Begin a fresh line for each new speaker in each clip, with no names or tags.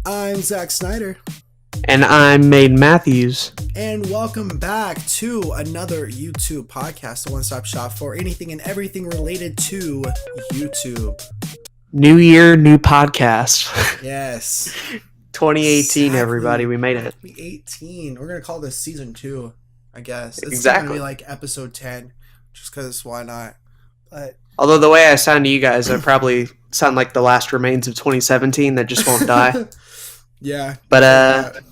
I'm Zach Snyder.
And I'm Made Matthews.
And welcome back to another YouTube podcast, a one-stop shop for anything and everything related to YouTube.
New year, new podcast.
Yes.
2018,
exactly.
Everybody. We made it.
2018. We're going to call this season 2, I guess. It's
exactly.
going to be like episode 10, just because why not? But
although the way I sound to you guys, I probably sound like the last remains of 2017 that just won't die.
Yeah.
But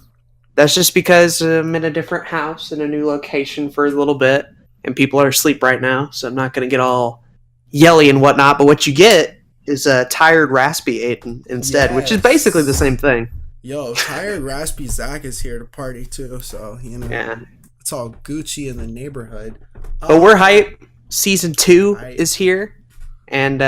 that's just because I'm in a different house in a new location for a little bit, and people are asleep right now, so I'm not going to get all yelly and whatnot. But what you get is a tired, raspy Aden instead, which is basically the same thing.
Yo, tired, raspy Zach is here to party too, so,
yeah.
It's all Gucci in the neighborhood.
But we're hype. Season 2 is here, and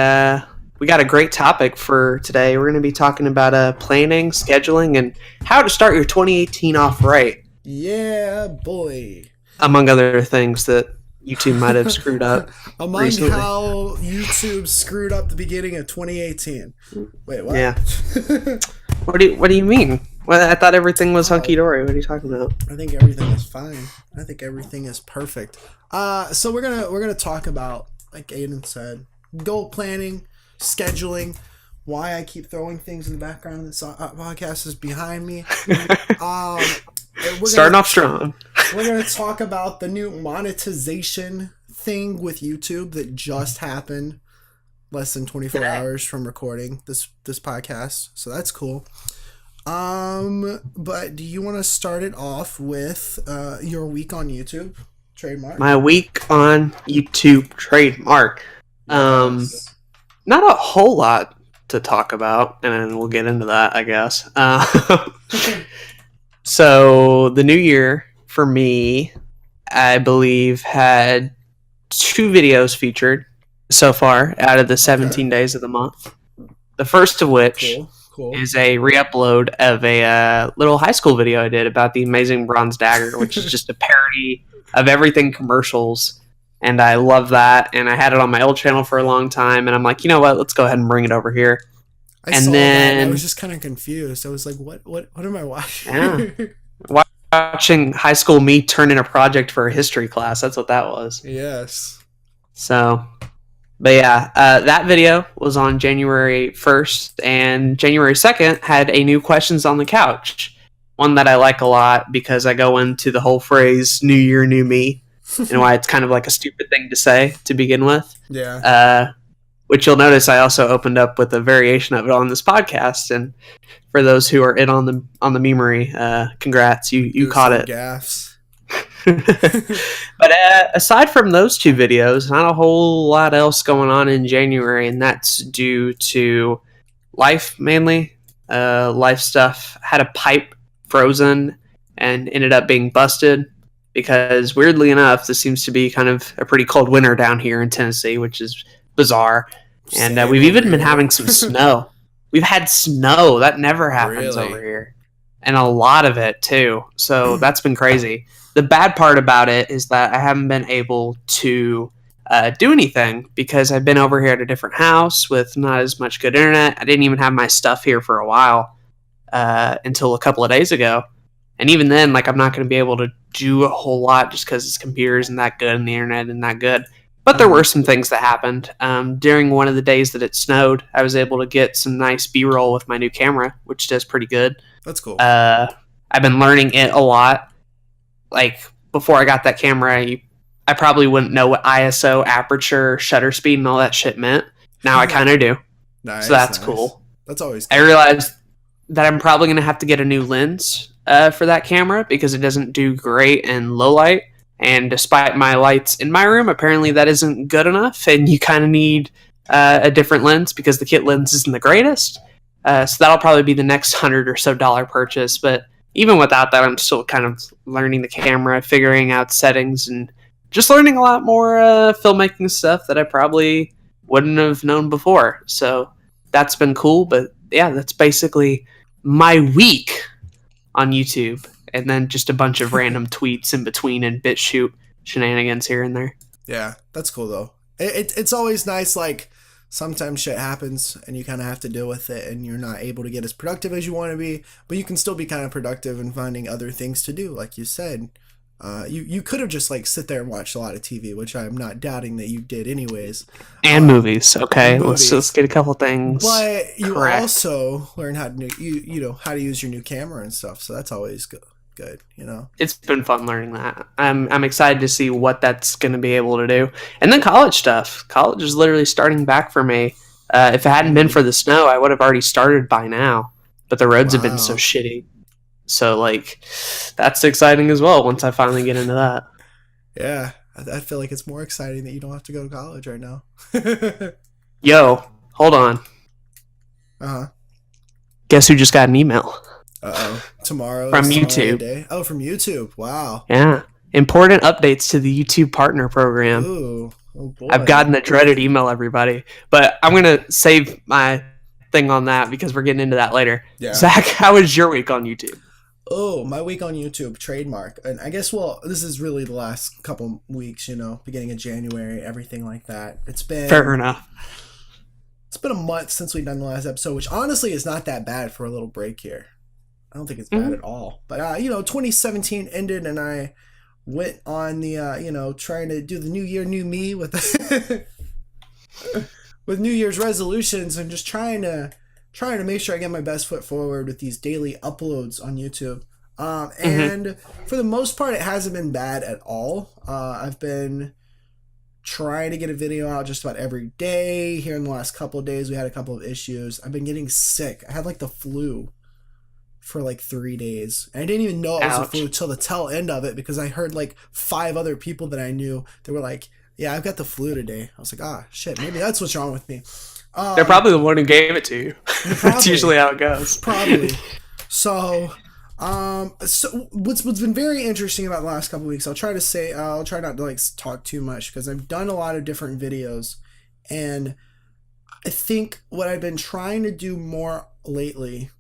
we got a great topic for today. We're going to be talking about planning, scheduling, and how to start your 2018 off right.
Yeah, boy.
Among other things that YouTube might have screwed up.
Among
recently.
How YouTube screwed up the beginning of 2018. Wait, what?
Yeah. What do you mean? Well, I thought everything was hunky dory. What are you talking about?
I think everything is fine. I think everything is perfect. So we're gonna talk about, like Aden said, goal planning, scheduling. Why I keep throwing things in the background. This podcast is behind me.
Starting off strong.
We're gonna talk about the new monetization thing with YouTube that just happened less than 24 hours from recording this podcast. So that's cool. But do you want to start it off with your week on YouTube trademark?
My week on YouTube trademark.
Yes.
Not a whole lot to talk about, and we'll get into that, I guess. So the new year for me, I believe, had 2 videos featured so far out of the 17 days of the month. The first of which
Cool.
is a re-upload of a little high school video I did about the Amazing Bronze Dagger, which is just a parody of everything commercials. And I love that. And I had it on my old channel for a long time. And I'm like, you know what? Let's go ahead and bring it over here.
I saw that and I was just kind of confused. I was like, what am I watching?
Yeah. Watching high school me turn in a project for a history class. That's what that was.
Yes.
So... But yeah, that video was on January 1st, and January 2nd had a new Questions on the Couch. One that I like a lot because I go into the whole phrase, New Year, New Me, and why it's kind of like a stupid thing to say to begin with.
Yeah.
Which you'll notice I also opened up with a variation of it on this podcast, and for those who are in on the memery, congrats, you caught it.
Gaffes.
But aside from those 2 videos, not a whole lot else going on in January, and that's due to life mainly. Life stuff. Had a pipe frozen and ended up being busted because, weirdly enough, this seems to be kind of a pretty cold winter down here in Tennessee, which is bizarre. And we've even been having some snow. We've had snow. That never happens over here. And a lot of it, too. So that's been crazy. The bad part about it is that I haven't been able to do anything because I've been over here at a different house with not as much good internet. I didn't even have my stuff here for a while until a couple of days ago. And even then, like, I'm not going to be able to do a whole lot just because this computer isn't that good and the internet isn't that good. But there were some things that happened. During one of the days that it snowed, I was able to get some nice B-roll with my new camera, which does pretty good.
That's cool.
I've been learning it a lot. Like, before I got that camera, I probably wouldn't know what ISO, aperture, shutter speed, and all that shit meant. Now I kind of do.
Nice,
so that's cool.
That's always good.
I realized that I'm probably going to have to get a new lens for that camera because it doesn't do great in low light. And despite my lights in my room, apparently that isn't good enough. And you kind of need a different lens because the kit lens isn't the greatest. So that'll probably be the next $100 or so purchase. But even without that, I'm still kind of learning the camera, figuring out settings, and just learning a lot more filmmaking stuff that I probably wouldn't have known before. So that's been cool. But yeah, that's basically my week on YouTube. And then just a bunch of random tweets in between and BitChute shenanigans here and there.
Yeah, that's cool though. It's always nice, like, sometimes shit happens and you kind of have to deal with it, and you're not able to get as productive as you want to be, but you can still be kind of productive and finding other things to do, like you said. You could have just like sit there and watched a lot of TV, which I'm not doubting that you did anyways.
And movies. Okay,
movies.
let's get a couple things.
But you
correct.
also learn how to you know how to use your new camera and stuff, so that's always good. You know,
It's been fun learning that. I'm excited to see what that's going to be able to do. And then college stuff. College is literally starting back for me. If it hadn't been for the snow, I would have already started by now. But the roads have been so shitty. So, like, that's exciting as well once I finally get into that.
Yeah, I feel like it's more exciting that you don't have to go to college right now.
Yo, hold on.
Uh-huh.
Guess who just got an email?
Uh-oh. Tomorrow
From
is
YouTube.
Day. Oh, from YouTube. Wow.
Yeah. Important updates to the YouTube Partner Program.
Ooh. Oh, boy.
I've gotten the dreaded email, everybody. But I'm going to save my thing on that because we're getting into that later.
Yeah.
Zach, how was your week on YouTube?
Oh, my week on YouTube, trademark. And I guess, well, this is really the last couple weeks, you know, beginning of January, everything like that. It's been...
Fair enough.
It's been a month since we've done the last episode, which honestly is not that bad for a little break here. I don't think it's bad at all. But, you know, 2017 ended and I went on the, you know, trying to do the new year, new me with with New Year's resolutions and just trying to make sure I get my best foot forward with these daily uploads on YouTube. And for the most part, it hasn't been bad at all. I've been trying to get a video out just about every day. Here in the last couple of days, we had a couple of issues. I've been getting sick. I had like the flu for like 3 days. And I didn't even know it was a flu till the tail end of it because I heard like 5 other people that I knew that were like, yeah, I've got the flu today. I was like, ah, shit, maybe that's what's wrong with me.
They're probably the one who gave it to you. That's usually how it goes.
Probably. So what's been very interesting about the last couple of weeks, I'll try not to like talk too much because I've done a lot of different videos, and I think what I've been trying to do more lately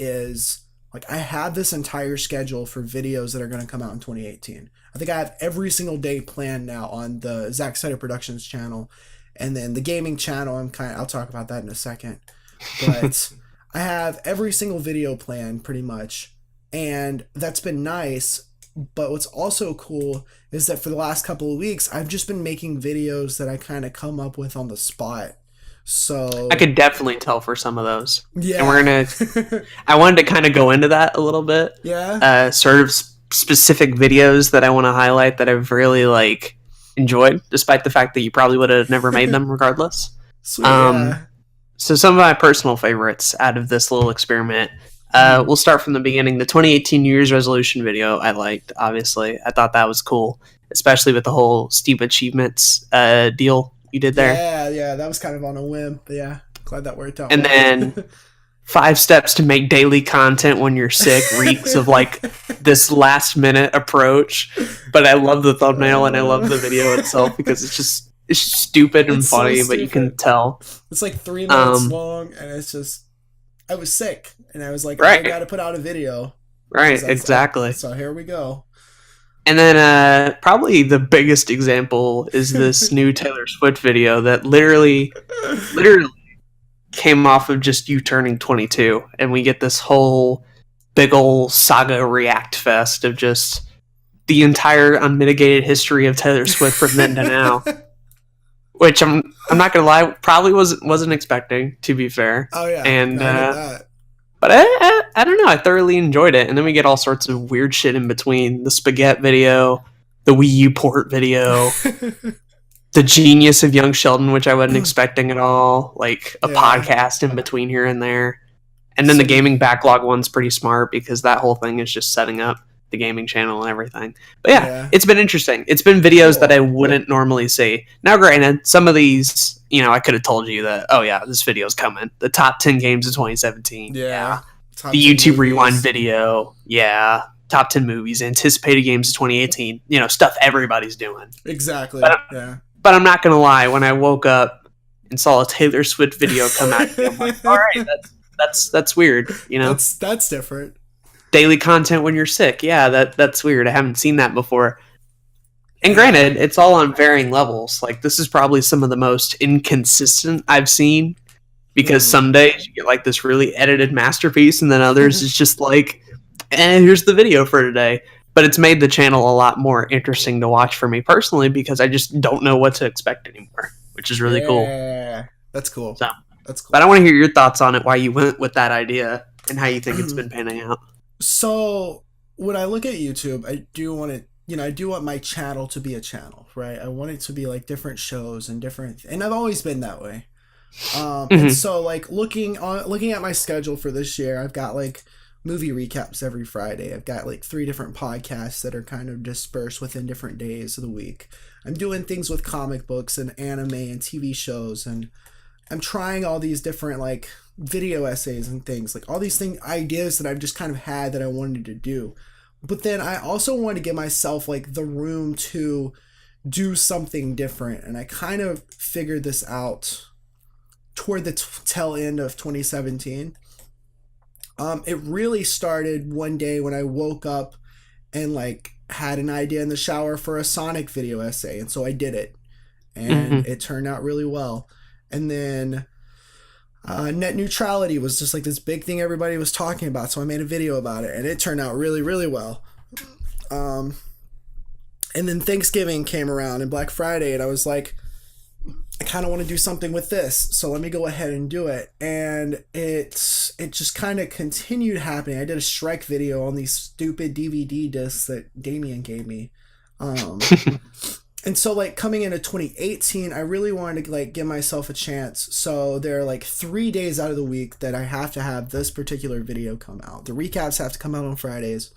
is like I have this entire schedule for videos that are going to come out in 2018. I think I have every single day planned now on the Zach Snyder Productions channel, and then the gaming channel. I'll talk about that in a second, but I have every single video planned pretty much, and that's been nice. But what's also cool is that for the last couple of weeks, I've just been making videos that I kind of come up with on the spot. So
I could definitely tell for some of those.
Yeah.
And we're gonna I wanted to kind of go into that a little bit.
Yeah.
Sort of specific videos that I want to highlight that I've really like enjoyed, despite the fact that you probably would have never made them regardless.
Sweet, yeah.
So some of my personal favorites out of this little experiment. We'll start from the beginning. The 2018 New Year's resolution video I liked, obviously. I thought that was cool, especially with the whole Steam Achievements deal you did there.
Yeah, that was kind of on a whim, but yeah, glad that worked out.
And then 5 steps to make daily content when you're sick reeks of like this last minute approach. But I love the thumbnail and I love the video itself because it's stupid and funny, but you can tell.
It's like 3 minutes long, and it's just I was sick, and I was like, I got to put out a video.
Right, exactly.
So here we go.
And then probably the biggest example is this new Taylor Swift video that literally came off of just you turning 22, and we get this whole big ol' saga react fest of just the entire unmitigated history of Taylor Swift from then to now. Which I'm not gonna lie, probably wasn't expecting, to be fair.
Oh yeah,
and but I don't know, I thoroughly enjoyed it. And then we get all sorts of weird shit in between: the spaghetti video, the Wii U port video, the genius of Young Sheldon, which I wasn't expecting at all, like a podcast in between here and there. And then the gaming backlog one's pretty smart because that whole thing is just setting up the gaming channel and everything. But yeah, it's been interesting. It's been videos that I wouldn't normally see. Now granted, some of these, you know, I could have told you that, oh yeah, this video's coming. The top 10 games of 2017.
Yeah.
The YouTube Rewind video. Yeah. Top 10 movies, anticipated games of 2018. You know, stuff everybody's doing.
Exactly.
But I'm not going to lie, when I woke up and saw a Taylor Swift video come out, I'm like, all right, that's weird, you know?
That's different.
Daily content when you're sick. Yeah, that's weird. I haven't seen that before. And granted, it's all on varying levels. Like, this is probably some of the most inconsistent I've seen, because some days you get like this really edited masterpiece, and then others it's just like, here's the video for today. But it's made the channel a lot more interesting to watch for me personally, because I just don't know what to expect anymore, which is really cool.
Yeah, that's cool.
So,
that's cool.
but I want to hear your thoughts on it, why you went with that idea, and how you think it's been panning out.
So when I look at YouTube, I do want to, I do want my channel to be a channel, right? I want it to be like different shows and different, and I've always been that way. And so like looking at my schedule for this year, I've got like movie recaps every Friday. I've got like 3 different podcasts that are kind of dispersed within different days of the week. I'm doing things with comic books and anime and TV shows, and I'm trying all these different like video essays and things, like all these ideas that I've just kind of had that I wanted to do. But then I also wanted to give myself like the room to do something different, and I kind of figured this out toward the tail end of 2017. It really started one day when I woke up and like had an idea in the shower for a Sonic video essay, and so I did it, and it turned out really well. And then net neutrality was just like this big thing everybody was talking about, so I made a video about it, and it turned out really, really well. And then Thanksgiving came around and Black Friday, and I was like, I kind of want to do something with this, so let me go ahead and do it. And it just kind of continued happening. I did a Shrek video on these stupid DVD discs that Damien gave me. And so like coming into 2018, I really wanted to like give myself a chance. So there are like 3 days out of the week that I have to have this particular video come out. The recaps have to come out on Fridays.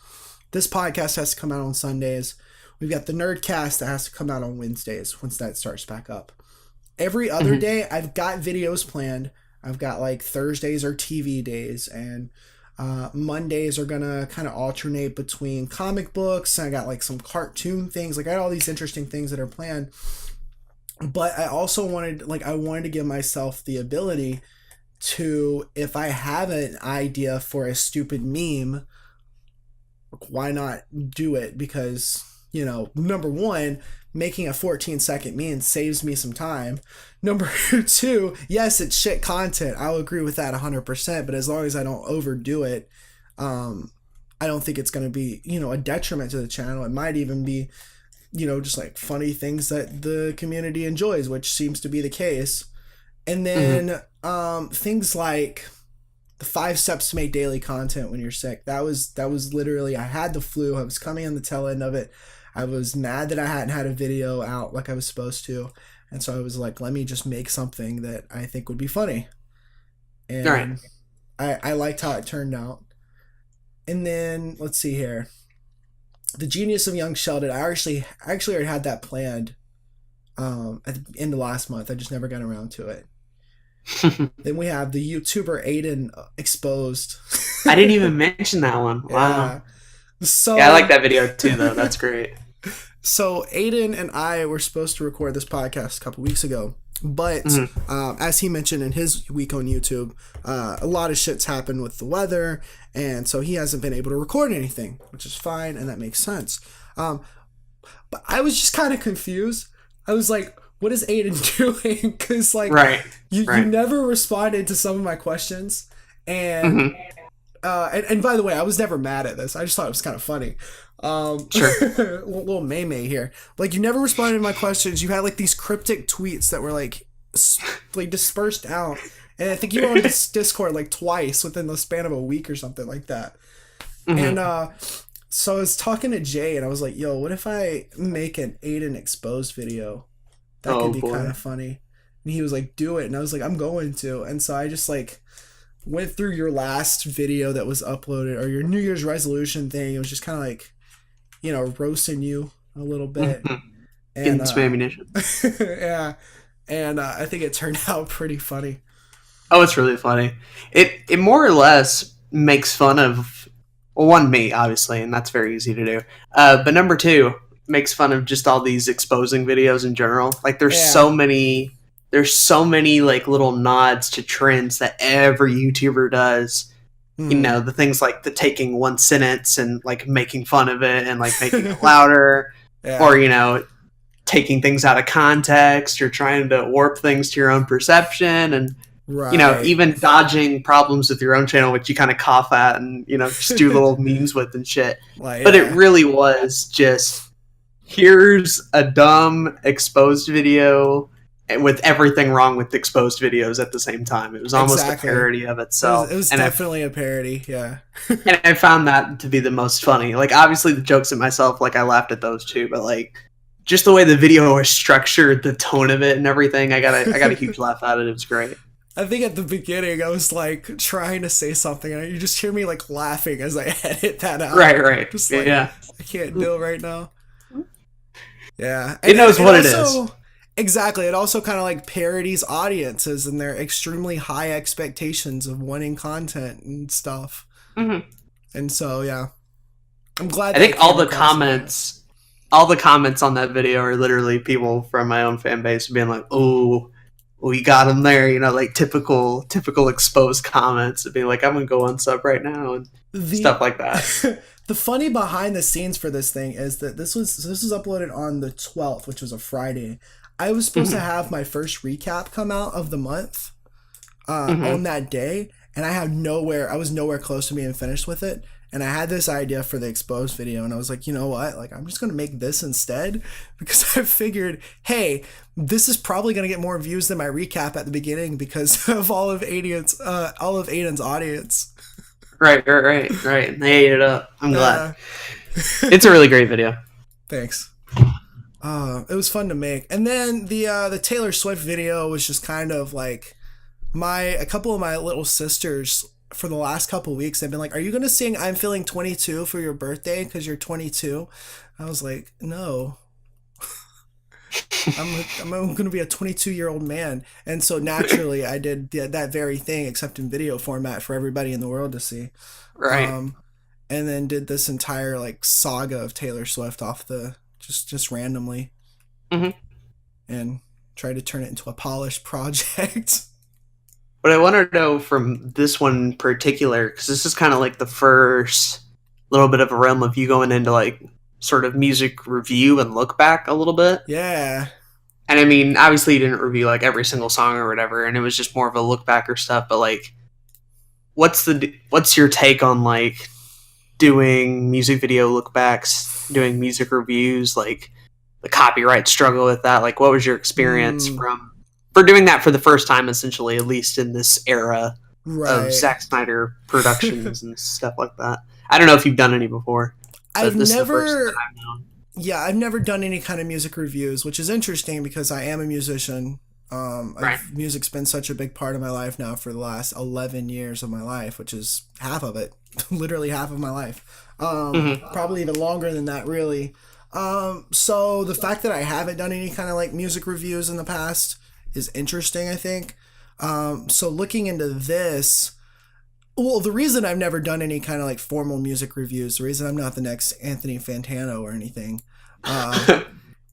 This podcast has to come out on Sundays. We've got the Nerdcast that has to come out on Wednesdays once that starts back up. Every other day, I've got videos planned. I've got like Thursdays are TV days, and Mondays are gonna kind of alternate between comic books. I got like some cartoon things. Like I got all these interesting things that are planned. But I also wanted to give myself the ability to, if I have an idea for a stupid meme, why not do it? Because, number one, making a 14-second meme saves me some time. Number 2, yes, it's shit content. I'll agree with that 100%, but as long as I don't overdo it, I don't think it's going to be, a detriment to the channel. It might even be, just like funny things that the community enjoys, which seems to be the case. And then things like the 5 steps to make daily content when you're sick. That was literally, I had the flu. I was coming on the tail end of it. I was mad that I hadn't had a video out like I was supposed to. And so I was like, let me just make something that I think would be funny. And I liked how it turned out. And then, let's see here. The Genius of Young Sheldon, I actually already had that planned at the end of last month. I just never got around to it. Then we have the YouTuber Aden exposed.
I didn't even mention that one. Wow.
Yeah. So,
I like that video too, though. That's great.
So Aden and I were supposed to record this podcast a couple weeks ago, but as he mentioned in his week on YouTube, a lot of shit's happened with the weather, and so he hasn't been able to record anything, which is fine, and that makes sense. But I was just kind of confused. I was like, what is Aden doing? Because you never responded to some of my questions, and and by the way, I was never mad at this. I just thought it was kind of funny. Sure. Little May here. Like, you never responded to my questions. You had like these cryptic tweets that were like dispersed out. And I think you were on this Discord like twice within the span of a week or something like that. And so I was talking to Jay, and I was like, yo, what if I make an Aden exposed video? That could be kind of funny. And he was like, do it. And I was like, I'm going to. And so I just like went through your last video that was uploaded, or your New Year's resolution thing. It was just kind of like, roasting you a little bit. And
getting some ammunition.
Yeah. And I think it turned out pretty funny.
Oh, it's really funny. It more or less makes fun of, well, one, me, obviously, and that's very easy to do. But number 2, makes fun of just all these exposing videos in general. Like, there's so many like little nods to trends that every YouTuber does. The things like the taking one sentence and like making fun of it and like making it louder, or taking things out of context. You're trying to warp things to your own perception, and even dodging problems with your own channel, which you kind of cough at and just do little memes with and shit. But it really was just, here's a dumb exposed video with everything wrong with exposed videos at the same time. It was almost a parody of itself.
It was definitely a parody, yeah.
And I found that to be the most funny. Like, obviously the jokes at myself, like, I laughed at those too, but like, just the way the video was structured, the tone of it and everything, I got a huge laugh out of it. It was great.
I think at the beginning I was like trying to say something and you just hear me like laughing as I edit that out.
Right.
Just like, I can't do it right now. Yeah.
It knows what it is.
Exactly. It also kind of like parodies audiences and their extremely high expectations of wanting content and stuff.
Mm-hmm.
And so, yeah. I'm glad.
I think all the comments on that video are literally people from my own fan base being like, "Oh, we got him there," like typical exposed comments of being like, "I'm gonna go unsub right now," and stuff like that.
The funny behind the scenes for this thing is that this was uploaded on the 12th, which was a Friday. I was supposed to have my first recap come out of the month on that day, and I was nowhere close to being finished with it. And I had this idea for the exposed video, and I was like, you know what? Like, I'm just going to make this instead, because I figured, hey, this is probably going to get more views than my recap at the beginning because of all of Aden's audience. Right.
They ate it up. I'm glad. It's a really great video.
Thanks. It was fun to make. And then the Taylor Swift video was just kind of like a couple of my little sisters for the last couple of weeks. They've been like, "Are you going to sing I'm Feeling 22 for your birthday because you're 22?" I was like, "No." I'm going to be a 22-year-old man. And so naturally I did that very thing, except in video format for everybody in the world to see.
Right.
And then did this entire like saga of Taylor Swift off the just randomly, and tried to turn it into a polished project.
What I want to know from this one in particular, because this is kind of like the first little bit of a realm of you going into like sort of music review and look back a little bit.
Yeah.
And I mean, obviously you didn't review like every single song or whatever, and it was just more of a look back or stuff, but like, what's your take on like doing music video look backs, doing music reviews, like the copyright struggle with that? Like, what was your experience for doing that for the first time, essentially, at least in this era of Zack Snyder productions and stuff like that? I don't know if you've done any before.
I've never done any kind of music reviews, which is interesting because I am a musician. Music's been such a big part of my life now for the last 11 years of my life, which is half of it, literally half of my life. Probably even longer than that, really. So the fact that I haven't done any kind of like music reviews in the past is interesting, I think. So looking into this, well, the reason I've never done any kind of like formal music reviews, the reason I'm not the next Anthony Fantano or anything,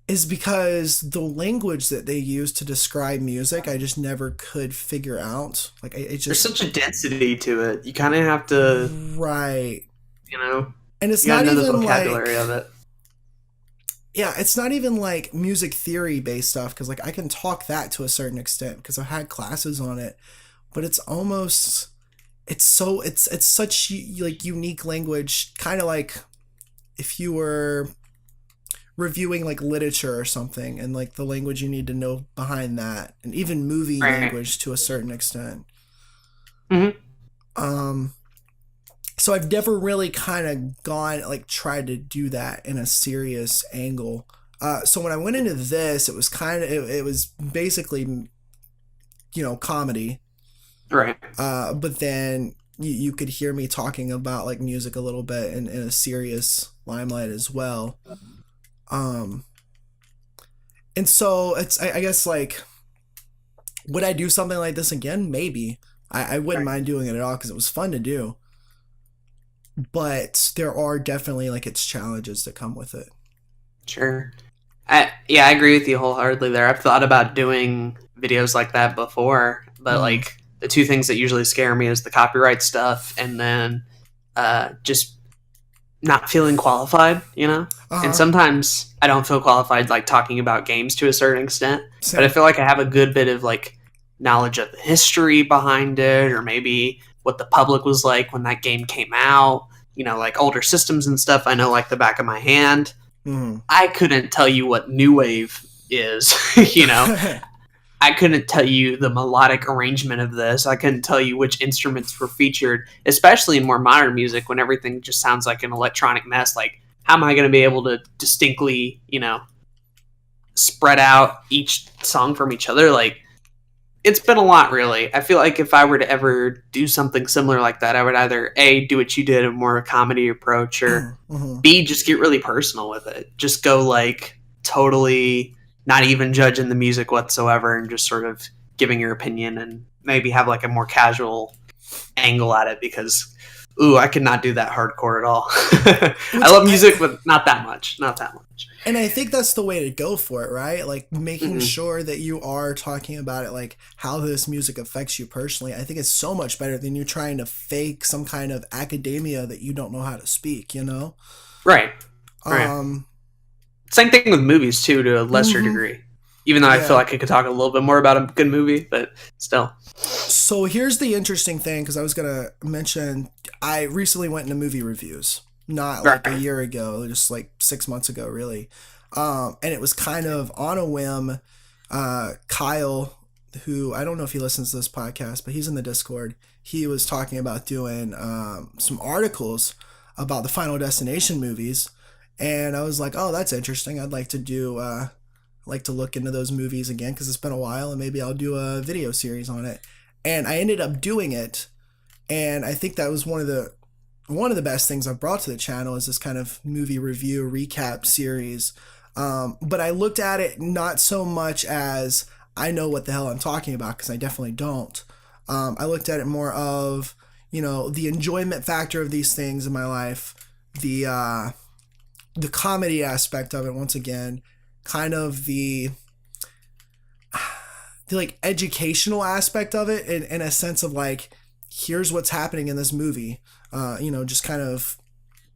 is because the language that they use to describe music, I just never could figure out. Like, there's
such a density to it. You kind of have to,
right?
And
it's not even
the vocabulary of it.
Yeah, it's not even like music theory based stuff, because like I can talk that to a certain extent because I've had classes on it, but it's almost. It's such like unique language, kind of like if you were reviewing like literature or something, and like the language you need to know behind that, and even movie language to a certain extent. So I've never really kind of tried to do that in a serious angle. So when I went into this, it was it was basically, comedy.
Right.
But then you could hear me talking about like music a little bit in a serious limelight as well. And so I guess like, would I do something like this again? Maybe. I wouldn't mind doing it at all because it was fun to do. But there are definitely like its challenges that come with it.
Sure. I agree with you wholeheartedly there. I've thought about doing videos like that before, but like, the two things that usually scare me is the copyright stuff, and then just not feeling qualified, you know? And
Uh-huh.
sometimes I don't feel qualified, like, talking about games to a certain extent, but I
Same.
feel like I have a good bit of, like, knowledge of the history behind it, or maybe what the public was like when that game came out, you know, like older systems and stuff. I know like the back of my hand.
Mhm.
I couldn't tell you what new wave is, you know? I couldn't tell you the melodic arrangement of this. I couldn't tell you which instruments were featured, especially in more modern music when everything just sounds like an electronic mess. Like, how am I going to be able to distinctly, you know, spread out each song from each other? Like, it's been a lot, really. I feel like if I were to ever do something similar like that, I would either A, do what you did, a more comedy approach, or
Mhm.
B, just get really personal with it. Just go like totally not even judging the music whatsoever and just sort of giving your opinion and maybe have like a more casual angle at it because ooh, I could not do that hardcore at all. I
Which
love music, but not that much. Not that much.
and I think that's the way to go for it, right? Like making
Mm-hmm.
sure that you are talking about it, like how this music affects you personally. I think it's so much better than you trying to fake some kind of academia that you don't know how to speak, you know?
Right. Right.
Um,
Same thing with movies too, to a lesser
mhm.
degree. Even though I feel
Yeah.
like I could talk a little bit more about a good movie, but still.
So here's the interesting thing, because I was gonna mention I recently went into movie reviews, not like a
Right.
year ago, just like 6 months ago, really. And it was kind of on a whim. Kyle, who I don't know if he listens to this podcast, but he's in the Discord. He was talking about doing some articles about the Final Destination movies, and I was like, oh, that's interesting. I'd like to do. Like to look into those movies again because it's been a while, and maybe I'll do a video series on it. And I ended up doing it, and I think that was one of the best things I've brought to the channel is this kind of movie review recap series. But I looked at it not so much as I know what the hell I'm talking about, because I definitely don't. I looked at it more of, the enjoyment factor of these things in my life, the comedy aspect of it once again, kind of the like educational aspect of it in a sense of like, here's what's happening in this movie. Just kind of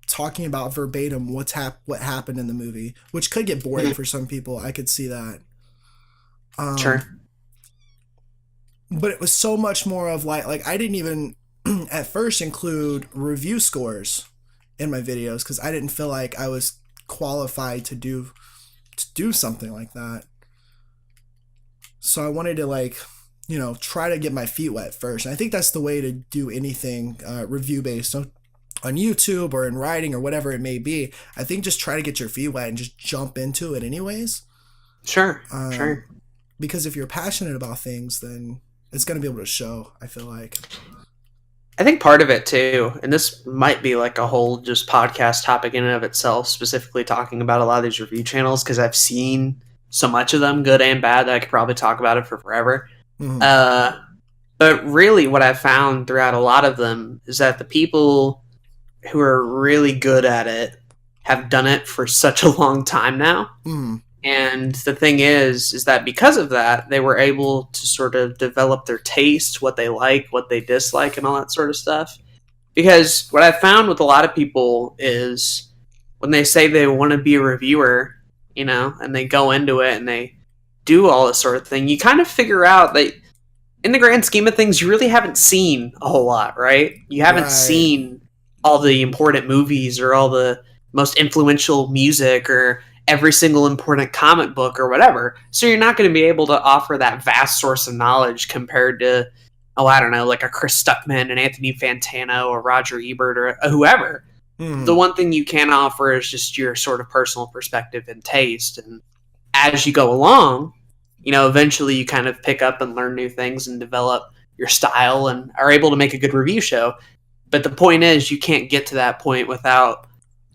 talking about verbatim what happened in the movie, which could get boring
Mhm.
for some people. I could see that.
Sure.
But it was so much more of like I didn't even at first include review scores in my videos because I didn't feel like I was qualified to do something like that. So I wanted to try to get my feet wet first. And I think that's the way to do anything review based on YouTube or in writing or whatever it may be. I think just try to get your feet wet and just jump into it anyways.
Sure.
Um,
Sure.
because if you're passionate about things, then it's going to be able to show, I feel like.
I think part of it too, and this might be like a whole just podcast topic in and of itself, specifically talking about a lot of these review channels because I've seen so much of them, good and bad, that I could probably talk about it for forever.
Mm-hmm.
Uh, but really, what I've found throughout a lot of them is that the people who are really good at it have done it for such a long time now.
Mm-hmm.
And the thing is that because of that, they were able to sort of develop their taste, what they like, what they dislike, and all that sort of stuff. Because what I've found with a lot of people is when they say they want to be a reviewer, and they go into it and they do all this sort of thing, you kind of figure out that in the grand scheme of things, you really haven't seen a whole lot, right? You haven't
Right.
seen all the important movies or all the most influential music or every single important comic book or whatever. So you're not going to be able to offer that vast source of knowledge compared to, oh, I don't know, like a Chris Stuckman and Anthony Fantano or Roger Ebert or whoever. The
Mm-hmm.
one thing you can offer is just your sort of personal perspective and taste. And as you go along, eventually you kind of pick up and learn new things and develop your style and are able to make a good review show. But the point is, you can't get to that point without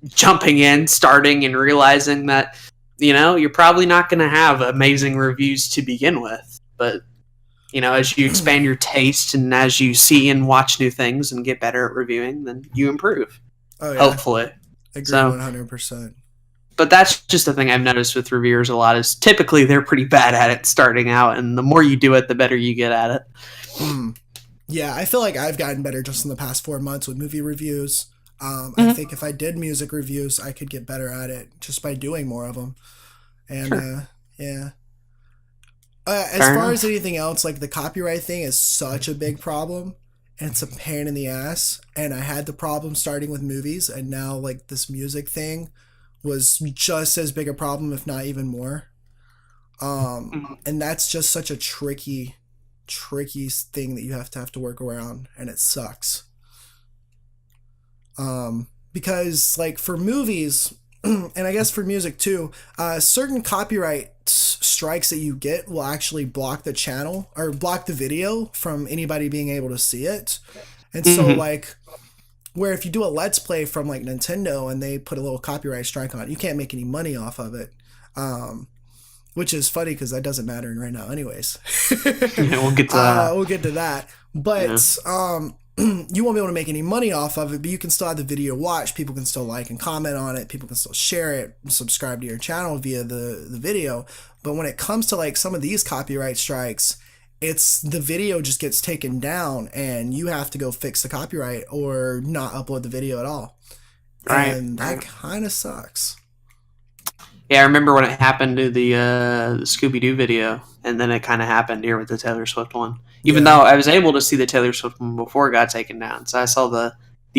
jumping in, starting, and realizing that, you're probably not going to have amazing reviews to begin with. But, as you expand your taste and as you see and watch new things and get better at reviewing, then you improve.
Oh, yeah.
Hopefully.
Agree
So,
100%.
but that's just the thing I've noticed with reviewers a lot is typically they're pretty bad at it starting out, and the more you do it, the better you get at it.
Mm. Yeah, I feel like I've gotten better just in the past 4 months with movie reviews. I
Mhm.
think if I did music reviews, I could get better at it just by doing more of them. And
Sure.
yeah. As
Fair
far as
enough.
anything else, like the copyright thing is such a big problem, and it's a pain in the ass. And I had the problem starting with movies, and now like this music thing was just as big a problem, if not even more.
Mhm.
And that's just such a tricky thing that you have to work around, and it sucks. Because like for movies, and I guess for music too, certain copyright strikes that you get will actually block the channel or block the video from anybody being able to see it. And so
Mhm.
like where if you do a let's play from like Nintendo and they put a little copyright strike on it, you can't make any money off of it. Um, which is funny because that doesn't matter right now, anyways.
Yeah, we'll get to that.
We'll get to that,
Yeah.
but you won't be able to make any money off of it. But you can still have the video watched. People can still like and comment on it. People can still share it, subscribe to your channel via the video. But when it comes to like some of these copyright strikes, it's the video just gets taken down, and you have to go fix the copyright or not upload the video at all,
Right.
and that
Right.
kind of sucks.
Yeah, I remember when it happened to the Scooby Doo video, and then it kind of happened here with the Taylor Swift one. Even
Yeah,
though I was able to see the Taylor Swift one before it got taken down, so I saw the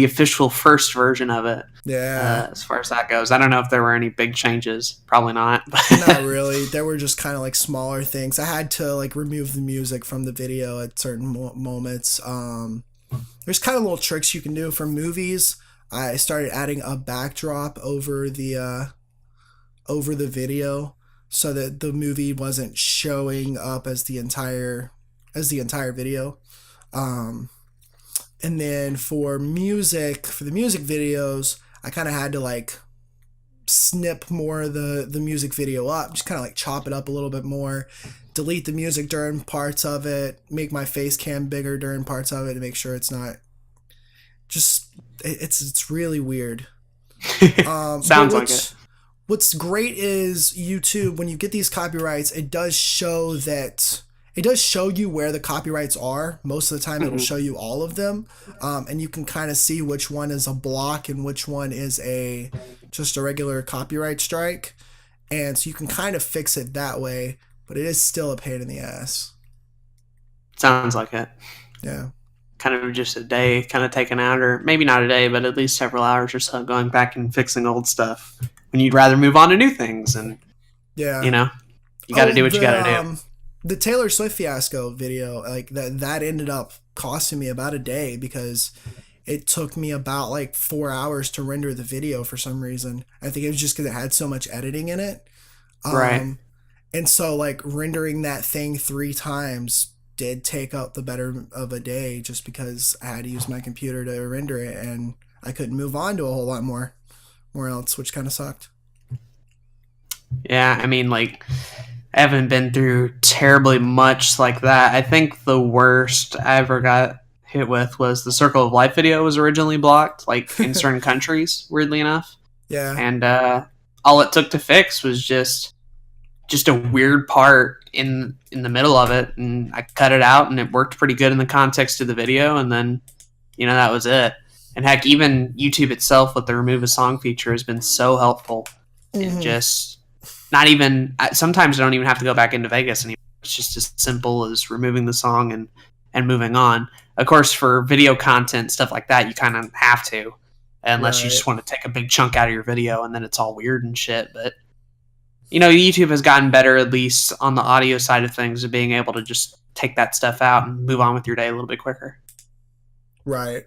official first version of it.
yeah.
As far as that goes, I don't know if there were any big changes. Probably not.
Not
But
really. There were just kind of like smaller things. I had to like remove the music from the video at certain moments. There's kind of little tricks you can do for movies. I started adding a backdrop over the video so that the movie wasn't showing up as the entire video. Um, and then for the music videos, I kind of had to like snip more of the music video up, just kind of like chop it up a little bit more, delete the music during parts of it, make my face cam bigger during parts of it to make sure it's not just it's really weird. But
sounds like it.
what's great is YouTube when you get these copyrights, it does show you where the copyrights are. Most of the time, it'll
Mhm.
show you all of them, and you can kind of see which one is a block and which one is a just a regular copyright strike, and so you can kind of fix it that way. But it is still a pain in the ass.
Sounds like it.
Yeah,
Kind of just a day kind of taken out, or maybe not a day, but at least several hours or so going back and fixing old stuff when you'd rather move on to new things. And,
yeah.
you know, you got to
Oh,
do what you got to do.
the Taylor Swift fiasco video, like that ended up costing me about a day because it took me about like 4 hours to render the video for some reason. I think it was just because it had so much editing in it.
Right.
And so like rendering that thing 3 times did take up the better of a day just because I had to use my computer to render it, and I couldn't move on to a whole lot more else, which kind of sucked.
Yeah, I mean, like, I haven't been through terribly much like that. I think the worst I ever got hit with was the Circle of Life video was originally blocked, like in certain countries, weirdly enough.
Yeah.
And all it took to fix was just a weird part in the middle of it, and I cut it out, and it worked pretty good in the context of the video, and then that was it. And heck, even YouTube itself with the remove a song feature has been so helpful in
Mm-hmm.
just not even sometimes I don't even have to go back into Vegas anymore. It's just as simple as removing the song and moving on. Of course, for video content, stuff like that, you kind of have to, unless you
Right.
just want to take a big chunk out of your video and then it's all weird and shit. But YouTube has gotten better, at least on the audio side of things, of being able to just take that stuff out and move on with your day a little bit quicker.
Right.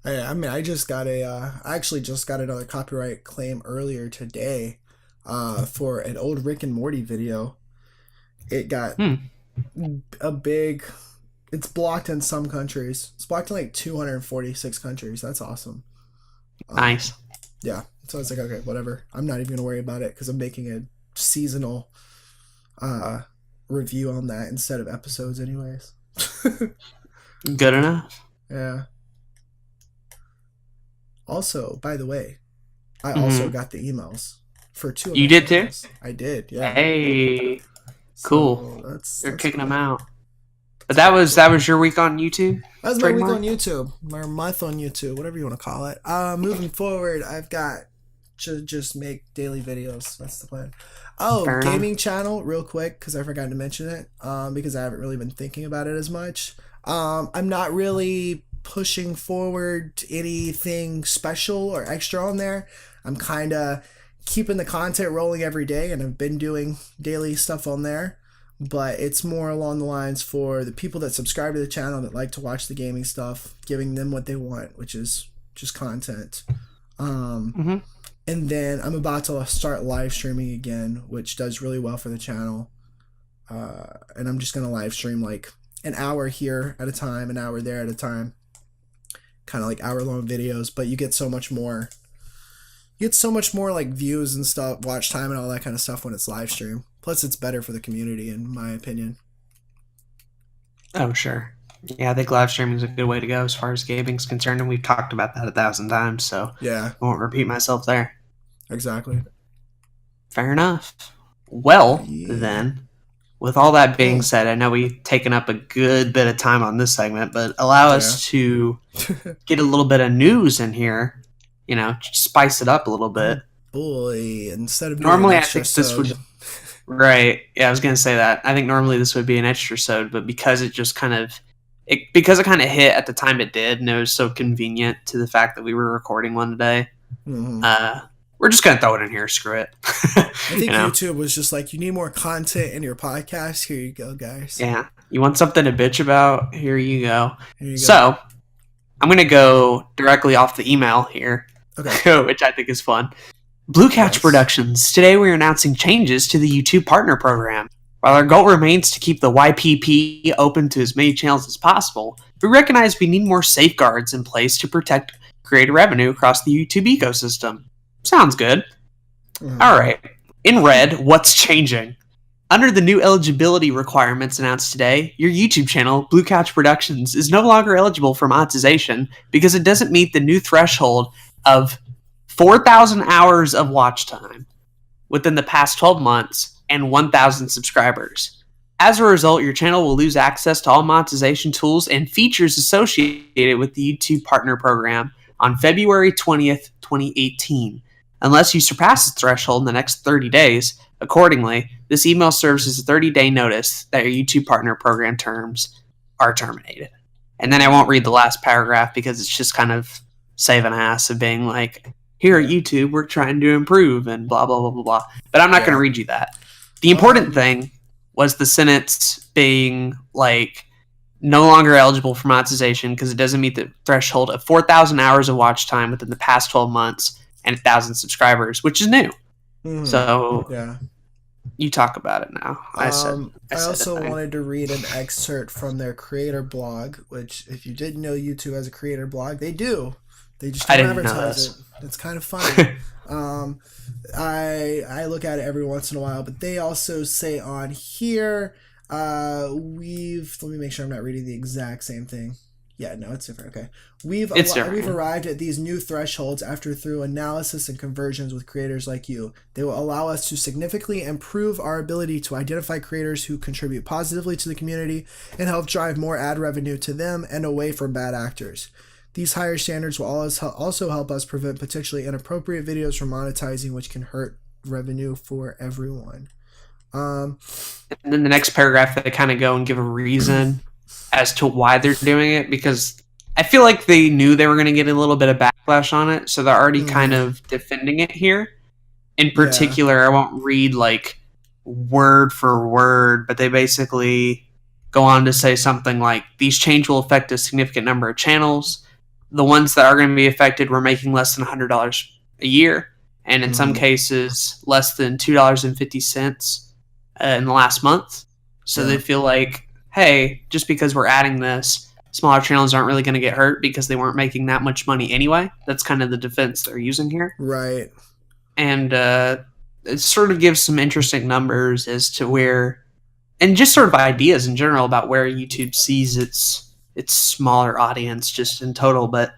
I mean, I actually just got another copyright claim earlier today, for an old Rick and Morty video. It got
Hmm.
a big, it's blocked in some countries. It's blocked in like 246 countries. That's awesome.
Nice.
Yeah. So it's like, okay, whatever. I'm not even going to worry about it because I'm making a seasonal, uh, review on that instead of episodes anyways.
Good enough.
Yeah. Also, by the way, I also
Mhm.
got the emails for two of
You
my
did too?
channels. I did, yeah.
Hey,
So
cool.
that's
They're kicking
cool.
them out. But
That's
that was your week on YouTube.
That was my week
trademark?
on YouTube, my month on YouTube, whatever you want to call it. Moving forward, I've got to just make daily videos. That's the plan. Oh,
Fair enough.
gaming channel, real quick, because I forgot to mention it. Because I haven't really been thinking about it as much. I'm not really pushing forward anything special or extra on there. I'm kind of keeping the content rolling every day, and I've been doing daily stuff on there. But it's more along the lines for the people that subscribe to the channel that like to watch the gaming stuff, giving them what they want, which is just content.
Mm-hmm.
And then I'm about to start live streaming again, which does really well for the channel. And I'm just going to live stream like an hour here at a time, an hour there at a time. Kind of like hour-long videos, but you get so much more. You get so much more like views and stuff, watch time and all that kind of stuff when it's live stream. Plus, it's better for the community, in my opinion.
Oh, sure. Yeah, I think live streaming is a good way to go as far as gaming's concerned, and we've talked about that 1,000 times, so
Yeah,
I won't repeat myself there.
exactly.
Fair enough. Well,
Yeah.
then, with all that being said, I know we've taken up a good bit of time on this segment, but allow us to get a little bit of news in here, you know, spice it up a little bit.
Boy, instead of doing
Normally,
an
I think
extra
this would... Right. Yeah, I was going to say that. I think normally this would be an extra sode, but because it just kind of... because it kind of hit at the time it did, and it was so convenient to the fact that we were recording one today, we're just going to throw it in here. Screw it.
I think YouTube was just like, you need more content in your podcast. Here you go, guys.
Yeah. You want something to bitch about? Here you go.
Here you go.
So, I'm going to go directly off the email here,
Okay.
which I think is fun. Blue Couch Productions. Today we are announcing changes to the YouTube Partner Program. While our goal remains to keep the YPP open to as many channels as possible, we recognize we need more safeguards in place to protect creator revenue across the YouTube ecosystem. Sounds good. Alright. In red, what's changing? Under the new eligibility requirements announced today, your YouTube channel, Blue Couch Productions, is no longer eligible for monetization because it doesn't meet the new threshold of 4,000 hours of watch time within the past 12 months and 1,000 subscribers. As a result, your channel will lose access to all monetization tools and features associated with the YouTube Partner Program on February 20th, 2018, unless you surpass the threshold in the next 30 days. Accordingly, this email serves as a 30-day notice that your YouTube Partner Program terms are terminated. And then I won't read the last paragraph because it's just kind of saving ass of being like, here at YouTube, we're trying to improve and blah, blah, blah, blah, blah. But I'm not going to read you that. The important thing was the sentence being like no longer eligible for monetization because it doesn't meet the threshold of 4,000 hours of watch time within the past 12 months and 1,000 subscribers, which is new. So you talk about it now. I
also wanted to read an excerpt from their creator blog, which if you didn't know YouTube has a creator blog, they do. They just don't advertise it. It's kind of funny. I look at it every once in a while, but they also say on here, let me make sure I'm not reading the exact same thing. Yeah, no, it's different. Okay. We've arrived at these new thresholds through analysis and conversions with creators like you. They will allow us to significantly improve our ability to identify creators who contribute positively to the community and help drive more ad revenue to them and away from bad actors. These higher standards will also help us prevent potentially inappropriate videos from monetizing, which can hurt revenue for everyone.
And then the next paragraph, they kind of go and give a reason as to why they're doing it, because I feel like they knew they were going to get a little bit of backlash on it, so they're already kind of defending it here. In particular, I won't read like word for word, but they basically go on to say something like, these changes will affect a significant number of channels. The ones that are going to be affected were making less than $100 a year, and in some cases, less than $2.50 in the last month. So they feel like, hey, just because we're adding this, smaller channels aren't really going to get hurt because they weren't making that much money anyway. That's kind of the defense they're using here.
Right.
And it sort of gives some interesting numbers as to where, and just sort of ideas in general about where YouTube sees its smaller audience just in total. But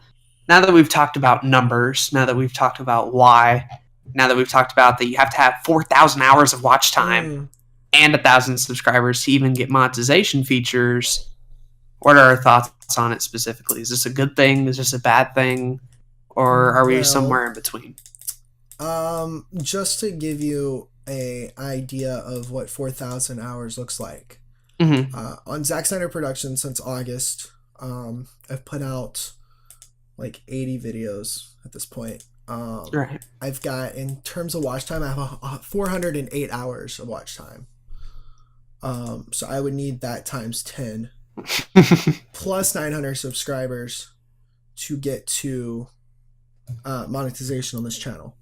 now that we've talked about numbers, now that we've talked about why, now that we've talked about that you have to have 4,000 hours of watch time and 1,000 subscribers to even get monetization features, What are our thoughts on it specifically? Is this a good thing? Is this a bad thing? Or are we somewhere in between?
Just to give you a idea of what 4,000 hours looks like. On Zack Snyder Productions since August, I've put out like 80 videos at this point.
Right.
I've got, in terms of watch time, I have 408 hours of watch time. So I would need that times 10 plus 900 subscribers to get to monetization on this channel.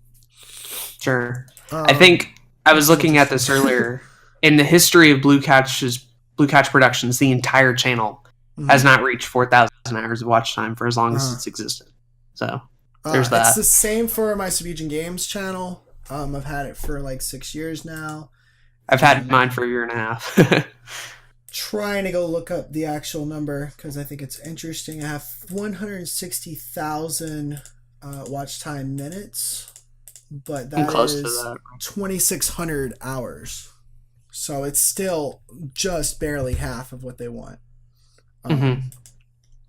Sure. I think I was looking at this earlier. In the history of Blue Catch Productions, the entire channel has not reached 4,000 hours of watch time for as long as it's existed. So there's that.
It's the same for my Subhuman Games channel. I've had it for like 6 years now.
I've had mine for a year and a half.
Trying to go look up the actual number because I think it's interesting. I have 160,000 watch time minutes, but that is 2,600 hours. So it's still just barely half of what they want.
And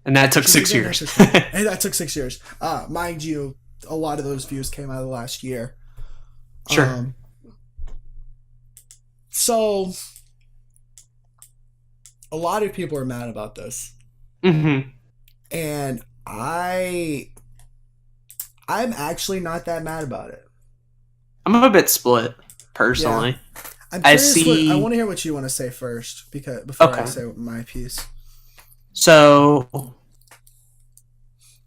that took 6 years.
And that took 6 years. Mind you, a lot of those views came out of the last year.
Sure.
So a lot of people are mad about this. And I'm actually not that mad about it.
I'm a bit split, personally.
Yeah. I want to hear what you want to say first before I say my piece.
So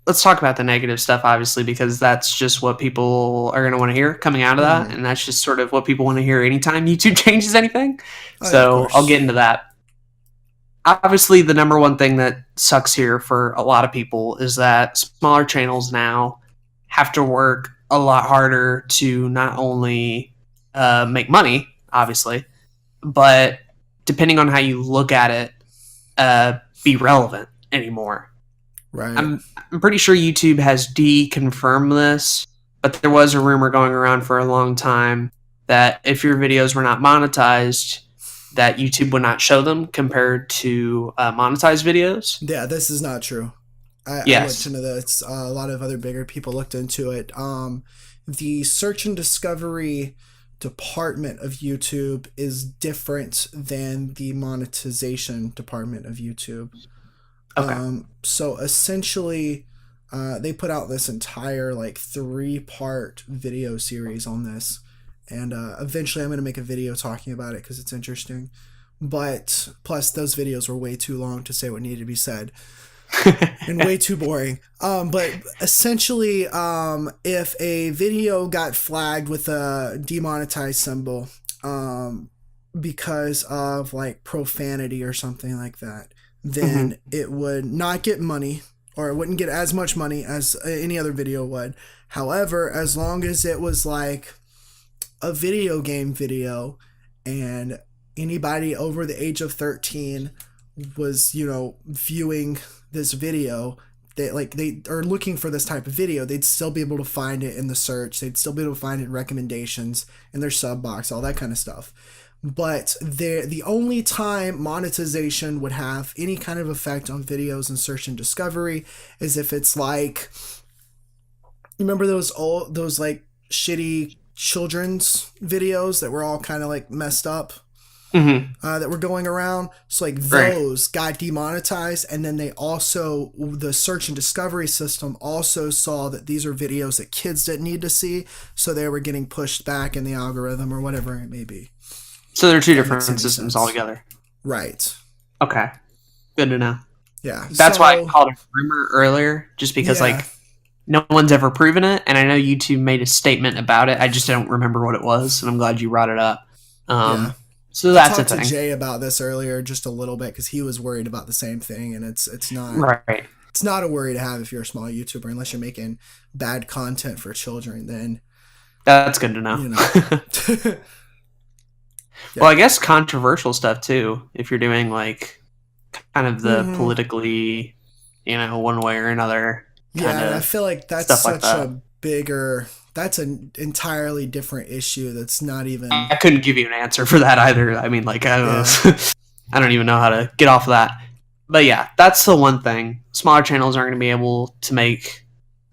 let's talk about the negative stuff, obviously, because that's just what people are going to want to hear coming out of that. And that's just sort of what people want to hear anytime YouTube changes anything. So I'll get into that. Obviously, the number one thing that sucks here for a lot of people is that smaller channels now have to work a lot harder to not only make money, obviously, but depending on how you look at it, be relevant anymore.
Right.
I'm pretty sure YouTube has deconfirmed this, but there was a rumor going around for a long time that if your videos were not monetized, that YouTube would not show them compared to monetized videos.
Yeah, this is not true. I looked into this. A lot of other bigger people looked into it. The search and discovery department of YouTube is different than the monetization department of YouTube.
Okay.
So essentially, they put out this entire like 3-part video series on this. And eventually I'm going to make a video talking about it because it's interesting. But plus those videos were way too long to say what needed to be said. And way too boring. But essentially, if a video got flagged with a demonetized symbol because of like profanity or something like that, then it would not get money, or it wouldn't get as much money as any other video would. However, as long as it was like a video game video and anybody over the age of 13 was, viewing this video, they are looking for this type of video, they'd still be able to find it in the search, they'd still be able to find it in recommendations, in their sub box, all that kind of stuff. But the only time monetization would have any kind of effect on videos in search and discovery is if it's like, remember those like shitty children's videos that were all kind of like messed up, that were going around. So like those got demonetized, and then they also, the search and discovery system also saw that these are videos that kids didn't need to see, so they were getting pushed back in the algorithm or whatever it may be.
So they're two different systems altogether.
Right.
Okay. Good to know.
Yeah.
That's why I called it a rumor earlier, just because like no one's ever proven it, and I know YouTube made a statement about it. I just don't remember what it was, and I'm glad you brought it up. So that's a thing.
I talked to Jay about this earlier just a little bit because he was worried about the same thing, and it's not
right.
It's not a worry to have if you're a small YouTuber, unless you're making bad content for children. Then
that's good to know. Well, I guess controversial stuff too. If you're doing like kind of the politically, one way or another.
Yeah, I feel like that's such a bigger. That's an entirely different issue. That's not even.
I couldn't give you an answer for that either. I mean, like I don't know. I don't even know how to get off of that. But yeah, that's the one thing. Smaller channels aren't going to be able to make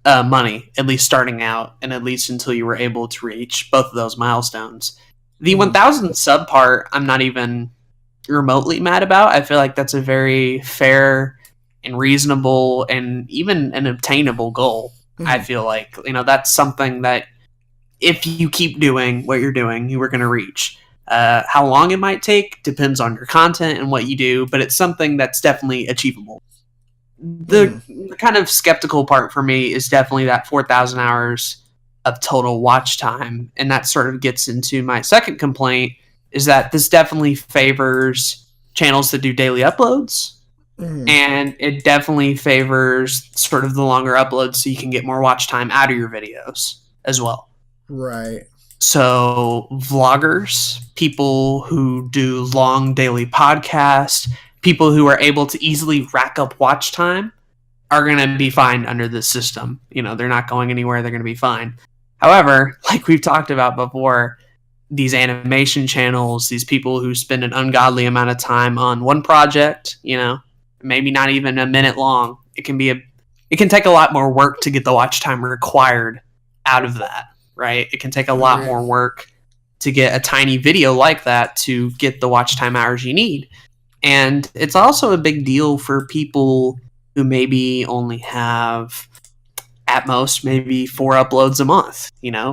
money, at least starting out, and at least until you were able to reach both of those milestones. The 1,000 sub part, I'm not even remotely mad about. I feel like that's a very fair and reasonable and even an obtainable goal. I feel like, that's something that if you keep doing what you're doing, you are going to reach. How long it might take depends on your content and what you do, but it's something that's definitely achievable. The kind of skeptical part for me is definitely that 4,000 hours of total watch time, and that sort of gets into my second complaint, is that this definitely favors channels that do daily uploads, and it definitely favors sort of the longer uploads so you can get more watch time out of your videos as well.
Right.
So vloggers, people who do long daily podcasts, people who are able to easily rack up watch time are going to be fine under this system. They're not going anywhere. They're going to be fine. However, like we've talked about before, these animation channels, these people who spend an ungodly amount of time on one project, maybe not even a minute long. It can take a lot more work to get the watch time required out of that, right? It can take a lot more work to get a tiny video like that to get the watch time hours you need. And it's also a big deal for people who maybe only have, at most, maybe 4 uploads a month.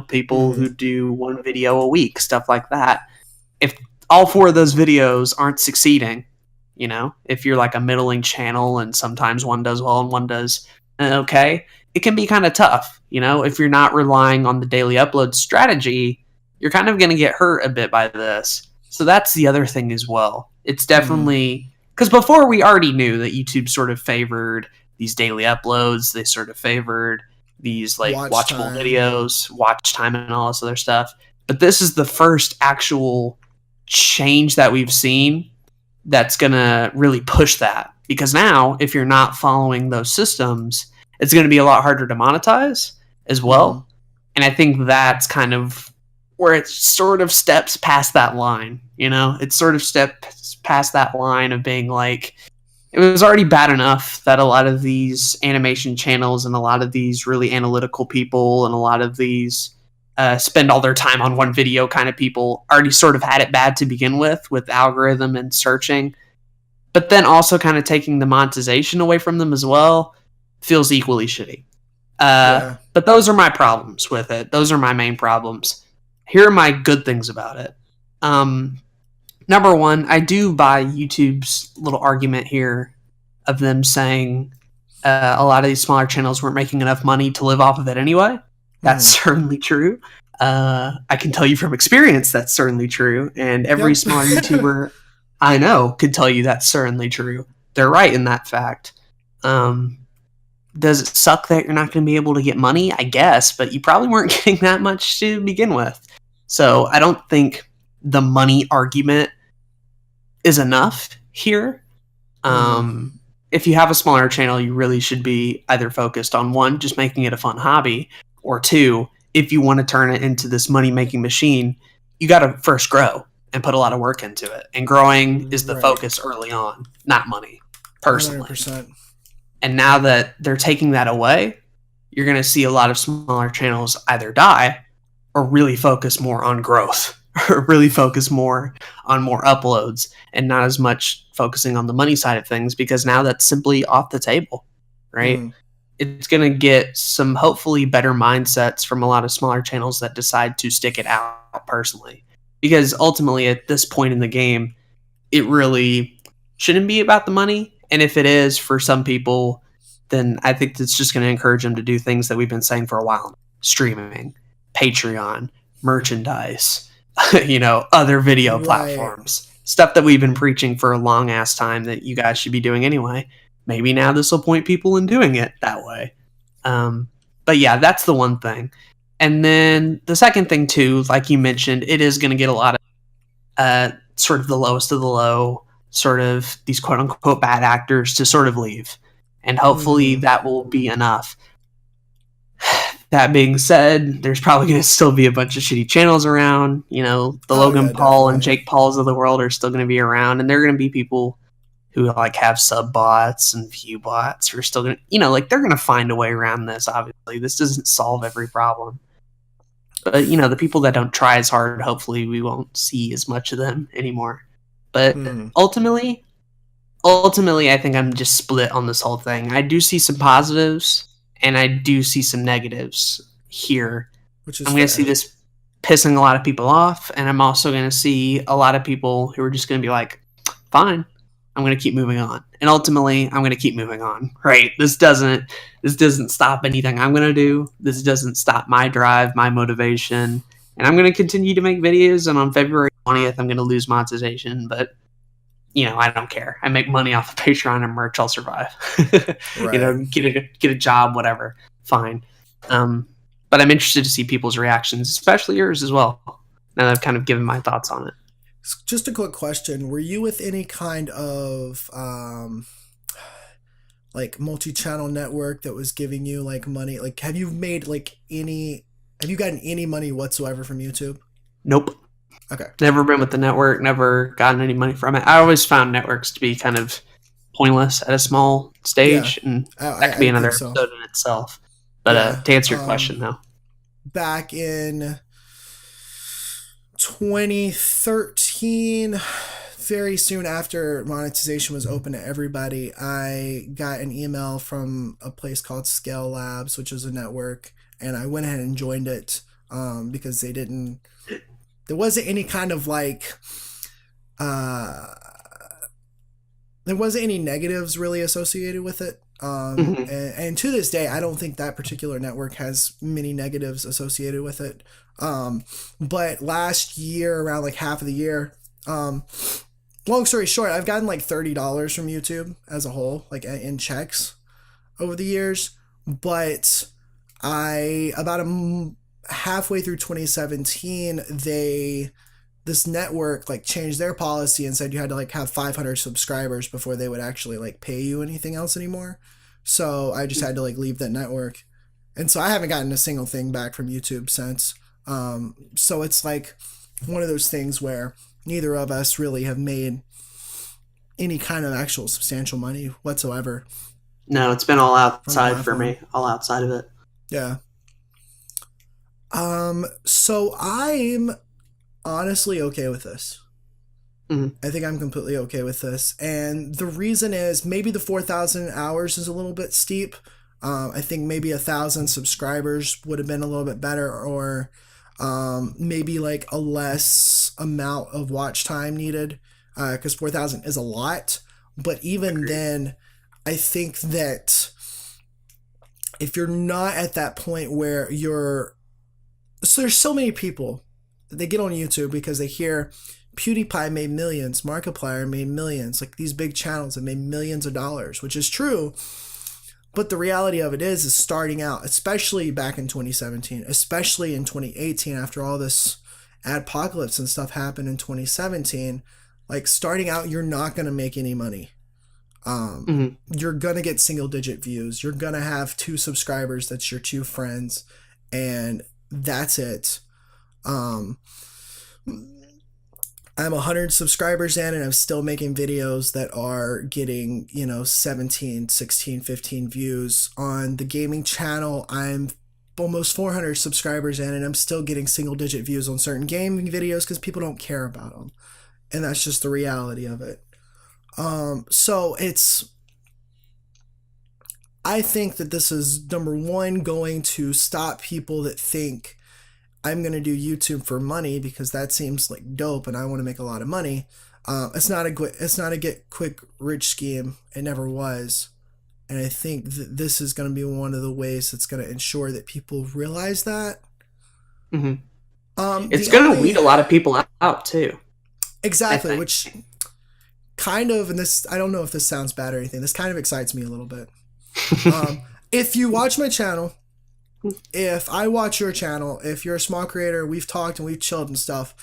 People who do 1 video a week, stuff like that. If all 4 of those videos aren't succeeding, if you're like a middling channel and sometimes one does well and one does okay, it can be kind of tough. If you're not relying on the daily upload strategy, you're kind of going to get hurt a bit by this. So that's the other thing as well. It's definitely, because before we already knew that YouTube sort of favored these daily uploads. They sort of favored these like watchable videos, watch time, and all this other stuff. But this is the first actual change that we've seen that's going to really push that. Because now, if you're not following those systems, it's going to be a lot harder to monetize as well. And I think that's kind of where it sort of steps past that line. It sort of steps past that line of being like, it was already bad enough that a lot of these animation channels and a lot of these really analytical people and a lot of these spend all their time on one video kind of people already sort of had it bad to begin with algorithm and searching. But then also kind of taking the monetization away from them as well feels equally shitty. But those are my problems with it. Those are my main problems. Here are my good things about it. Number one, I do buy YouTube's little argument here of them saying a lot of these smaller channels weren't making enough money to live off of it anyway. That's certainly true. I can tell you from experience that's certainly true. And every smaller YouTuber I know could tell you that's certainly true. They're right in that fact. Does it suck that you're not going to be able to get money? I guess, but you probably weren't getting that much to begin with. So I don't think the money argument is enough here. If you have a smaller channel, you really should be either focused on, 1, just making it a fun hobby, or 2, if you want to turn it into this money-making machine, you got to first grow and put a lot of work into it. And growing is the focus early on, not money, personally. 100%. And now that they're taking that away, you're going to see a lot of smaller channels either die or really focus more on growth, or really focus more on more uploads and not as much focusing on the money side of things, because now that's simply off the table, right? It's going to get some hopefully better mindsets from a lot of smaller channels that decide to stick it out personally. Because ultimately at this point in the game, it really shouldn't be about the money. And if it is for some people, then I think it's just going to encourage them to do things that we've been saying for a while. Streaming, Patreon, merchandise, other video platforms, stuff that we've been preaching for a long ass time that you guys should be doing anyway. Maybe now this will point people in doing it that way. But yeah, that's the one thing. And then the second thing too, like you mentioned, it is going to get a lot of sort of the lowest of the low, sort of these quote unquote bad actors to sort of leave. And hopefully that will be enough. That being said, there's probably going to still be a bunch of shitty channels around. The Logan Paul and Jake Pauls of the world are still going to be around, and they're going to be people who like have sub bots and view bots who are still gonna, you know, like they're gonna find a way around this. Obviously, this doesn't solve every problem, but you know, the people that don't try as hard, hopefully, we won't see as much of them anymore. But ultimately, I think I'm just split on this whole thing. I do see some positives, and I do see some negatives here.
Which is
I'm going to see this pissing a lot of people off, and I'm also going to see a lot of people who are just going to be like, fine, I'm going to keep moving on. And ultimately, I'm going to keep moving on, right? This doesn't stop anything I'm going to do. This doesn't stop my drive, my motivation. And I'm going to continue to make videos, and on February 20th, I'm going to lose monetization, but you know, I don't care. I make money off of Patreon and merch. I'll survive.
Right.
You know, get a job, whatever. Fine. But I'm interested to see people's reactions, especially yours as well. Now that I've kind of given my thoughts on it.
Just a quick question: were you with any kind of like multi-channel network that was giving you like money? Like, have you made like any? Have you gotten any money whatsoever from YouTube?
Nope.
Okay.
Never been with the network, never gotten any money from it. I always found networks to be kind of pointless at a small stage, and that could be another episode in itself. But to answer your question, though.
Back in 2013, very soon after monetization was open to everybody, I got an email from a place called Scale Labs, which is a network, and I went ahead and joined it because there wasn't any kind of like there wasn't any negatives really associated with it. And to this day, I don't think that particular network has many negatives associated with it. But last year, around like half of the year, long story short, I've gotten like $30 from YouTube as a whole, like in checks over the years. But halfway through 2017, this network like changed their policy and said you had to like have 500 subscribers before they would actually like pay you anything else anymore. So I just had to like leave that network, and so I haven't gotten a single thing back from YouTube since. So it's like one of those things where neither of us really have made any kind of actual substantial money whatsoever.
No, it's been all outside for me, all outside of it.
Yeah. So I'm honestly okay with this. I think I'm completely okay with this. And the reason is maybe the 4,000 hours is a little bit steep. I think maybe 1,000 subscribers would have been a little bit better, or maybe like a less amount of watch time needed, because 4,000 is a lot. But even then, I think that if you're not at that point where so there's so many people that they get on YouTube because they hear PewDiePie made millions, Markiplier made millions, like these big channels that made millions of dollars, which is true. But the reality of it is starting out, especially back in 2017, especially in 2018, after all this adpocalypse and stuff happened in 2017, like starting out, you're not going to make any money. You're going to get single digit views. You're going to have 2 subscribers. That's your 2 friends. And that's it. I'm 100 subscribers in, and I'm still making videos that are getting, 17, 16, 15 views. On the gaming channel, I'm almost 400 subscribers in, and I'm still getting single digit views on certain gaming videos because people don't care about them. And that's just the reality of it. So I think that this is, number one, going to stop people that think I'm going to do YouTube for money because that seems like dope and I want to make a lot of money. It's not a get quick rich scheme. It never was. And I think that this is going to be one of the ways that's going to ensure that people realize that.
It's going to weed a lot of people out too.
Exactly, which kind of, and this, I don't know if this sounds bad or anything, this kind of excites me a little bit. If you watch my channel, if I watch your channel, if you're a small creator, we've talked and we've chilled and stuff,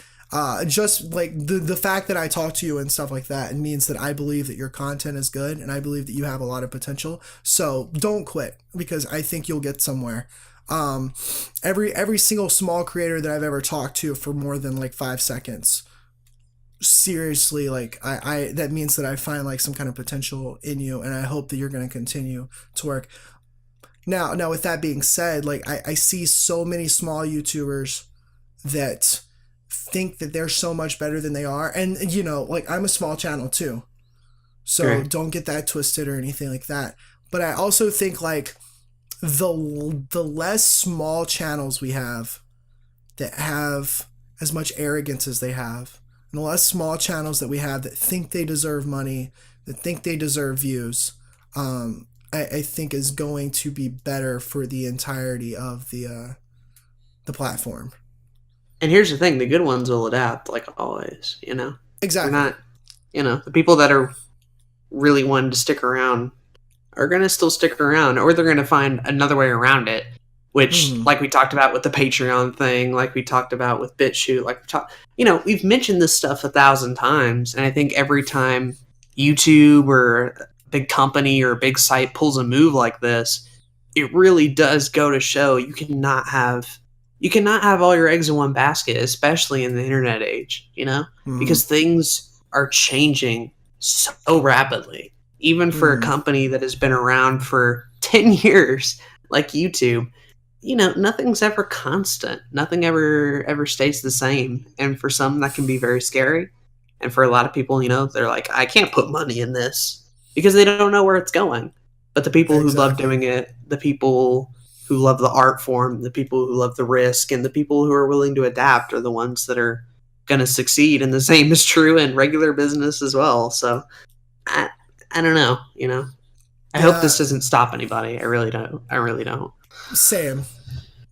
just like the fact that I talk to you and stuff like that, it means that I believe that your content is good and I believe that you have a lot of potential. So don't quit, because I think you'll get somewhere. Every single small creator that I've ever talked to for more than like 5 seconds, seriously, like I that means that I find like some kind of potential in you, and I hope that you're going to continue to work. Now with that being said, like I see so many small YouTubers that think that they're so much better than they are, and you know, like I'm a small channel too, so
Right.
don't get that twisted or anything like that. But I also think like the less small channels we have that have as much arrogance as they have, and the less small channels that we have that think they deserve money, that think they deserve views, I think is going to be better for the entirety of the platform.
And here's the thing: the good ones will adapt, like always. They're
Exactly.
not. The people that are really wanting to stick around are going to still stick around, or they're going to find another way around it. Which,
Mm-hmm.
like we talked about with the Patreon thing, like we talked about with BitChute, we've mentioned this stuff 1,000 times, and I think every time YouTube or a big company or a big site pulls a move like this, it really does go to show you cannot have all your eggs in one basket, especially in the internet age,
Mm-hmm.
because things are changing so rapidly. Even for a
Mm-hmm.
company that has been around for 10 years, like YouTube, nothing's ever constant. Nothing ever stays the same. And for some, that can be very scary. And for a lot of people, they're like, I can't put money in this because they don't know where it's going. But the people who love
Exactly.
doing it, the people who love the art form, the people who love the risk, and the people who are willing to adapt are the ones that are going to succeed. And the same is true in regular business as well. So I, I don't know. I hope
Yeah.
this doesn't stop anybody. I really don't. I really don't.
Same.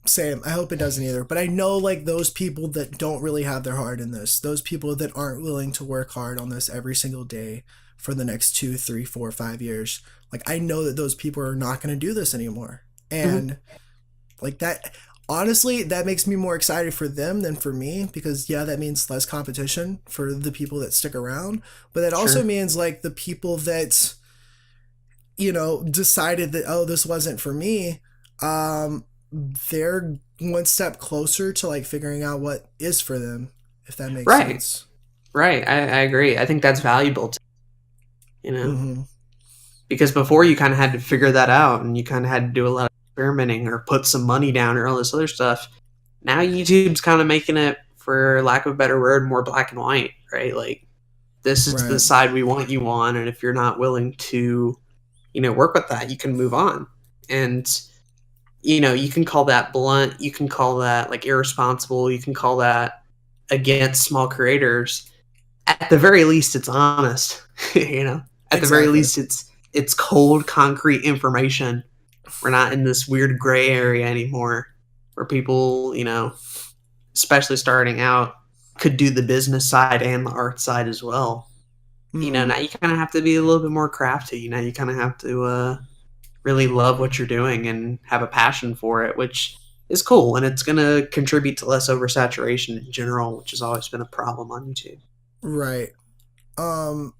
Same. I hope it doesn't either. But I know like those people that don't really have their heart in this, those people that aren't willing to work hard on this every single day for the next 2, 3, 4, 5 years. Like I know that those people are not going to do this anymore.
Mhm.
And like that, honestly, that makes me more excited for them than for me because yeah, that means less competition for the people that stick around. But that also
Sure.
means like the people that decided that, oh, this wasn't for me, um, they're one step closer to like figuring out what is for them, if that makes
Right.
sense.
Right. I agree. I think that's valuable too, you know,
Mm-hmm.
because before you kind of had to figure that out and you kind of had to do a lot of experimenting or put some money down or all this other stuff. Now YouTube's kind of making it, for lack of a better word, more black and white, right? Like, this is the
Right.
side we want you on. And if you're not willing to, work with that, you can move on. And, you can call that blunt. You can call that like irresponsible. You can call that against small creators. At the very least, it's honest. At the very
Exactly.
least, it's cold, concrete information. We're not in this weird gray area anymore, where people, especially starting out, could do the business side and the art side as well.
Mm.
Now you kind of have to be a little bit more crafty. You kind of have to really love what you're doing and have a passion for it, which is cool, and it's going to contribute to less oversaturation in general, which has always been a problem on YouTube.
Right. Um,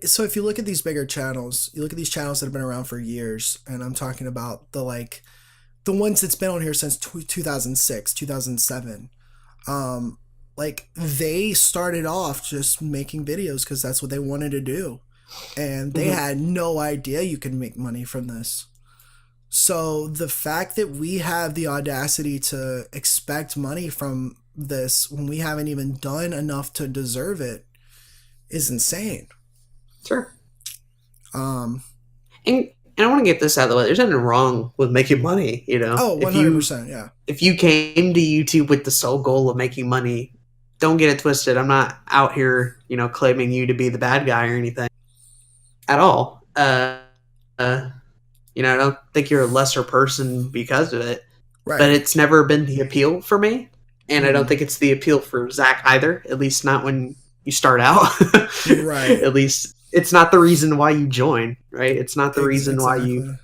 so if you look at these bigger channels, you look at these channels that have been around for years, and I'm talking about the ones that's been on here since 2006, 2007. Um, like they started off just making videos because that's what they wanted to do, and they
Mm-hmm.
had no idea you could make money from this. So the fact that we have the audacity to expect money from this when we haven't even done enough to deserve it is insane.
Sure.
Um,
And I want to get this out of the way. There's nothing wrong with making money.
oh,
If you
100%. Yeah.
if you came to YouTube with the sole goal of making money, don't get it twisted. I'm not out here, claiming you to be the bad guy or anything at all. Uh, I don't think you're a lesser person because of it, but
Right.
it's never been the appeal for me. And I don't
Mm.
think it's the appeal for Zach either, at least not when you start out.
Right.
At least it's not the reason why you join, right? It's not the reason
Exactly.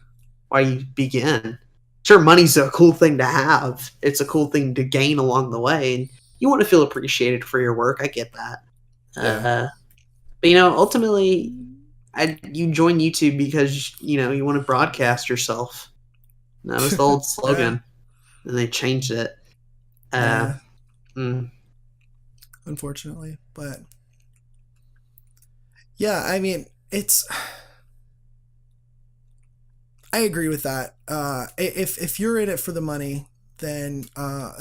why you begin. Sure, money's a cool thing to have. It's a cool thing to gain along the way, and you want to feel appreciated for your work. I get that.
Yeah.
But ultimately, you join YouTube because you want to broadcast yourself. That was the old
Yeah.
slogan, and they changed it. Uh,
Yeah.
mm,
Unfortunately, but Yeah, I mean, I agree with that. If you're in it for the money, then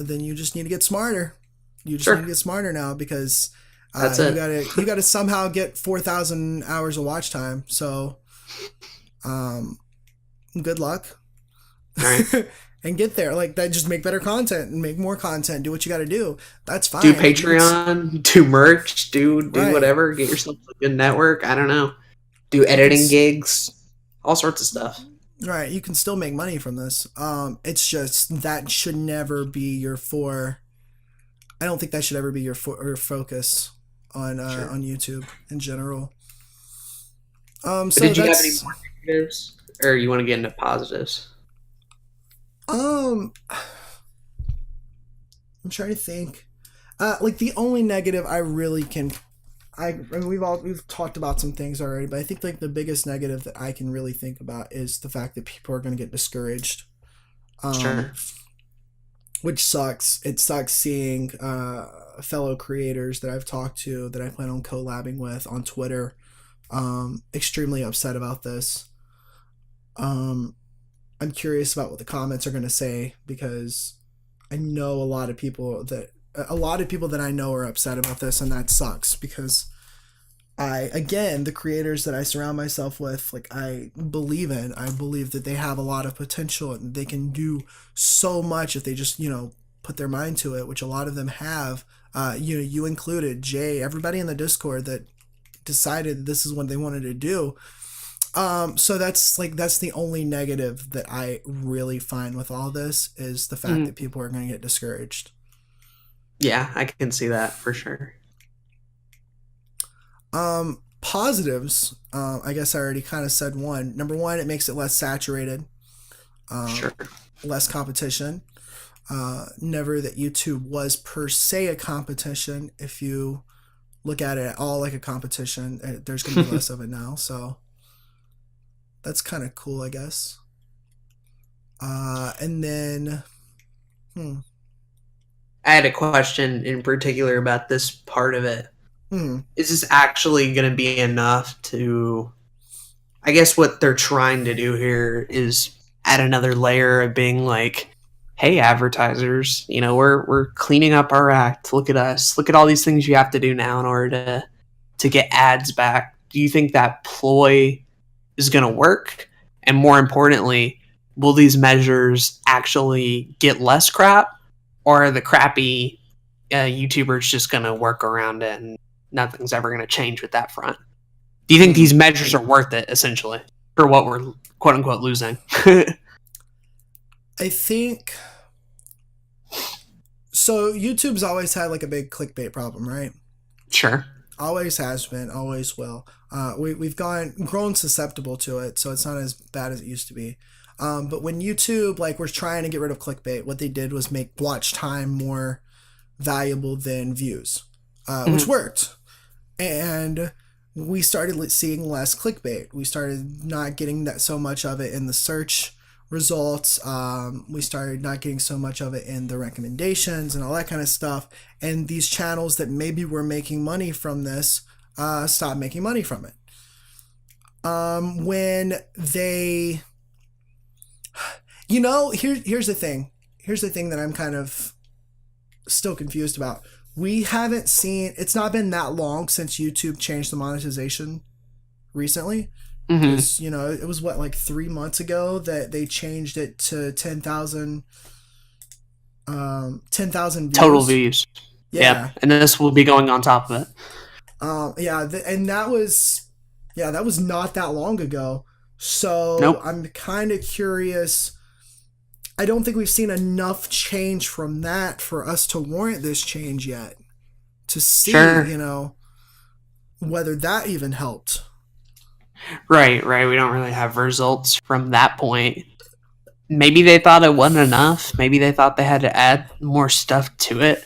you just need to get smarter. You just need to
Sure,
get smarter now because
that's
you
it.
gotta somehow get 4,000 hours of watch time. So um, good luck.
All right.
And get there like that. Just make better content and make more content. Do what you got to do. That's
Do
fine.
Patreon, do merch, do
Right,
whatever. Get yourself a good network. I don't know. Do
you can
editing gigs, all sorts of stuff.
right, you can still make money from this. It's just that should never be your for. I don't think that should ever be your focus
Sure.
on YouTube in general.
But
So
did you have any
that's
more negatives, or you want to get into positives?
um, I'm trying to think. Like the only negative I really can, I mean, we've talked about some things already, but I think like the biggest negative that I can really think about is the fact that people are going to get discouraged. Um,
Sure.
which sucks. It sucks seeing fellow creators that I've talked to that I plan on collabing with on Twitter extremely upset about this. Um, I'm curious about what the comments are going to say because I know a lot of people that I know are upset about this, and that sucks because the creators that I surround myself with, like I believe that they have a lot of potential and they can do so much if they just put their mind to it, which a lot of them have. You included, Jay, everybody in the Discord that decided this is what they wanted to do. So that's the only negative that I really find with all this is the fact that
Mhm.
people are going to get discouraged.
Yeah, I can see that for sure.
Positives, I guess I already kind of said one. Number one, it makes it less saturated,
Sure.
less competition. Never that YouTube was per se a competition. If you look at it at all like a competition, there's going to be less of it now. So that's kind of cool, I guess. And then, hmm,
I had a question in particular about this part of it.
hmm,
Is this actually going to be enough to? I guess what they're trying to do here is add another layer of being like, "Hey, advertisers, we're cleaning up our act. Look at us. Look at all these things you have to do now in order to get ads back." Do you think that ploy is going to work? And more importantly, will these measures actually get less crap, or are the crappy YouTubers just going to work around it and nothing's ever going to change with that front? Do you think
hmm.
these measures are worth it, essentially, for what we're quote unquote losing?
I think so. YouTube's always had like a big clickbait problem, right?
Sure.
Always has been, always will. We've grown susceptible to it, so it's not as bad as it used to be. But when YouTube like was trying to get rid of clickbait, what they did was make watch time more valuable than views, which
Mm-hmm.
worked. And we started seeing less clickbait. We started not getting that so much of it in the search results. We started not getting so much of it in the recommendations and all that kind of stuff. And these channels that maybe were making money from this stopped making money from it. When they, here's the thing. Here's the thing that I'm kind of still confused about. We haven't seen. It's not been that long since YouTube changed the monetization recently
Mm-hmm.
because it was what like 3 months ago that they changed it to 10,000
Total
views.
views. Yep.
Yeah.
And this will be going on top of it.
Yeah, and that was not that long ago. So
Nope.
I'm kind of curious. I don't think we've seen enough change from that for us to warrant this change yet. To see,
Sure.
whether that even helped.
Right, right. We don't really have results from that point. Maybe they thought it wasn't enough. Maybe they thought they had to add more stuff to it.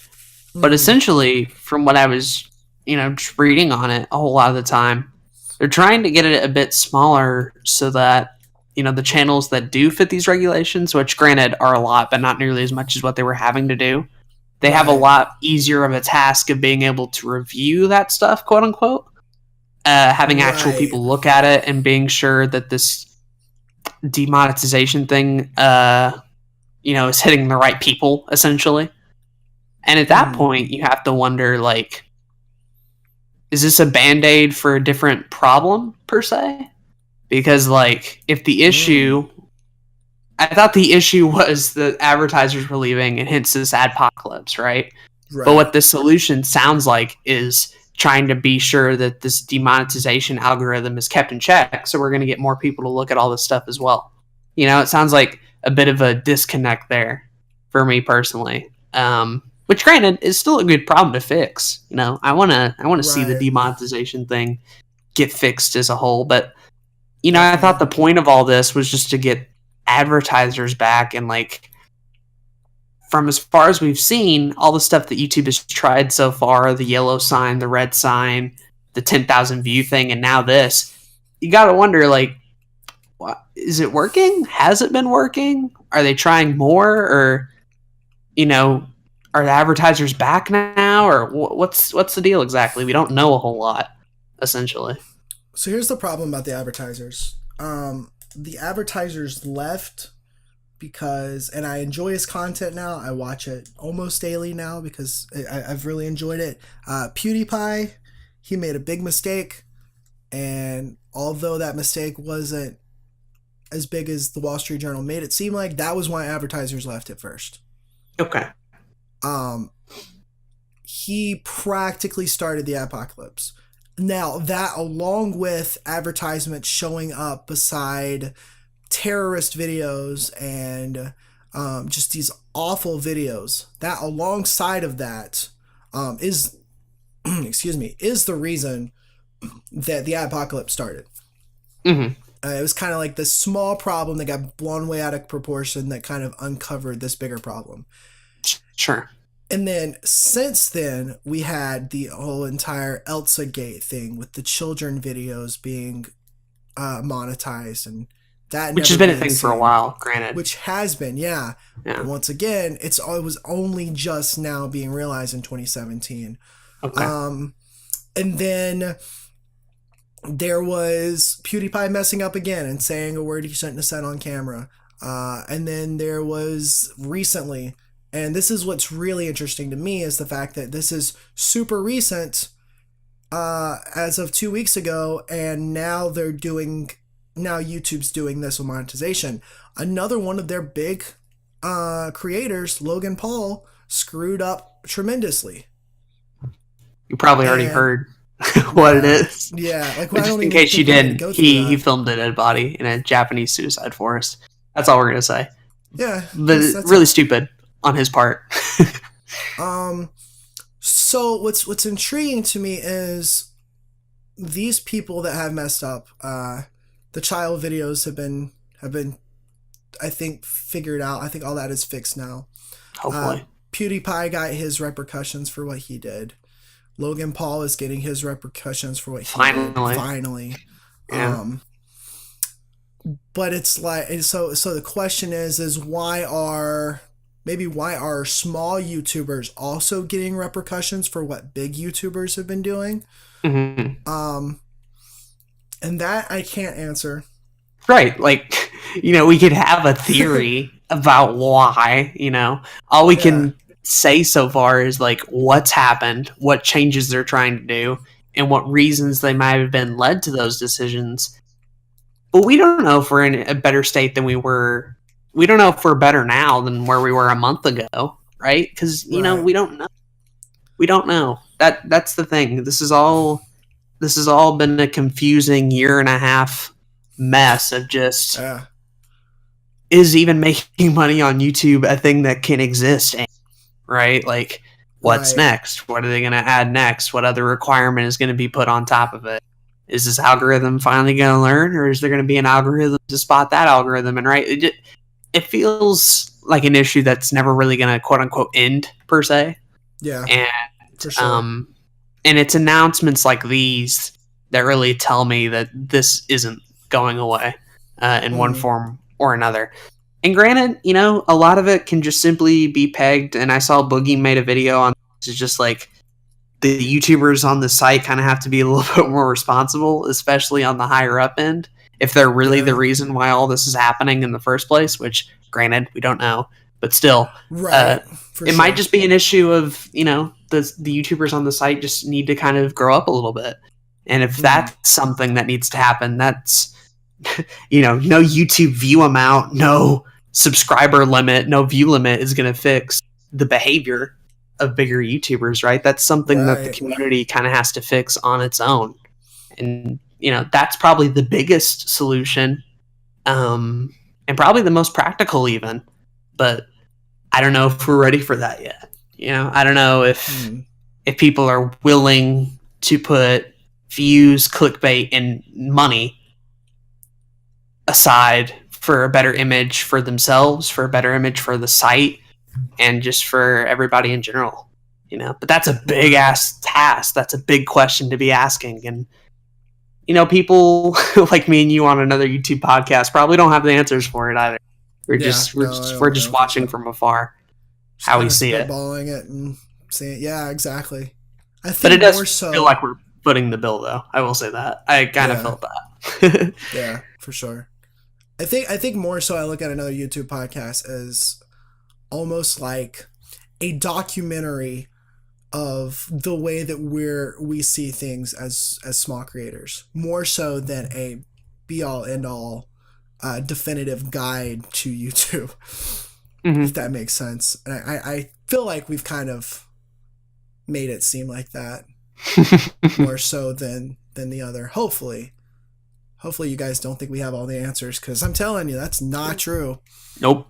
But
Mm-hmm.
essentially, from what I was, just reading on it a whole lot of the time, they're trying to get it a bit smaller so that, the channels that do fit these regulations, which granted are a lot, but not nearly as much as what they were having to do, they have a
Right.
lot easier of a task of being able to review that stuff, quote unquote. having actual
Right.
people look at it and being sure that this demonetization thing, is hitting the right people, essentially. And at that point, you have to wonder, like, is this a band-aid for a different problem, per se? Because, like, if the issue... I thought the issue was that advertisers were leaving and hence this adpocalypse, right? But what the solution sounds like is trying to be sure that this demonetization algorithm is kept in check, so we're going to get more people to look at all this stuff as well. It sounds like a bit of a disconnect there for me personally. Which, granted, is still a good problem to fix. I want to see the demonetization thing get fixed as a whole. But I thought the point of all this was just to get advertisers back, and like, from as far as we've seen, all the stuff that YouTube has tried so far, the yellow sign, the red sign, the 10,000 view thing, and now this, you gotta wonder, like, what, is it working? Has it been working? Are they trying more? Or, are the advertisers back now? Or what's the deal exactly? We don't know a whole lot, essentially.
So here's the problem about the advertisers. The advertisers left because, and I enjoy his content now. I watch it almost daily now because I've really enjoyed it. PewDiePie, he made a big mistake, and although that mistake wasn't as big as the Wall Street Journal made it seem like, that was why advertisers left at first.
Okay.
He practically started the apocalypse. Now, that along with advertisements showing up beside terrorist videos and just these awful videos, that alongside of that is the reason that the apocalypse started. It was kind of like this small problem that got blown way out of proportion that kind of uncovered this bigger problem.
Sure.
And then since then, we had the whole entire Elsa Gate thing with the children videos being monetized, and that
which has been a thing for a while, granted.
Which has been, yeah. But once again, it was only just now being realized in 2017.
Okay.
And then there was PewDiePie messing up again and saying a word he shouldn't have said on camera. And then there was recently, and this is what's really interesting to me, is the fact that this is super recent, as of 2 weeks ago, and now YouTube's doing this with monetization. Another one of their big creators, Logan Paul, screwed up tremendously.
You probably already heard what it is.
Yeah, like,
just in case you didn't, he filmed a dead body in a Japanese suicide forest. That's all we're gonna say.
Yeah,
but it's really stupid on his part.
So what's intriguing to me is these people that have messed up. The child videos have been I think figured out. I think all that is fixed now.
Hopefully.
PewDiePie got his repercussions for what he did. Logan Paul is getting his repercussions for what he did. Finally.
Yeah.
But it's like, so the question is why are small YouTubers also getting repercussions for what big YouTubers have been doing?
Mm-hmm.
And that I can't answer.
Right. Like, we could have a theory about why, all we can say so far is like what's happened, what changes they're trying to do, and what reasons they might have been led to those decisions. But we don't know if we're in a better state than we were. We don't know if we're better now than where we were a month ago, right? Because, we don't know. We don't know. That's the thing. This has all been a confusing 1.5 year mess of just, is even making money on YouTube a thing that can exist, right? Like, what's next? What are they going to add next? What other requirement is going to be put on top of it? Is this algorithm finally going to learn, or is there going to be an algorithm to spot that algorithm? And it feels like an issue that's never really going to quote unquote end, per se.
Yeah.
And
for sure.
And it's announcements like these that really tell me that this isn't going away in one form or another. And granted, a lot of it can just simply be pegged. And I saw Boogie made a video on this. It's just like, the YouTubers on the site kind of have to be a little bit more responsible, especially on the higher up end, if they're really the reason why all this is happening in the first place, which granted, we don't know, but still, it might just be an issue of, the YouTubers on the site just need to kind of grow up a little bit. And if that's something that needs to happen, that's, no YouTube view amount, no subscriber limit, no view limit is going to fix the behavior of bigger YouTubers, right? That's something that the community kind of has to fix on its own. And, that's probably the biggest solution, and probably the most practical even. But I don't know if we're ready for that yet. I don't know if people are willing to put views, clickbait, and money aside for a better image for themselves, for a better image for the site, and just for everybody in general. But that's a big ass task. That's a big question to be asking. And people like me and you on another YouTube podcast probably don't have the answers for it either. We're just watching from afar how we see it.
Spitballing it and seeing it. Yeah, exactly. I think
but it does feel like we're footing the bill, though. I will say that. I kind of felt that.
Yeah, for sure. I think more so I look at another YouTube podcast as almost like a documentary of the way that we see things as small creators, more so than a be all end all definitive guide to YouTube, if that makes sense. And I feel like we've kind of made it seem like that more so than the other. Hopefully you guys don't think we have all the answers, because I'm telling you, that's not true.
Nope.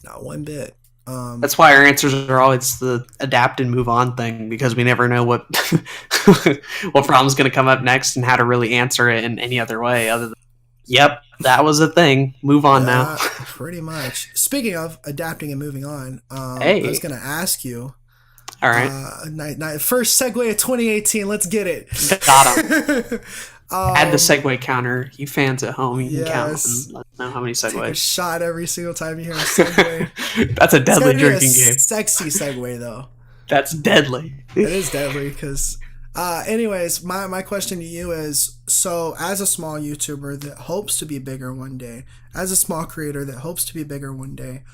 Not one bit.
That's why our answers are always the adapt and move on thing, because we never know what what problem's going to come up next and how to really answer it in any other way other than, yep, that was a thing. Move on now.
Pretty much. Speaking of adapting and moving on,
I
was going to ask you.
All right.
First segue of 2018. Let's get it.
Got him. Add the segue counter. You fans at home, you can count and let us know how many segues.
Take a shot every single time you hear a segue.
That's a deadly drinking game.
Sexy segue, though.
That's deadly.
It is deadly because... anyways, my question to you is, so as a small YouTuber that hopes to be bigger one day, as a small creator that hopes to be bigger one day,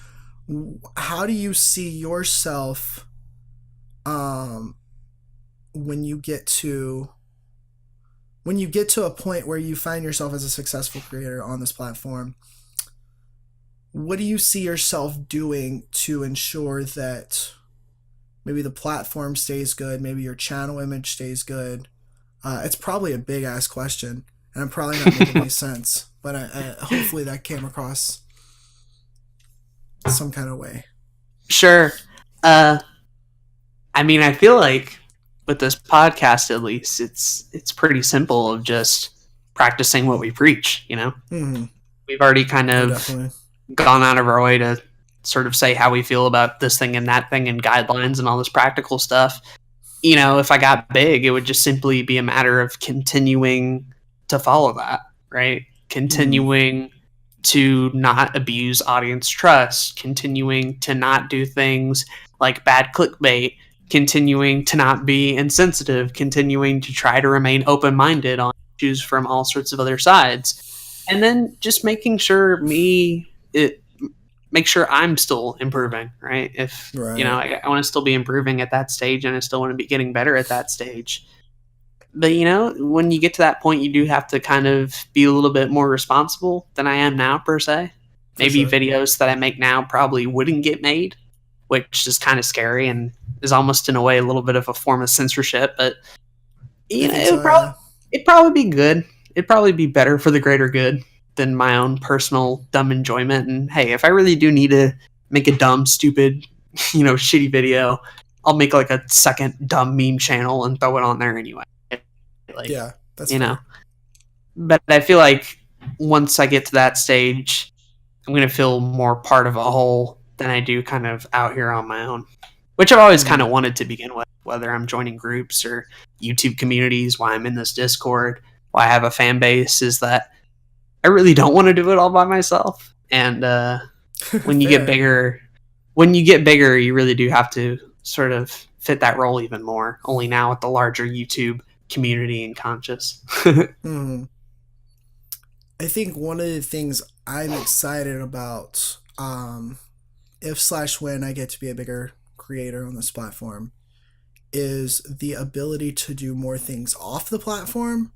how do you see yourself when you get to a point where you find yourself as a successful creator on this platform? What do you see yourself doing to ensure that maybe the platform stays good, maybe your channel image stays good? It's probably a big ass question, and I'm probably not making any sense, but I hopefully that came across some kind of way.
Sure. I mean, I feel like with this podcast, at least, it's pretty simple of just practicing what we preach, We've already kind of gone out of our way to sort of say how we feel about this thing and that thing and guidelines and all this practical stuff. If I got big, it would just simply be a matter of continuing to follow that, right? Continuing to not abuse audience trust, continuing to not do things like bad clickbait, continuing to not be insensitive, continuing to try to remain open-minded on issues from all sorts of other sides, and then just making sure I'm still improving, right? I want to still be improving at that stage, and I still want to be getting better at that stage. But when you get to that point, you do have to kind of be a little bit more responsible than I am now, per se. Maybe videos that I make now probably wouldn't get made, which is kind of scary and is almost in a way a little bit of a form of censorship, but it'd probably be good. It'd probably be better for the greater good than my own personal dumb enjoyment. And hey, if I really do need to make a dumb, stupid, shitty video, I'll make like a second dumb meme channel and throw it on there anyway.
That's fair.
But I feel like once I get to that stage, I'm going to feel more part of a whole than I do kind of out here on my own, which I've always kind of wanted to begin with, whether I'm joining groups or YouTube communities, why I'm in this Discord, why I have a fan base, is that I really don't want to do it all by myself. And when you get bigger, you really do have to sort of fit that role even more, only now with the larger YouTube community and conscious.
Hmm. I think one of the things I'm excited about, if/when I get to be a bigger creator on this platform, is the ability to do more things off the platform.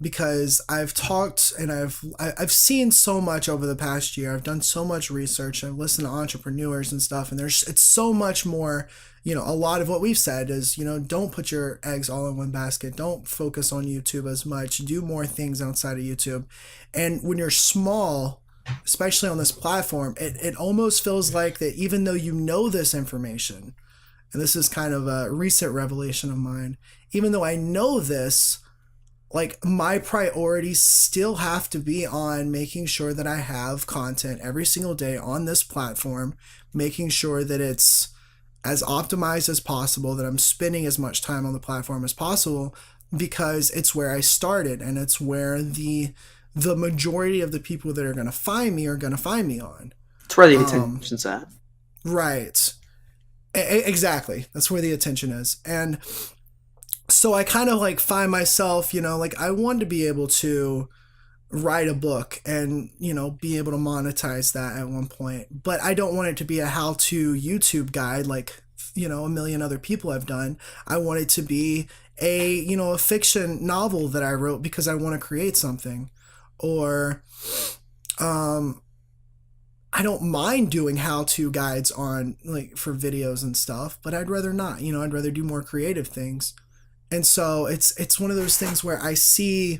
Because I've talked and I've seen so much over the past year. I've done so much research. I've listened to entrepreneurs and stuff, and it's so much more. A lot of what we've said is, don't put your eggs all in one basket. Don't focus on YouTube as much. Do more things outside of YouTube. And when you're small, especially on this platform, it almost feels like that even though you know this information, and this is kind of a recent revelation of mine, even though I know this, like, my priorities still have to be on making sure that I have content every single day on this platform, making sure that it's as optimized as possible, that I'm spending as much time on the platform as possible, because it's where I started, and it's where the majority of the people that are going to find me are going to find me on.
It's where the attention's at.
Right. Exactly. That's where the attention is. And so I kind of like find myself, like, I want to be able to write a book and, be able to monetize that at one point. But I don't want it to be a how-to YouTube guide like, a million other people have done. I want it to be a fiction novel that I wrote because I want to create something. Or I don't mind doing how-to guides on, like, for videos and stuff, but I'd rather not. I'd rather do more creative things. And so it's one of those things where I see,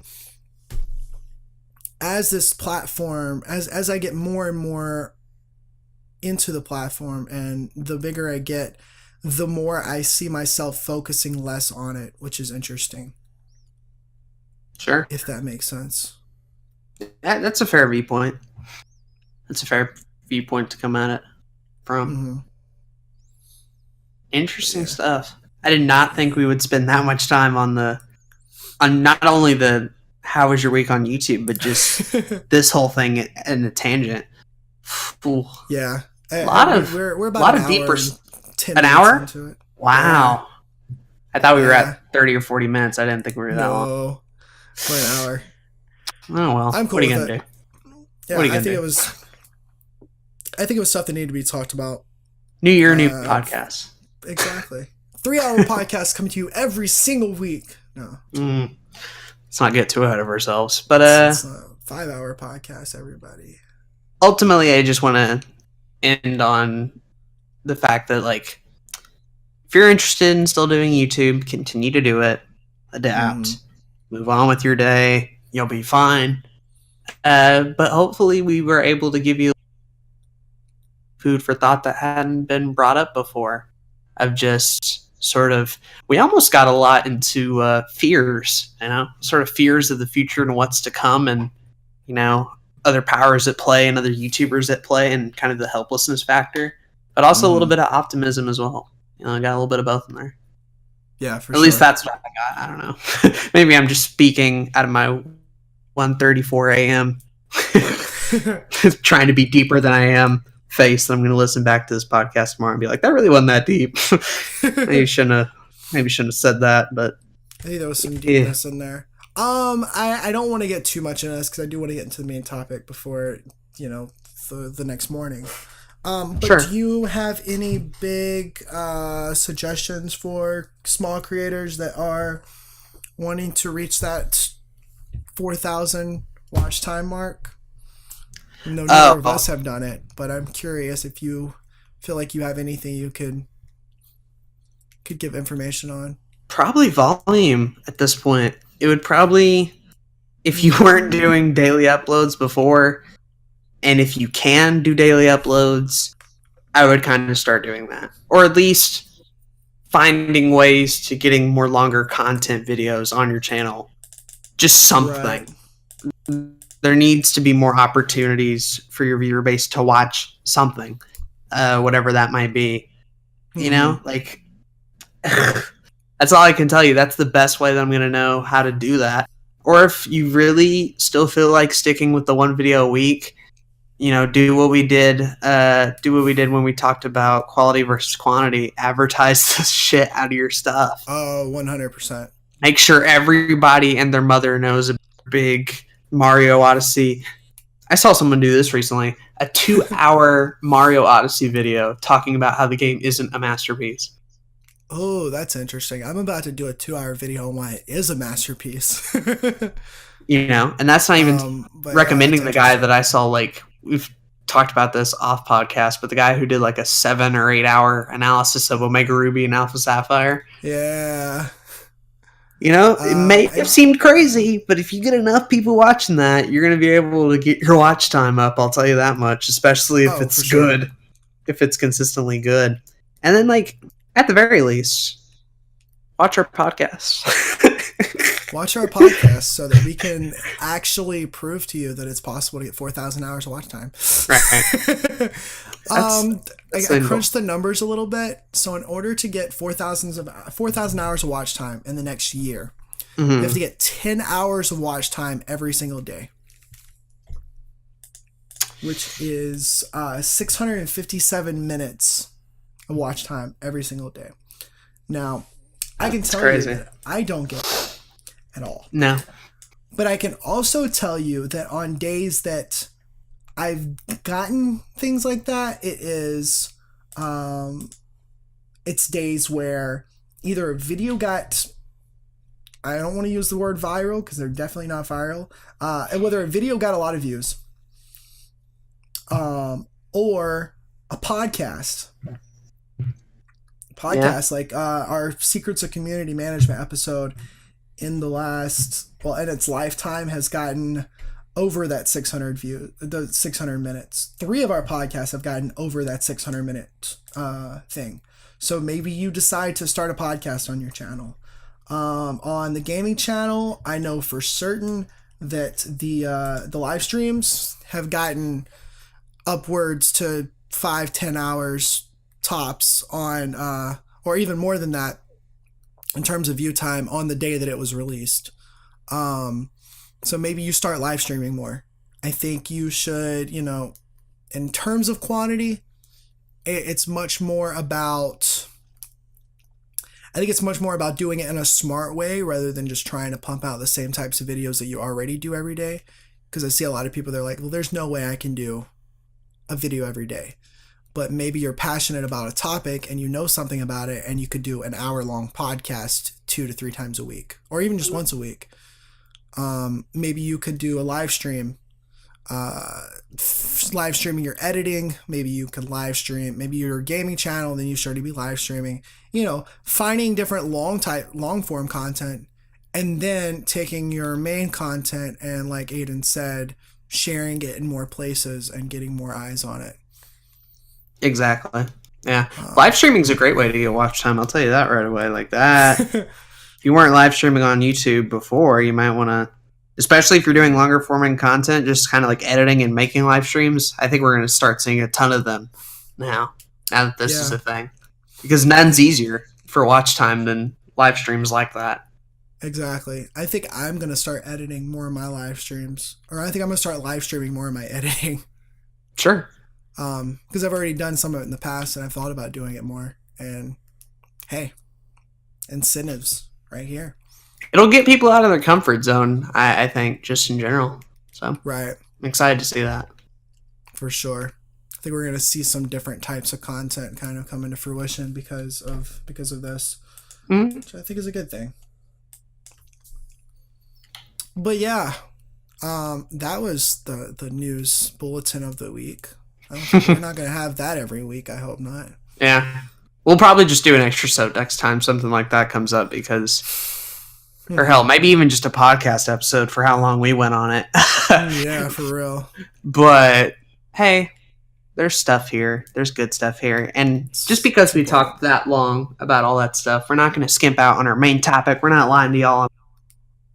as this platform, as I get more and more into the platform, and the bigger I get, the more I see myself focusing less on it, which is interesting.
Sure.
If that makes sense.
That's a fair viewpoint. That's a fair viewpoint to come at it from.
Mm-hmm.
Interesting stuff. I did not think we would spend that much time on not only the how was your week on YouTube, but just this whole thing in a tangent. Ooh.
Yeah,
we're about a lot of deeper. An hour?
Into it.
Wow. Yeah. I thought we were at 30 or 40 minutes. I didn't think we were that long.
No, for an hour.
Oh well.
I'm cool.
What are you gonna do?
Yeah, I think it was stuff that needed to be talked about.
New year, new podcast.
Exactly. 3-hour podcast coming to you every single week. No.
Let's not get too ahead of ourselves. But
it's a 5-hour podcast, everybody.
Ultimately, I just want to end on the fact that, like, if you're interested in still doing YouTube, continue to do it. Adapt. Move on with your day. You'll be fine. But hopefully we were able to give you food for thought that hadn't been brought up before. Of just sort of, we almost got a lot into fears, sort of fears of the future and what's to come, and, other powers at play and other YouTubers at play, and kind of the helplessness factor, but also a little bit of optimism as well. I got a little bit of both in there.
Yeah, for
sure. At least that's what I got. I don't know. Maybe I'm just speaking out of my 1:34 a.m. trying to be deeper than I am. Face. I'm going to listen back to this podcast tomorrow and be like, that really wasn't that deep. maybe shouldn't have said that, but
I think there was some deepness in there. I don't want to get too much into this because I do want to get into the main topic before the next morning. But sure. Do you have any big suggestions for small creators that are wanting to reach that 4,000 watch time mark? No, neither of us have done it, but I'm curious if you feel like you have anything you could give information on.
Probably volume at this point. It would probably, if you weren't doing daily uploads before, and if you can do daily uploads, I would kind of start doing that. Or at least finding ways to getting more longer content videos on your channel. Just something. Right. There needs to be more opportunities for your viewer base to watch something, whatever that might be. Like, that's all I can tell you. That's the best way that I'm going to know how to do that. Or if you really still feel like sticking with the one video a week, do what we did. Do what we did when we talked about quality versus quantity. Advertise the shit out of your stuff.
Oh, 100%.
Make sure everybody and their mother knows a big Mario Odyssey. I saw someone do this recently. A 2-hour Mario Odyssey video talking about how the game isn't a masterpiece.
Oh, that's interesting. I'm about to do a 2-hour video on why it is a masterpiece.
And that's not even recommending the guy that I saw, like, we've talked about this off podcast, but the guy who did like a 7 or 8 hour analysis of Omega Ruby and Alpha Sapphire.
Yeah.
It may have seemed crazy, but if you get enough people watching that, you're going to be able to get your watch time up. I'll tell you that much, especially if it's good, if it's consistently good. And then, like, at the very least, watch our podcast.
Watch our podcast so that we can actually prove to you that it's possible to get 4,000 hours of watch time.
Right.
I crunched the numbers a little bit. So in order to get 4,000 hours of watch time in the next year, you have to get 10 hours of watch time every single day, which is 657 minutes of watch time every single day. Now, I can tell you that I don't get that at all.
No.
But I can also tell you that on days that I've gotten things like that, it's days where either a video got, I don't want to use the word viral because they're definitely not viral, and whether a video got a lot of views, or a podcast. Like our Secrets of Community Management episode in its lifetime has gotten over that 600 the 600 minutes. 3 of our podcasts have gotten over that 600 minute thing. So maybe you decide to start a podcast on your channel. On the gaming channel, I know for certain that the live streams have gotten upwards to 5-10 hours tops on, or even more than that in terms of view time on the day that it was released. So maybe you start live streaming more. I think you should, in terms of quantity, it's much more about doing it in a smart way rather than just trying to pump out the same types of videos that you already do every day. Because I see a lot of people, they're like, well, there's no way I can do a video every day. But maybe you're passionate about a topic and you know something about it, and you could do an hour-long podcast 2 to 3 times a week, or even just once a week. Maybe you could do a live stream, live streaming your editing. Maybe you could live stream, maybe your gaming channel, then you start to be live streaming, finding different long form content, and then taking your main content and, like Aden said, sharing it in more places and getting more eyes on it.
Exactly. Yeah. Live streaming is a great way to get watch time. I'll tell you that right away. Like that. If you weren't live streaming on YouTube before, you might want to, especially if you're doing longer forming content, just kind of like editing and making live streams. I think we're going to start seeing a ton of them now that this is a thing. Because none's easier for watch time than live streams like that.
Exactly. I think I'm going to start editing more of my live streams. Or I think I'm going to start live streaming more of my editing.
Sure.
Because I've already done some of it in the past and I've thought about doing it more. And hey, incentives right here.
It'll get people out of their comfort zone, I think, just in general. So
right.
I'm excited to see that.
For sure. I think we're going to see some different types of content kind of come into fruition because of this, which I think is a good thing. But yeah, that was the news bulletin of the week. We're not going to have that every week. I hope not.
Yeah. We'll probably just do an extra soap next time something like that comes up because, or hell, maybe even just a podcast episode for how long we went on it.
Yeah, for real.
But, hey, there's stuff here. There's good stuff here. And just because we talked that long about all that stuff, we're not going to skimp out on our main topic. We're not lying to y'all.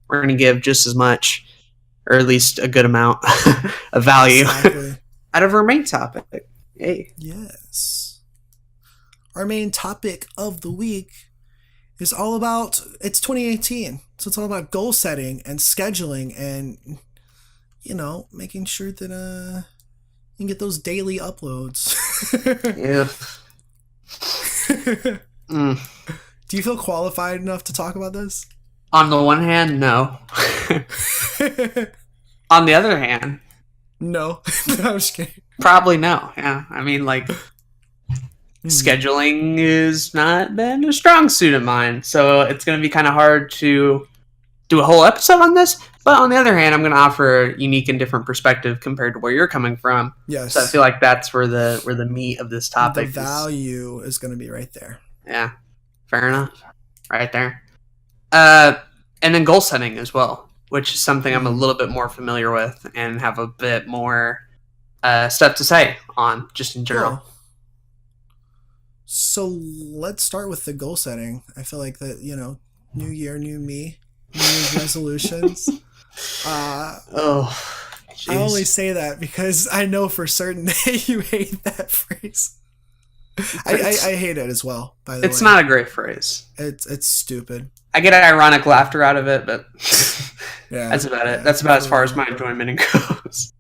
We're going to give just as much, or at least a good amount of value. Exactly. Out of our main topic. Hey.
Yes. Our main topic of the week is all about, it's 2018. So it's all about goal setting and scheduling and, making sure that You can get those daily uploads.
Yeah. Mm.
Do you feel qualified enough to talk about this?
On the one hand, no. On the other hand,
no. No, I'm just kidding.
probably no. Yeah, I mean, like, scheduling is not been a strong suit of mine, so it's going to be kind of hard to do a whole episode on this. But on the other hand, I'm going to offer a unique and different perspective compared to where you're coming from.
Yes.
So I feel like that's where the meat of this topic
the value is going to be right there.
Yeah, fair enough. Right there. And then goal setting as well, which is something I'm a little bit more familiar with and have a bit more stuff to say on, just in general.
Cool. So let's start with the goal setting. I feel like that, new year, new me, New Year's resolutions. I only say that because I know for certain that you hate that phrase. I hate it as well, by the way.
It's not a great phrase.
It's stupid.
I get ironic laughter out of it, but
yeah,
that's about it. That's about as far as my enjoyment goes.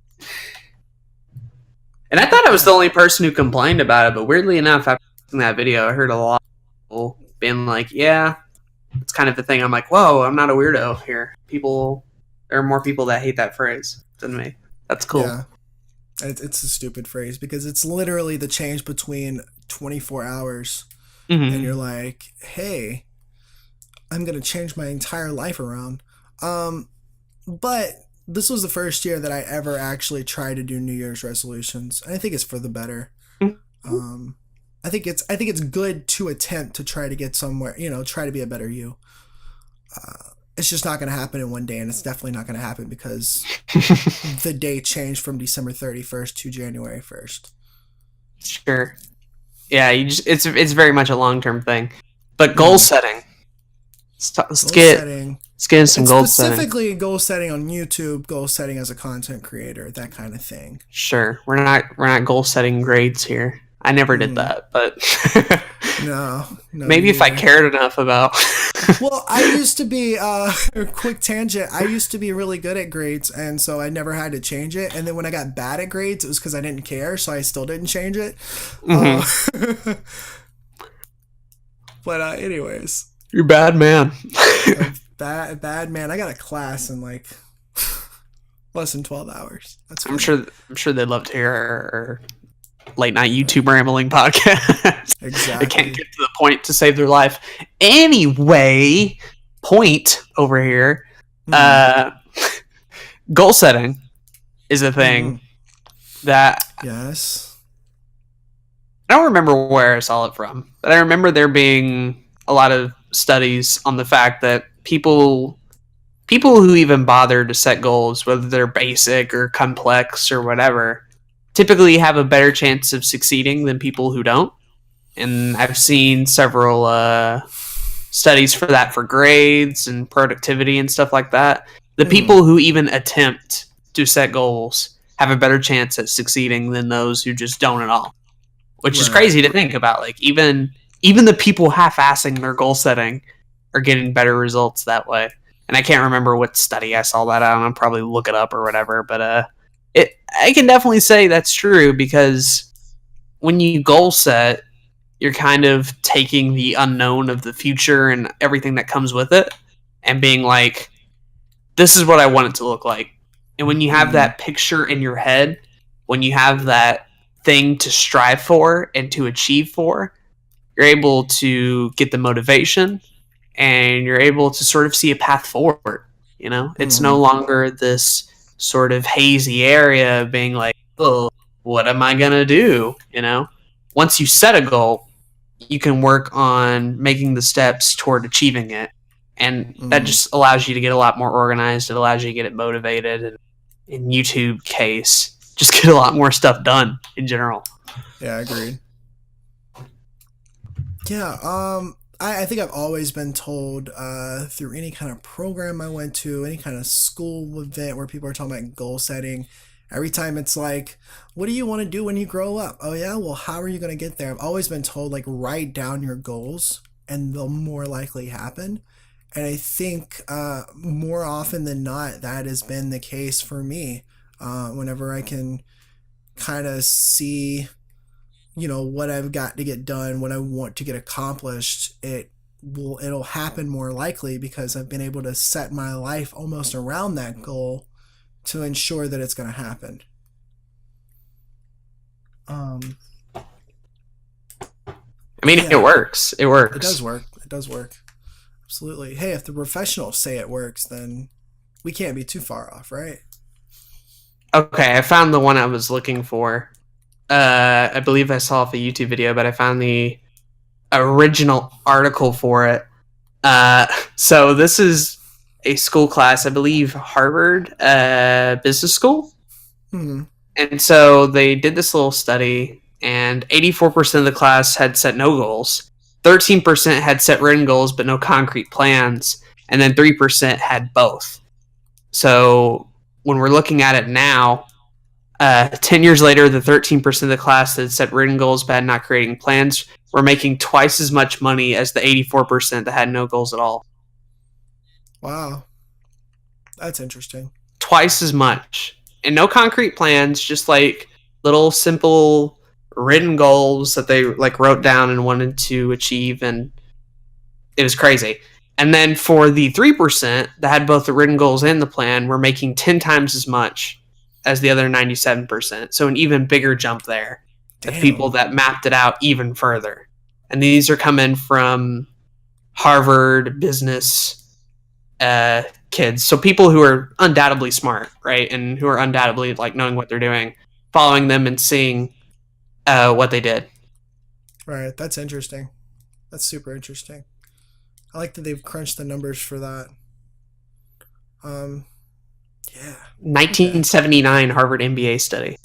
And I thought I was the only person who complained about it, but weirdly enough, after watching that video, I heard a lot of people being like, yeah, it's kind of the thing. I'm like, whoa, I'm not a weirdo here. There are more people that hate that phrase than me. That's cool.
Yeah. It's a stupid phrase because it's literally the change between 24 hours and you're like, hey, I'm going to change my entire life around. But this was the first year that I ever actually tried to do New Year's resolutions. And I think it's for the better. I think it's good to attempt to try to get somewhere, try to be a better you. It's just not going to happen in one day, and it's definitely not going to happen because the day changed from December 31st to January 1st.
Sure. Yeah, it's very much a long-term thing. But goal setting. Let's get into some goal setting.
Specifically goal setting on YouTube, goal setting as a content creator, that kind of thing.
Sure. We're not goal setting grades here. I never did that, but
no
maybe if I cared enough about.
Well, I used to be quick tangent. I used to be really good at grades, and so I never had to change it. And then when I got bad at grades, it was because I didn't care, so I still didn't change it. But anyways,
you're a bad man.
bad man. I got a class in like less than 12 hours. That's
I'm sure they'd love to hear our late night YouTube rambling podcast.
Exactly.
They can't get to the point to save their life. Anyway, point over here. Goal setting is a thing that
yes.
I don't remember where I saw it from, but I remember there being a lot of studies on the fact that people who even bother to set goals, whether they're basic or complex or whatever, typically have a better chance of succeeding than people who don't. And I've seen several studies for that for grades and productivity and stuff like that. The people who even attempt to set goals have a better chance at succeeding than those who just don't at all. Which is crazy to think about. Like even the people half-assing their goal setting are getting better results that way. And I can't remember what study I saw that on. I'll probably look it up or whatever. But I can definitely say that's true because when you goal set, you're kind of taking the unknown of the future and everything that comes with it and being like, this is what I want it to look like. And when you have that picture in your head, when you have that thing to strive for and to achieve for, you're able to get the motivation and you're able to sort of see a path forward. It's no longer this sort of hazy area of being like, oh, what am I gonna do? Once you set a goal, you can work on making the steps toward achieving it, and that just allows you to get a lot more organized. It allows you to get it motivated, and in YouTube case, just get a lot more stuff done in general.
Yeah, agreed. Yeah, I think I've always been told through any kind of program I went to, any kind of school event where people are talking about goal setting, every time it's like, what do you want to do when you grow up? Oh yeah, well, how are you going to get there? I've always been told, like, write down your goals and they'll more likely happen. And I think more often than not, that has been the case for me. Whenever I can kind of see, what I've got to get done, what I want to get accomplished, it'll happen more likely because I've been able to set my life almost around that goal to ensure that it's going to happen.
I mean, it works. It works.
It does work. It does work. Absolutely. Hey, if the professionals say it works, then we can't be too far off, right?
Okay, I found the one I was looking for. I believe I saw off a YouTube video, but I found the original article for it. So this is a school class, I believe Harvard Business School.
Mm-hmm.
And so they did this little study, and 84% of the class had set no goals. 13% had set written goals, but no concrete plans. And then 3% had both. So when we're looking at it now, 10 years later, the 13% of the class that set written goals but had not creating plans were making twice as much money as the 84% that had no goals at all.
Wow. That's interesting.
Twice as much. And no concrete plans, just like little simple written goals that they like wrote down and wanted to achieve, and it was crazy. And then for the 3% that had both the written goals and the plan, were making 10 times as much as the other 97%. So an even bigger jump there.
Damn.
The people that mapped it out even further. And these are coming from Harvard business kids. So people who are undoubtedly smart, right? And who are undoubtedly like knowing what they're doing, following them and seeing what they did.
Right. That's interesting. That's super interesting. I like that they've crunched the numbers for that. Yeah.
1979 Harvard MBA study.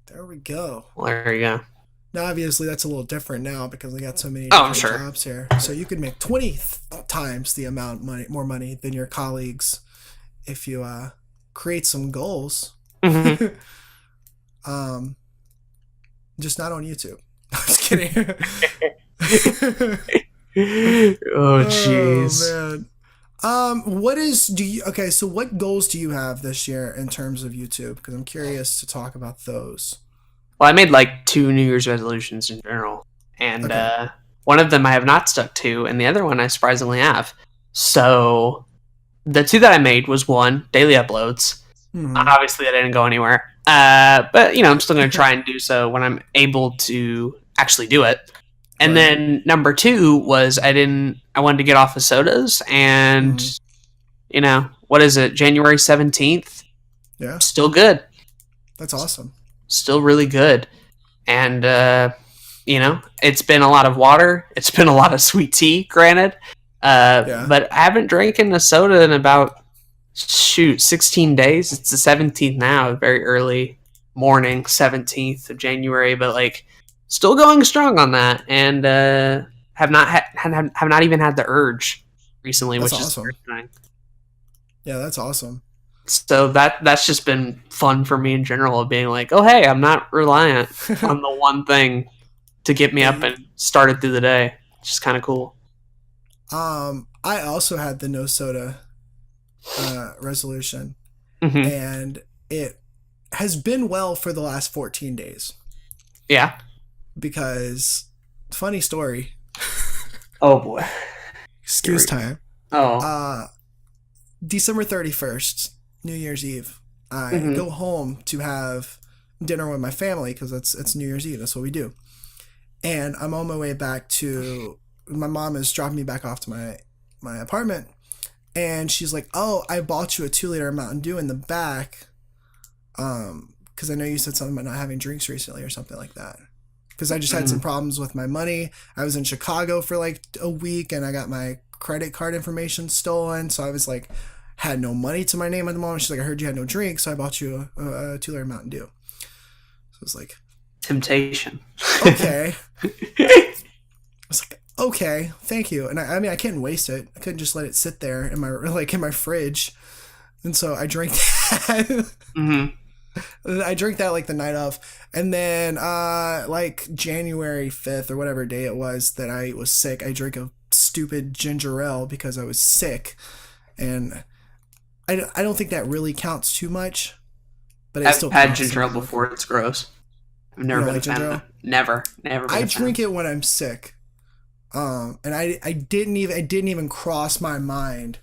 There we go.
Well, there you go.
Now, obviously, that's a little different now because we got so many
different
jobs here. So you could make 20 times the amount more money than your colleagues if you create some goals.
Mm-hmm.
Just not on YouTube. I'm just kidding.
Oh jeez.
Oh man. So what goals do you have this year in terms of YouTube? Because I'm curious to talk about those.
Well, I made like 2 New Year's resolutions in general, and one of them I have not stuck to, and the other one I surprisingly have. So the 2 that I made was 1, daily uploads.
Mm-hmm.
Obviously, that didn't go anywhere, but I'm still going to try and do so when I'm able to actually do it. And then number 2 was I wanted to get off of sodas, and what is it? January 17th.
Yeah.
Still good.
That's awesome.
Still really good. And it's been a lot of water. It's been a lot of sweet tea, granted. But I haven't drinking a soda in about 16 days. It's the 17th now, very early morning, 17th of January, but like still going strong on that, and have not even had the urge recently,
that's
which
awesome.
is fascinating.
Yeah, that's awesome.
So that's just been fun for me in general, of being like, oh hey, I'm not reliant on the one thing to get me up and started through the day. It's just kind of cool.
I also had the no soda resolution, and it has been well for the last 14 days.
Yeah.
Because, funny story.
Oh boy.
Excuse time.
Oh.
December 31st, New Year's Eve, I go home to have dinner with my family because it's New Year's Eve. That's what we do. And I'm on my way back to, my mom is dropping me back off to my apartment. And she's like, oh, I bought you a 2-liter Mountain Dew in the back. Because I know you said something about not having drinks recently or something like that. Because I just had some problems with my money. I was in Chicago for like a week and I got my credit card information stolen. So I was like, had no money to my name at the moment. She's like, I heard you had no drinks, so I bought you a 2-liter Mountain Dew. So I was like,
temptation.
Okay. I was like, okay, thank you. And I mean, I couldn't waste it. I couldn't just let it sit there in my fridge. And so I drank that. I drank that like the night of, and then like January 5th or whatever day it was that I was sick, I drank a stupid ginger ale because I was sick, and I don't think that really counts too much, but it still
I've had
counts as
ginger ale
amount.
before. It's gross. I've
You
never
don't
been a
like
fan
ginger
of
ale?
it. Never been
I
a fan.
drink it when I'm sick. And it didn't even cross my mind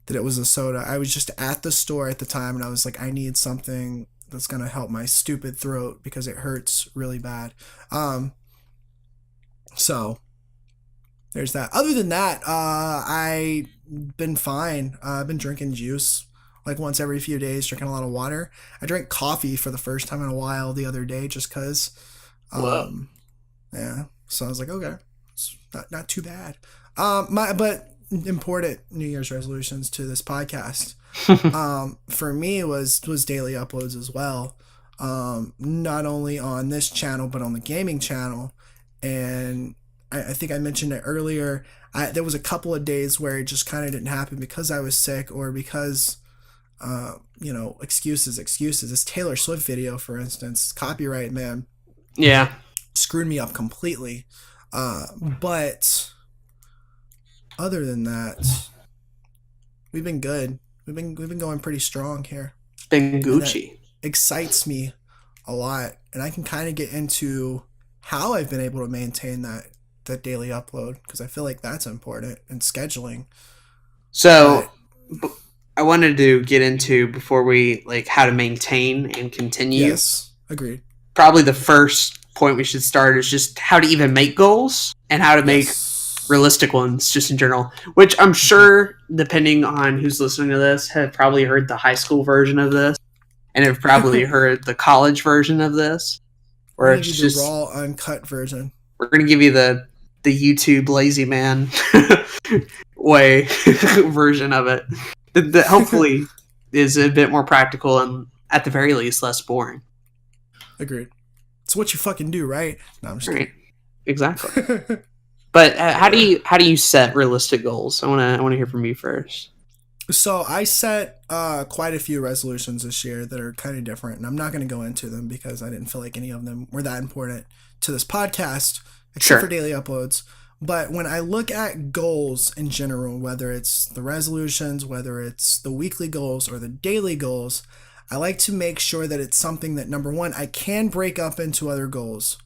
that it was a soda. I was just at the store at the time, and I was like, I need something that's gonna help my stupid throat because it hurts really bad. So there's that. Other than that, I've been fine. I've been drinking juice like once every few days, drinking a lot of water. I drank coffee for the first time in a while the other day just because.
Whoa.
Yeah. So I was like, okay, it's not too bad. But important New Year's resolutions to this podcast. For me was daily uploads as well. Not only on this channel but on the gaming channel, and I think I mentioned it earlier. There was a couple of days where it just kind of didn't happen because I was sick or because, excuses. This Taylor Swift video, for instance, copyright, man.
Yeah.
Screwed me up completely. But other than that, we've been good. We've been going pretty strong here.
Been Gucci.
Excites me a lot, and I can kind of get into how I've been able to maintain that daily upload because I feel like that's important in scheduling.
So I wanted to get into before we how to maintain and continue.
Yes, agreed.
Probably the first point we should start is just how to even make goals and how to make realistic ones just in general, which I'm sure, depending on who's listening to this, have probably heard the high school version of this and have probably heard the college version of this.
We're going to give you the raw, uncut version.
We're going to give you the YouTube lazy man way version of it that hopefully is a bit more practical and at the very least less boring.
Agreed. It's what you fucking do, right? No, I'm just kidding.
Right. Exactly. But how do you set realistic goals? I want to hear from you first.
So I set quite a few resolutions this year that are kind of different, and I'm not going to go into them because I didn't feel like any of them were that important to this podcast, except for daily uploads. But when I look at goals in general, whether it's the resolutions, whether it's the weekly goals or the daily goals, I like to make sure that it's something that, number one, I can break up into other goals.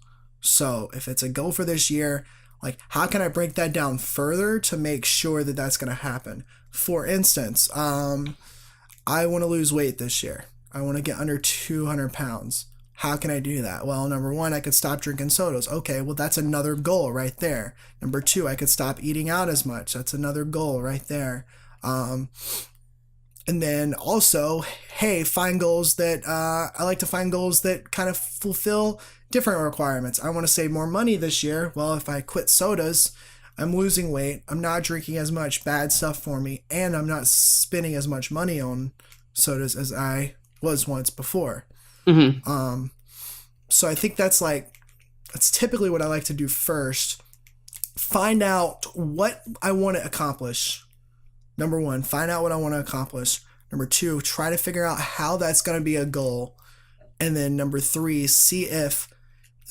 So if it's a goal for this year, like how can I break that down further to make sure that that's going to happen? For instance, I want to lose weight this year. I want to get under 200 pounds. How can I do that? Well, number one, I could stop drinking sodas. Okay, well, that's another goal right there. Number two, I could stop eating out as much. That's another goal right there. And then also, hey, find goals that I like to find goals that kind of fulfill different requirements. I want to save more money this year. Well, if I quit sodas, I'm losing weight. I'm not drinking as much bad stuff for me, and I'm not spending as much money on sodas as I was once before.
Mm-hmm.
So I think that's typically what I like to do first. Find out what I want to accomplish. Number one, find out what I want to accomplish. Number two, try to figure out how that's going to be a goal. And then number three, see if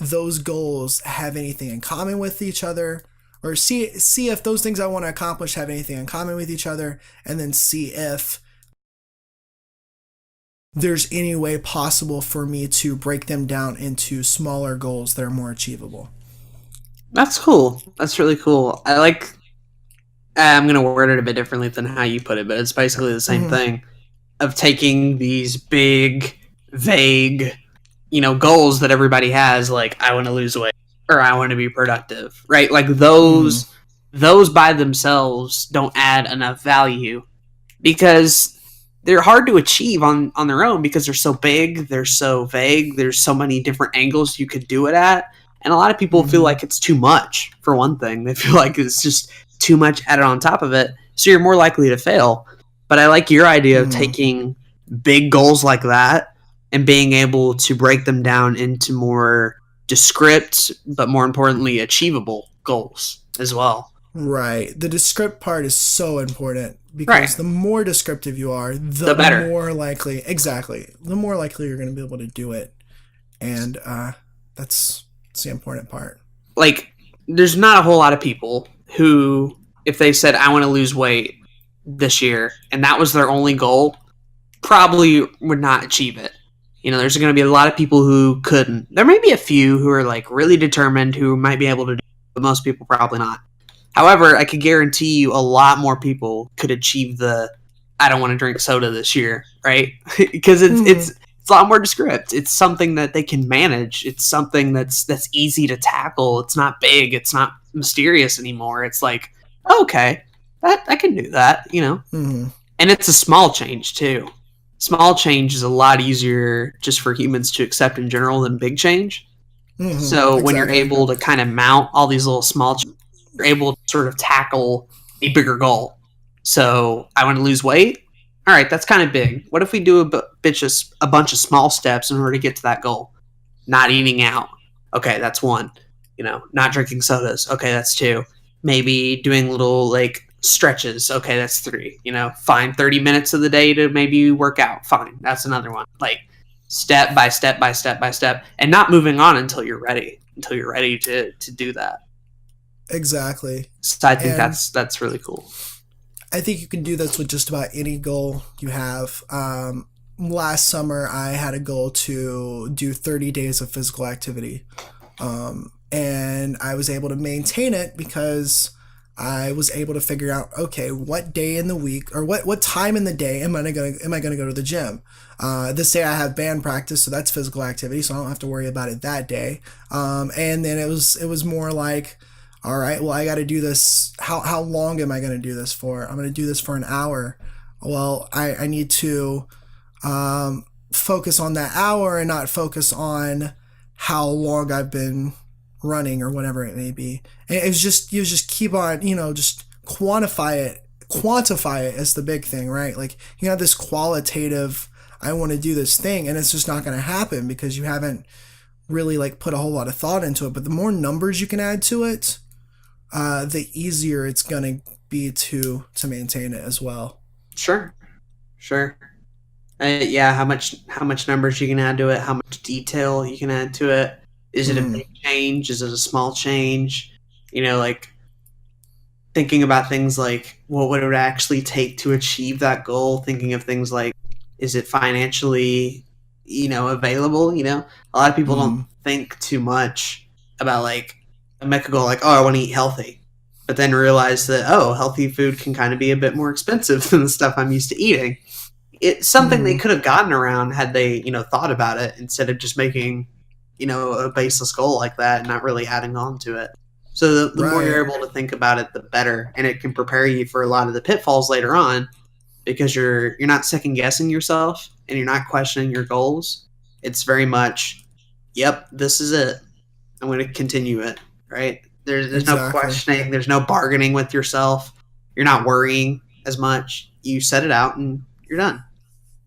those goals have anything in common with each other, or see if those things I want to accomplish have anything in common with each other, and then see if there's any way possible for me to break them down into smaller goals that are more achievable.
That's cool. That's really cool. I'm going to word it a bit differently than how you put it, but it's basically the same thing of taking these big, vague, goals that everybody has, like I want to lose weight or I want to be productive, right? Like those by themselves don't add enough value because they're hard to achieve on their own because they're so big, they're so vague, there's so many different angles you could do it at. And a lot of people feel like it's too much, for one thing. They feel like it's just too much added on top of it, so you're more likely to fail. But I like your idea of taking big goals like that and being able to break them down into more descript, but more importantly, achievable goals as well.
Right. The descript part is so important because the more descriptive you are, the
better.
More likely, the more likely you're going to be able to do it. And that's the important part.
Like, there's not a whole lot of people who, if they said, I want to lose weight this year, and that was their only goal, probably would not achieve it. There's going to be a lot of people who couldn't. There may be a few who are like really determined who might be able to do it, but most people probably not. However, I could guarantee you a lot more people could achieve the I don't want to drink soda this year, right? Because it's a lot more descriptive. It's something that they can manage. It's something that's easy to tackle. It's not big. It's not mysterious anymore. It's like, okay, I can do that, And it's a small change too. Small change is a lot easier just for humans to accept in general than big change. So when you're able to kind of mount all these little small changes, you're able to sort of tackle a bigger goal. So I want to lose weight. All right, that's kind of big. What if we do a bunch of small steps in order to get to that goal? Not eating out. Okay, that's one. Not drinking sodas. Okay, that's two. Maybe doing little like stretches. Okay, that's three. Find 30 minutes of the day to maybe work out. Fine, that's another one. Like step by step by step by step, and not moving on until you're ready. Until you're ready to do that.
Exactly.
So I think that's really cool.
I think you can do this with just about any goal you have. Last summer, I had a goal to do 30 days of physical activity. And I was able to maintain it because I was able to figure out, okay, what day in the week or what time in the day am I going to go to the gym? This day I have band practice, so that's physical activity, so I don't have to worry about it that day. And then it was more like, all right, well, I got to do this. How long am I going to do this for? I'm going to do this for an hour. Well, I need to focus on that hour and not focus on how long I've been running or whatever it may be. And you just keep on, just quantify it as the big thing, right? Like you have this qualitative, I want to do this thing, and it's just not going to happen because you haven't really like put a whole lot of thought into it. But the more numbers you can add to it, the easier it's going to be to maintain it as well.
Sure. Yeah, how much numbers you can add to it, how much detail you can add to it. Is it a big change? Is it a small change? Like thinking about things like what would it actually take to achieve that goal? Thinking of things like, is it financially, available? A lot of people don't think too much about like make a goal like, oh, I want to eat healthy, but then realize that, oh, healthy food can kind of be a bit more expensive than the stuff I'm used to eating. It's something they could have gotten around had they, thought about it instead of just making, a baseless goal like that and not really adding on to it. So the more you're able to think about it, the better, and it can prepare you for a lot of the pitfalls later on because you're not second guessing yourself and you're not questioning your goals. It's very much, yep, this is it. I'm going to continue it. Right? There's no questioning. There's no bargaining with yourself. You're not worrying as much. You set it out and you're done.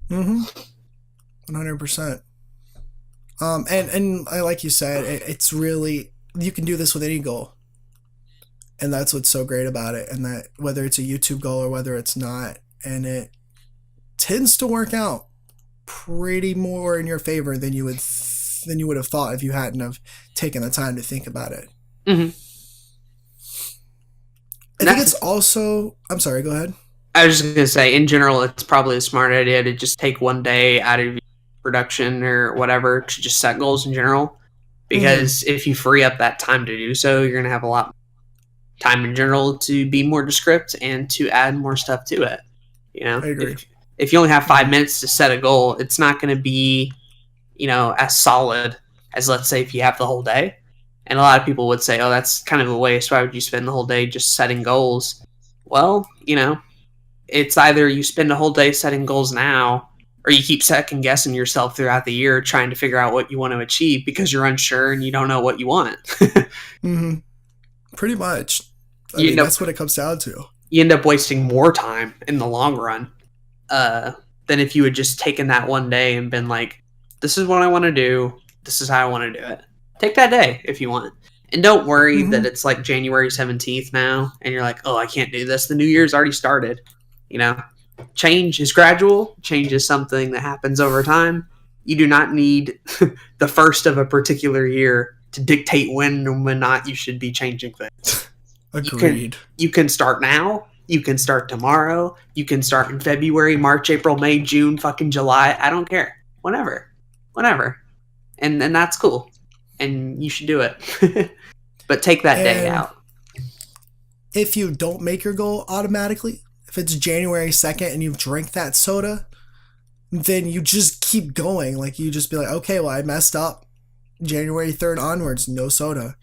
100%. And like you said, it's really, you can do this with any goal. And that's what's so great about it. And that whether it's a YouTube goal or whether it's not, and it tends to work out pretty more in your favor than you would have thought if you hadn't have taken the time to think about it. I think it's also, I'm sorry, go ahead.
I was just going to say, in general, it's probably a smart idea to just take one day out of production or whatever to just set goals in general. Because if you free up that time to do so, you're going to have a lot more time in general to be more descriptive and to add more stuff to it. I agree. If you only have 5 minutes to set a goal, it's not going to be, as solid as, let's say, if you have the whole day. And a lot of people would say, oh, that's kind of a waste. Why would you spend the whole day just setting goals? Well, it's either you spend a whole day setting goals now, or you keep second guessing yourself throughout the year trying to figure out what you want to achieve because you're unsure and you don't know what you want.
Pretty much. I mean, that's what it comes down to.
You end up wasting more time in the long run than if you had just taken that one day and been like, this is what I want to do. This is how I want to do it. Take that day if you want. And don't worry that it's like January 17th now and you're like, oh, I can't do this. The new year's already started. Change is gradual. Change is something that happens over time. You do not need the first of a particular year to dictate when and when not you should be changing things.
Agreed.
You can start now. You can start tomorrow. You can start in February, March, April, May, June, fucking July. I don't care. Whenever whatever, and that's cool, and you should do it. But take that day
And
out.
if you don't make your goal automatically, if it's January 2nd and you've drank that soda, then you just keep going. Like, you just be like, okay, well, I messed up. January 3rd onwards, no soda.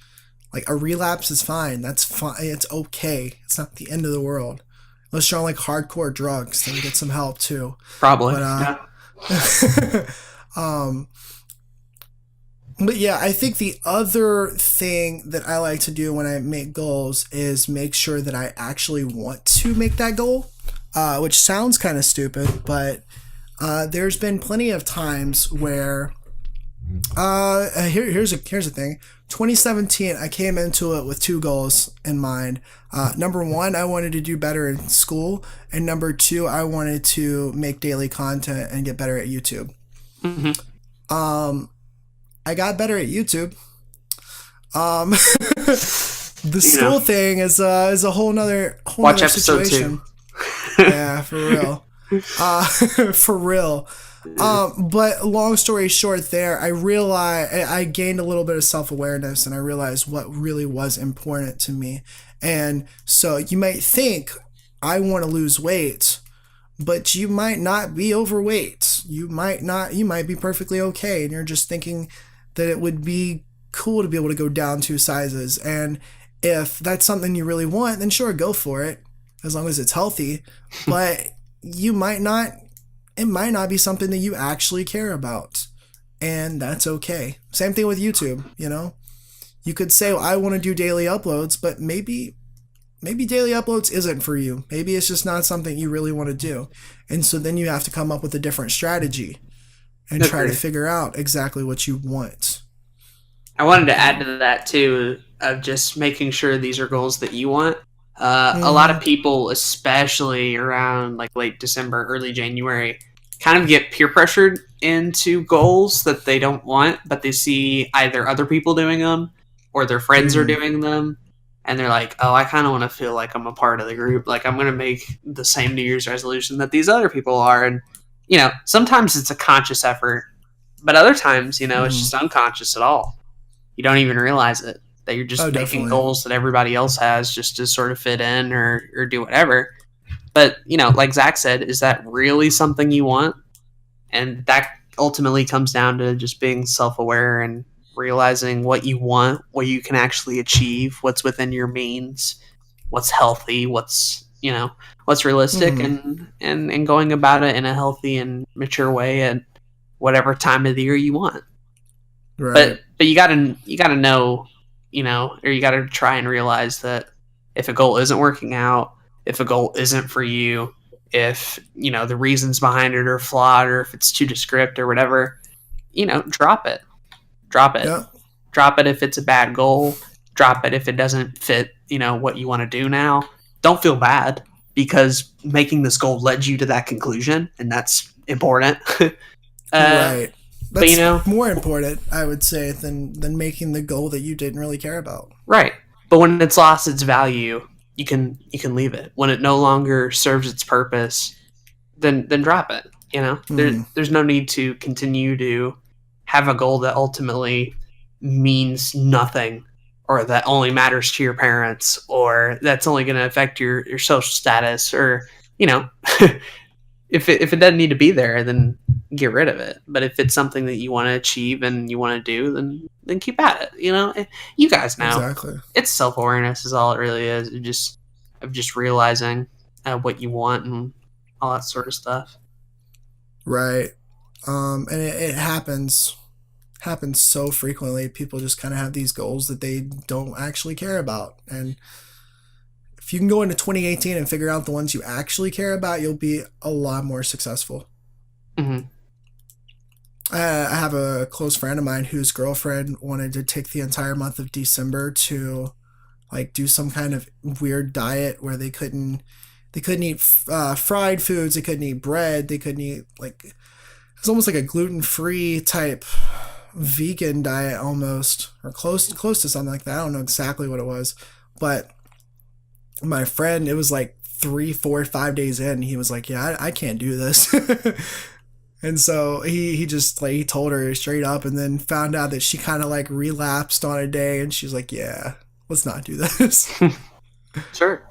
Like, a relapse is fine. That's fine. It's okay. It's not the end of the world. Unless you're on like hardcore drugs, then get some help too.
Probably.
But
Yeah.
But yeah, I think the other thing that I like to do when I make goals is make sure that I actually want to make that goal, which sounds kind of stupid, but there's been plenty of times where here's a thing. 2017, I came into it with two goals in mind. Number one, I wanted to do better in school, and number two, I wanted to make daily content and get better at YouTube.
Mm-hmm.
I got better at YouTube. The school thing is a whole nother
Watch episode
situation.
2.
Yeah, for real. For real. But long story short, there I realized I gained a little bit of self-awareness, and I realized what really was important to me. And so you might think I want to lose weight, but you might not be overweight. You might be perfectly okay, and you're just thinking that it would be cool to be able to go down 2 sizes. And if that's something you really want, then sure, go for it, as long as it's healthy. But it might not be something that you actually care about, and that's okay. Same thing with YouTube, you could say, well, I want to do daily uploads, but maybe daily uploads isn't for you. Maybe it's just not something you really want to do. And so then you have to come up with a different strategy and try to figure out exactly what you want.
I wanted to add to that too, of just making sure these are goals that you want. A lot of people, especially around like late December, early January, kind of get peer pressured into goals that they don't want, but they see either other people doing them or their friends are doing them, and they're like, oh, I kind of want to feel like I'm a part of the group. Like, I'm going to make the same New Year's resolution that these other people are. And, sometimes it's a conscious effort, but other times, it's just unconscious at all. You don't even realize it, that you're just making goals that everybody else has just to sort of fit in or do whatever. But, like Zach said, is that really something you want? And that ultimately comes down to just being self-aware and realizing what you want, what you can actually achieve, what's within your means, what's healthy, what's realistic, and going about it in a healthy and mature way at whatever time of the year you want.
Right.
But you gotta know, or you gotta try and realize that if a goal isn't working out, if a goal isn't for you, if the reasons behind it are flawed, or if it's too descriptive or whatever, drop it. Yeah. Drop it if it's a bad goal. Drop it if it doesn't fit, what you want to do now. Don't feel bad, because making this goal led you to that conclusion, and that's important.
Right. That's
but,
more important, I would say, than making the goal that you didn't really care about.
Right. But when it's lost its value, you can leave it. When it no longer serves its purpose, then drop it. There's no need to continue to have a goal that ultimately means nothing, or that only matters to your parents, or that's only going to affect your social status, or if it doesn't need to be there, then get rid of it. But if it's something that you want to achieve and you want to do, then keep at it. You guys know.
Exactly.
It's self-awareness is all it really is. Of just realizing what you want and all that sort of stuff.
Right. And it happens so frequently. People just kind of have these goals that they don't actually care about. And if you can go into 2018 and figure out the ones you actually care about, you'll be a lot more successful.
Mm-hmm.
I have a close friend of mine whose girlfriend wanted to take the entire month of December to like do some kind of weird diet where they couldn't eat fried foods, they couldn't eat bread, they couldn't eat it's almost like a gluten-free type vegan diet almost, or close to something like that. I don't know exactly what it was, but my friend, it was like 3, 4, 5 days in, he was like, yeah, I can't do this. And so he just like he told her straight up, and then found out that she kind of like relapsed on a day, and she's like, "Yeah, let's not do this."
Sure.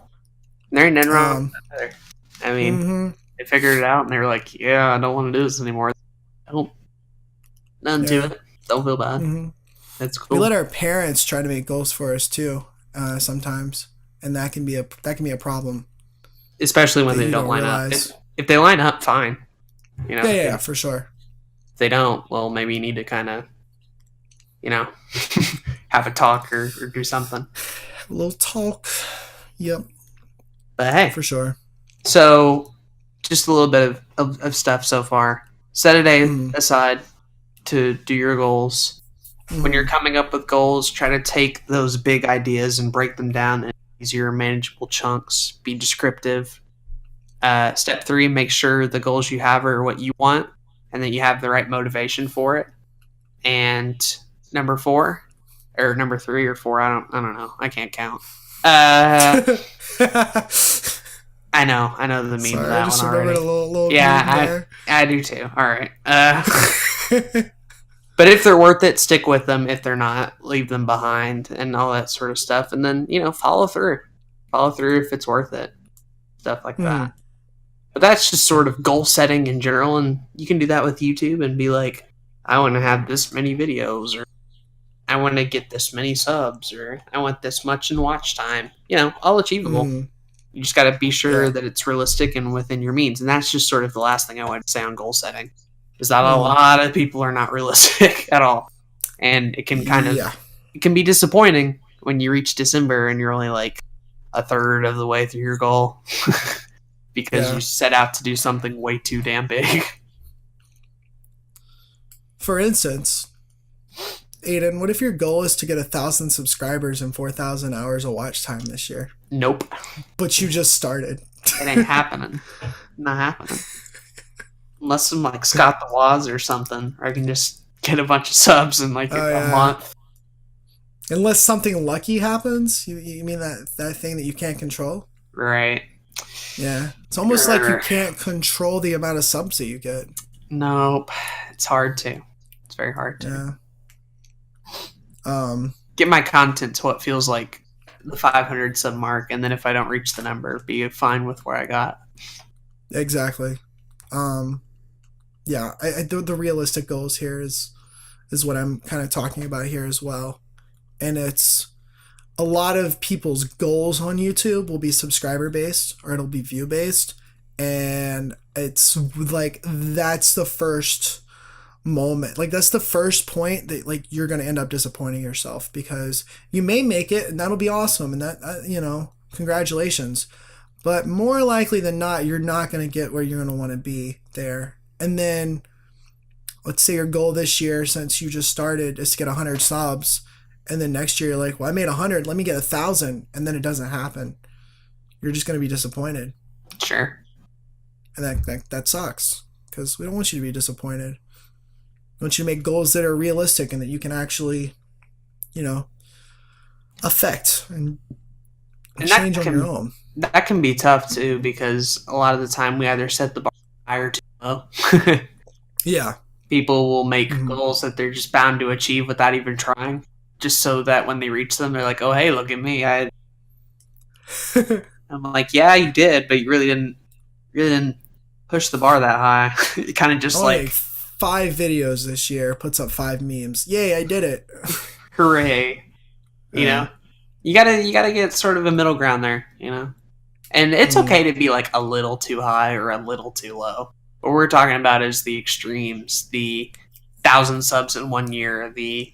There ain't nothing wrong with
Um,
that either. I mean,
mm-hmm,
they figured it out and they were like, yeah, I don't want to do this anymore. Don't, nothing to
yeah.
it. Don't feel bad.
Mm-hmm.
That's
We let
cool.
our parents try to make goals for us too, sometimes, and that can be a problem
Especially when
that
they
you
don't
don't
line up. If,
realize.
if they line up, fine. You know,
Yeah, yeah,
if
yeah, for sure.
they don't, well, maybe you need to kind of, you know, have a talk or do something.
A little talk. Yep,
But hey,
for sure.
so just a little bit of stuff so far. Set a day
Mm-hmm.
aside to do your goals. When you're
Mm-hmm.
coming up with goals, try to take those big ideas and break them down in easier, manageable chunks. Be descriptive. Step 3, make sure the goals you have are what you want and that you have the right motivation for it. And number 4, or number 3 or 4, I don't know. I can't count. Uh, I know the meme of
Sorry, I
that one
just remembered a
already.
little meme
Yeah,
there.
I do too. All right. But if they're worth it, stick with them. If they're not, leave them behind and all that sort of stuff. And then, follow through. Follow through if it's worth it. Stuff like that.
Hmm.
But that's just sort of goal setting in general. And you can do that with YouTube and be like, I want to have this many videos, or I want to get this many subs, or I want this much in watch time. All achievable.
Hmm.
You just got to be sure
Yeah.
that it's realistic and within your means. And that's just sort of the last thing I want to say on goal setting, is that a
Hmm.
lot of people are not realistic at all. And it can
Yeah.
it can be disappointing when you reach December and you're only like a third of the way through your goal because
Yeah.
you set out to do something way too damn big.
For instance, Aiden, what if your goal is to get 1,000 subscribers and 4,000 hours of watch time this year,
Nope.
but you just started?
It ain't happening. Not happening. Unless I'm like Scott the Woz or something, or I can just get a bunch of subs in like
Oh
a
yeah.
month.
Unless something lucky happens, you mean that thing that you can't control?
Right.
Yeah, it's almost like you can't control the amount of subs that you get.
Nope. It's hard to. It's very hard to.
Yeah.
Get my content to what feels like the 500 sub mark, and then if I don't reach the number, be fine with where I got.
Exactly. Yeah, the realistic goals here is what I'm kind of talking about here as well. And it's a lot of people's goals on YouTube will be subscriber based or it'll be view based. And it's like that's the first moment. Like that's the first point that like you're going to end up disappointing yourself, because you may make it and that'll be awesome, and that congratulations. But more likely than not, you're not going to get where you're going to want to be there. And then let's say your goal this year, since you just started, is to get 100 subs. And then next year, you're like, well, I made 100. Let me get 1,000. And then it doesn't happen. You're just going to be disappointed.
Sure.
And that sucks, because we don't want you to be disappointed. We want you to make goals that are realistic and that you can actually, affect and change on your own.
That can be tough too, because a lot of the time we either set the bar high or too low.
Yeah.
People will make
Mhm.
goals that they're just bound to achieve without even trying, just so that when they reach them, they're like, "Oh, hey, look at me! I'm like, yeah, you did, but you really didn't push the bar that high." It kind of just
I
like,
make 5 videos this year, puts up 5 memes. Yay, I did it.
hooray! You know, you gotta get sort of a middle ground there. And it's okay to be like a little too high or a little too low. What we're talking about is the extremes, the 1,000 subs in 1 year, the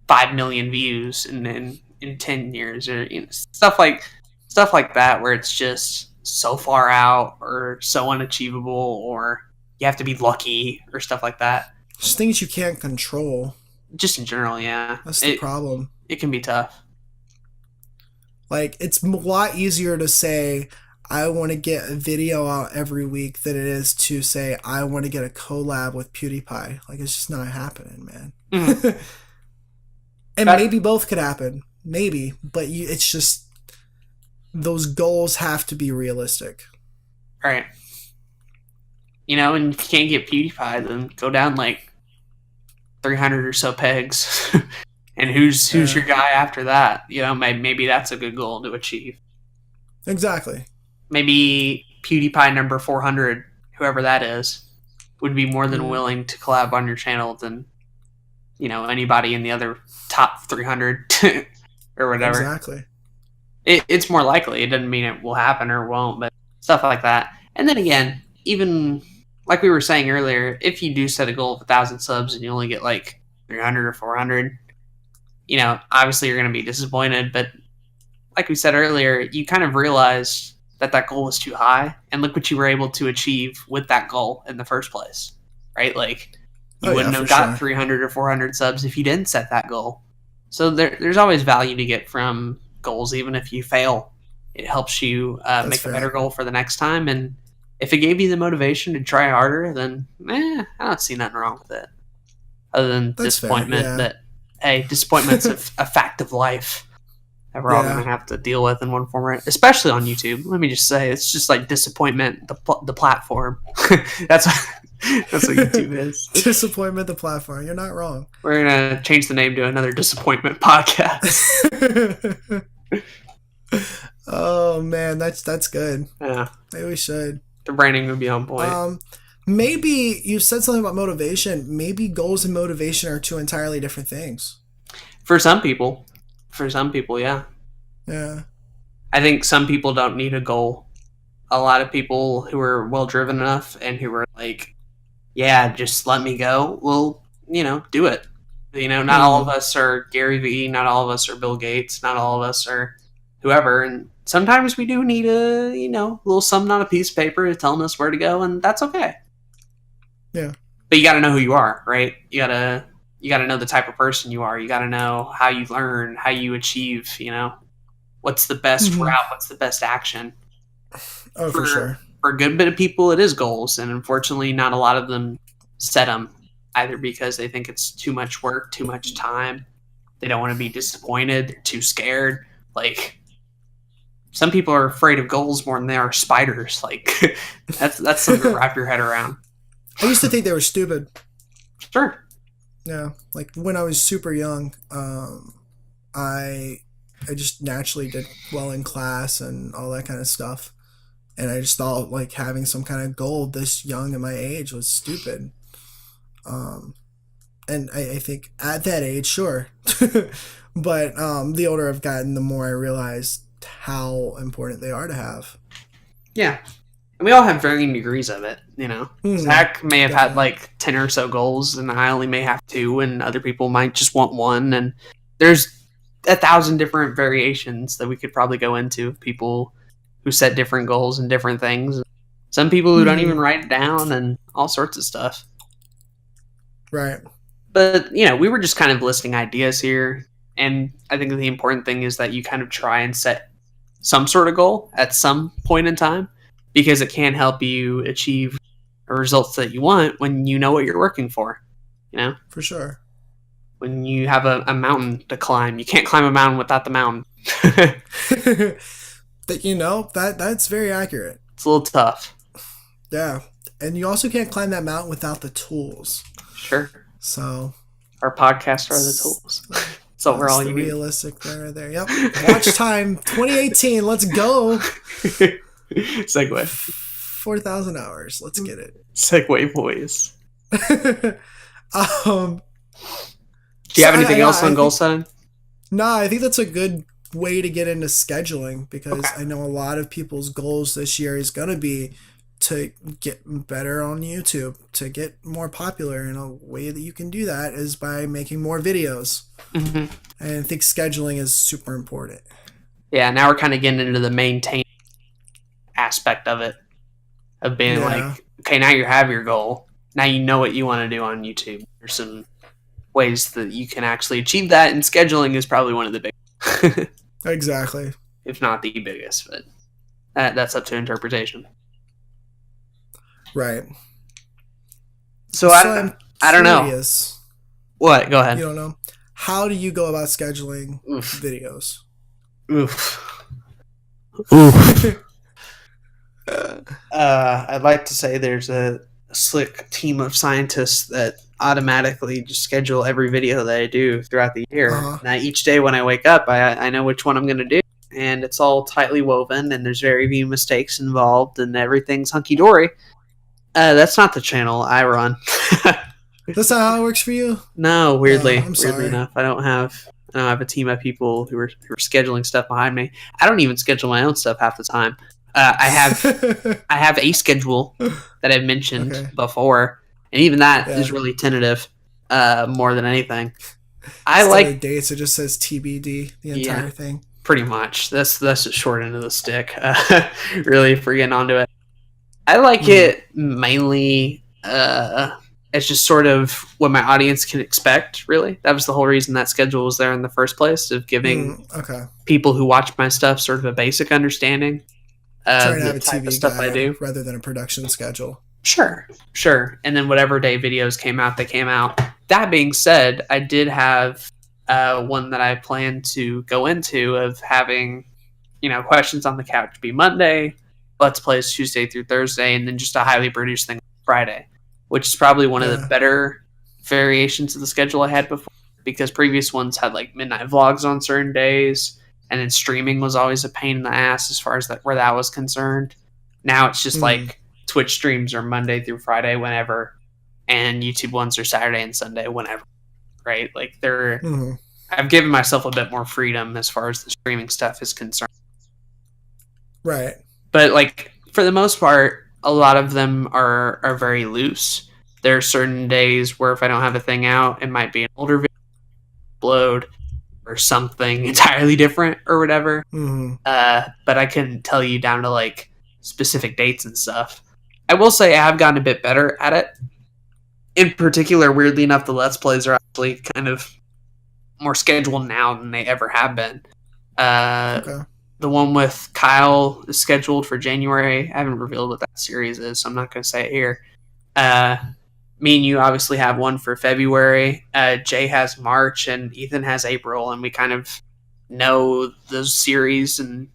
5 million views in 10 years, or stuff like that, where it's just so far out or so unachievable, or you have to be lucky or stuff like that.
Just things you can't control.
Just in general, yeah.
That's the problem.
It can be tough.
Like, it's a lot easier to say, I want to get a video out every week than it is to say, I want to get a collab with PewDiePie. Like, it's just not happening, man.
Mm-hmm.
And maybe both could happen. Maybe. But it's just, those goals have to be realistic.
Right. And if you can't get PewDiePie, then go down like 300 or so pegs. And who's your guy after that? Maybe that's a good goal to achieve.
Exactly.
Maybe PewDiePie number 400, whoever that is, would be more than willing to collab on your channel than anybody in the other top 300 or whatever.
Exactly.
It's more likely. It doesn't mean it will happen or won't, but stuff like that. And then again, even like we were saying earlier, if you do set a goal of 1,000 subs and you only get like 300 or 400, obviously you're going to be disappointed. But like we said earlier, you kind of realize that goal was too high, and look what you were able to achieve with that goal in the first place, right? Like, you wouldn't have got 300 or 400 subs if you didn't set that goal. So there's always value to get from goals, even if you fail. It helps you make a better goal for the next time, and if it gave you the motivation to try harder, then I don't see nothing wrong with it, other than disappointment. But hey, disappointment's a fact of life that we're all going to have to deal with in one form or another, especially on YouTube. Let me just say, it's just like disappointment, the platform. That's what YouTube is.
Disappointment, the platform. You're not wrong.
We're going to change the name to another disappointment podcast.
Oh man, that's good.
Yeah,
maybe we should.
The branding would be on point.
Maybe you said something about motivation. Maybe goals and motivation are two entirely different things.
For some people, yeah.
Yeah.
I think some people don't need a goal. A lot of people who are well driven enough and who are like, yeah, just let me go, will, do it. Not all of us are Gary Vee, not all of us are Bill Gates, not all of us are whoever, and sometimes we do need a little something on a piece of paper telling us where to go, and that's okay.
Yeah.
But you got to know who you are, right? You got to know the type of person you are. You got to know how you learn, how you achieve. What's the best route? What's the best action?
Oh, for sure.
For a good bit of people, it is goals, and unfortunately, not a lot of them set them, either because they think it's too much work, too much time. They don't want to be disappointed. They're too scared. Like, some people are afraid of goals more than they are spiders. Like, that's something to wrap your head around.
I used to think they were stupid.
Sure.
Yeah, like when I was super young, I just naturally did well in class and all that kind of stuff, and I just thought like having some kind of goal this young at my age was stupid. And I think at that age, sure, but the older I've gotten, the more I realized how important they are to have.
Yeah. And we all have varying degrees of it, Zach may have had like 10 or so goals, and I only may have 2, and other people might just want 1. And there's 1,000 different variations that we could probably go into of people who set different goals and different things. Some people who don't even write it down and all sorts of stuff.
Right.
But, we were just kind of listing ideas here. And I think the important thing is that you kind of try and set some sort of goal at some point in time, because it can help you achieve the results that you want when you know what you're working for,
For sure.
When you have a mountain to climb, you can't climb a mountain without the mountain.
That's very accurate.
It's a little tough.
Yeah. And you also can't climb that mountain without the tools.
Sure.
So
our podcasts are the tools. So we're all
realistic there. Yep. Watch time 2018. Let's go.
Segue.
4,000 hours. Let's get it.
Segue boys. Do you have anything else on goal setting?
No, I think that's a good way to get into scheduling, because I know a lot of people's goals this year is going to be to get better on YouTube, to get more popular. And a way that you can do that is by making more videos. And I think scheduling is super important.
Yeah, now we're kind of getting into the maintain aspect of it, of being like, okay, now you have your goal. Now you know what you want to do on YouTube. There's some ways that you can actually achieve that, and scheduling is probably one of the biggest.
Exactly.
If not the biggest, but that's up to interpretation.
Right.
So I don't know. What? Go ahead.
You don't know? How do you go about scheduling videos?
Oof. I'd like to say there's a slick team of scientists that automatically just schedule every video that I do throughout the year.
Uh-huh.
Now, each day when I wake up, I know which one I'm going to do, and it's all tightly woven, and there's very few mistakes involved, and everything's hunky dory. That's not the channel I run.
That's not how it works for you?
No, weirdly
I'm sorry.
enough, I don't have a team of people who are scheduling stuff behind me. I don't even schedule my own stuff half the time. I have a schedule that I've mentioned
Okay.
before, and even that
Yeah.
is really tentative, more than anything. I
Instead
like
of dates, it just says TBD, the entire thing.
pretty much that's the short end of the stick. Really, for getting onto it, I like it mainly. It's just sort of what my audience can expect. Really, that was the whole reason that schedule was there in the first place, of giving people who watch my stuff sort of a basic understanding
Trying
of
to have
the
a
type of
TV
stuff I
guide
do.
rather than a production schedule.
Sure. And then whatever day videos came out, they came out. That being said, I did have one that I planned to go into of having, questions on the couch be Monday, Let's Plays Tuesday through Thursday, and then just a highly produced thing Friday, which is probably one of the better variations of the schedule I had before, because previous ones had like midnight vlogs on certain days, and then streaming was always a pain in the ass as far as where that was concerned. Now it's just like Twitch streams are Monday through Friday whenever, and YouTube ones are Saturday and Sunday whenever, right? Like I've given myself a bit more freedom as far as the streaming stuff is concerned.
Right.
But like for the most part, a lot of them are very loose. There are certain days where if I don't have a thing out, it might be an older video upload or something entirely different or whatever. But I couldn't tell you down to like specific dates and stuff. I will say I have gotten a bit better at it. In particular, weirdly enough, the Let's Plays are actually kind of more scheduled now than they ever have been. The one with Kyle is scheduled for January. I haven't revealed what that series is, so I'm not going to say it here. Me and you obviously have one for February. Jay has March, and Ethan has April, and we kind of know those series and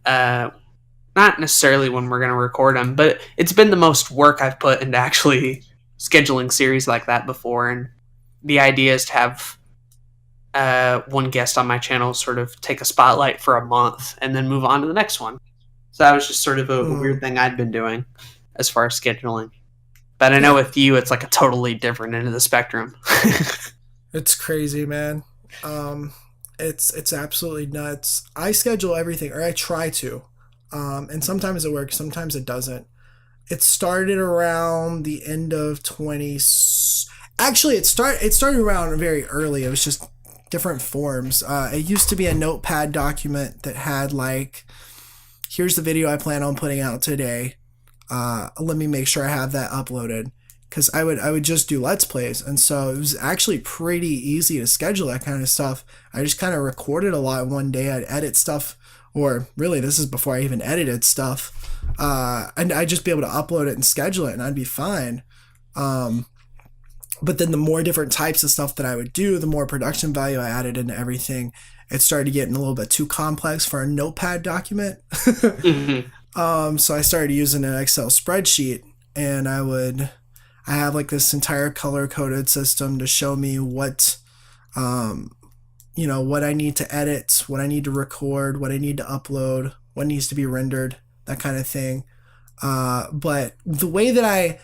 not necessarily when we're going to record them, but it's been the most work I've put into actually scheduling series like that before. And the idea is to have one guest on my channel sort of take a spotlight for a month and then move on to the next one. So that was just sort of a weird thing I'd been doing as far as scheduling. But I know with you, it's like a totally different end of the spectrum.
It's crazy, man. It's absolutely nuts. I schedule everything, or I try to. And sometimes it works, sometimes it doesn't. It started around the end of 20. Actually, it started around very early. It was just different forms. It used to be a notepad document that had like, here's the video I plan on putting out today. Let me make sure I have that uploaded, because I would just do Let's Plays, and so it was actually pretty easy to schedule that kind of stuff. I just kind of recorded a lot one day. I'd edit stuff, or really this is before I even edited stuff, and I'd just be able to upload it and schedule it, and I'd be fine. But then the more different types of stuff that I would do, the more production value I added into everything. It started getting a little bit too complex for a notepad document. So I started using an Excel spreadsheet, and I have like this entire color coded system to show me what, what I need to edit, what I need to record, what I need to upload, what needs to be rendered, that kind of thing. But the way that I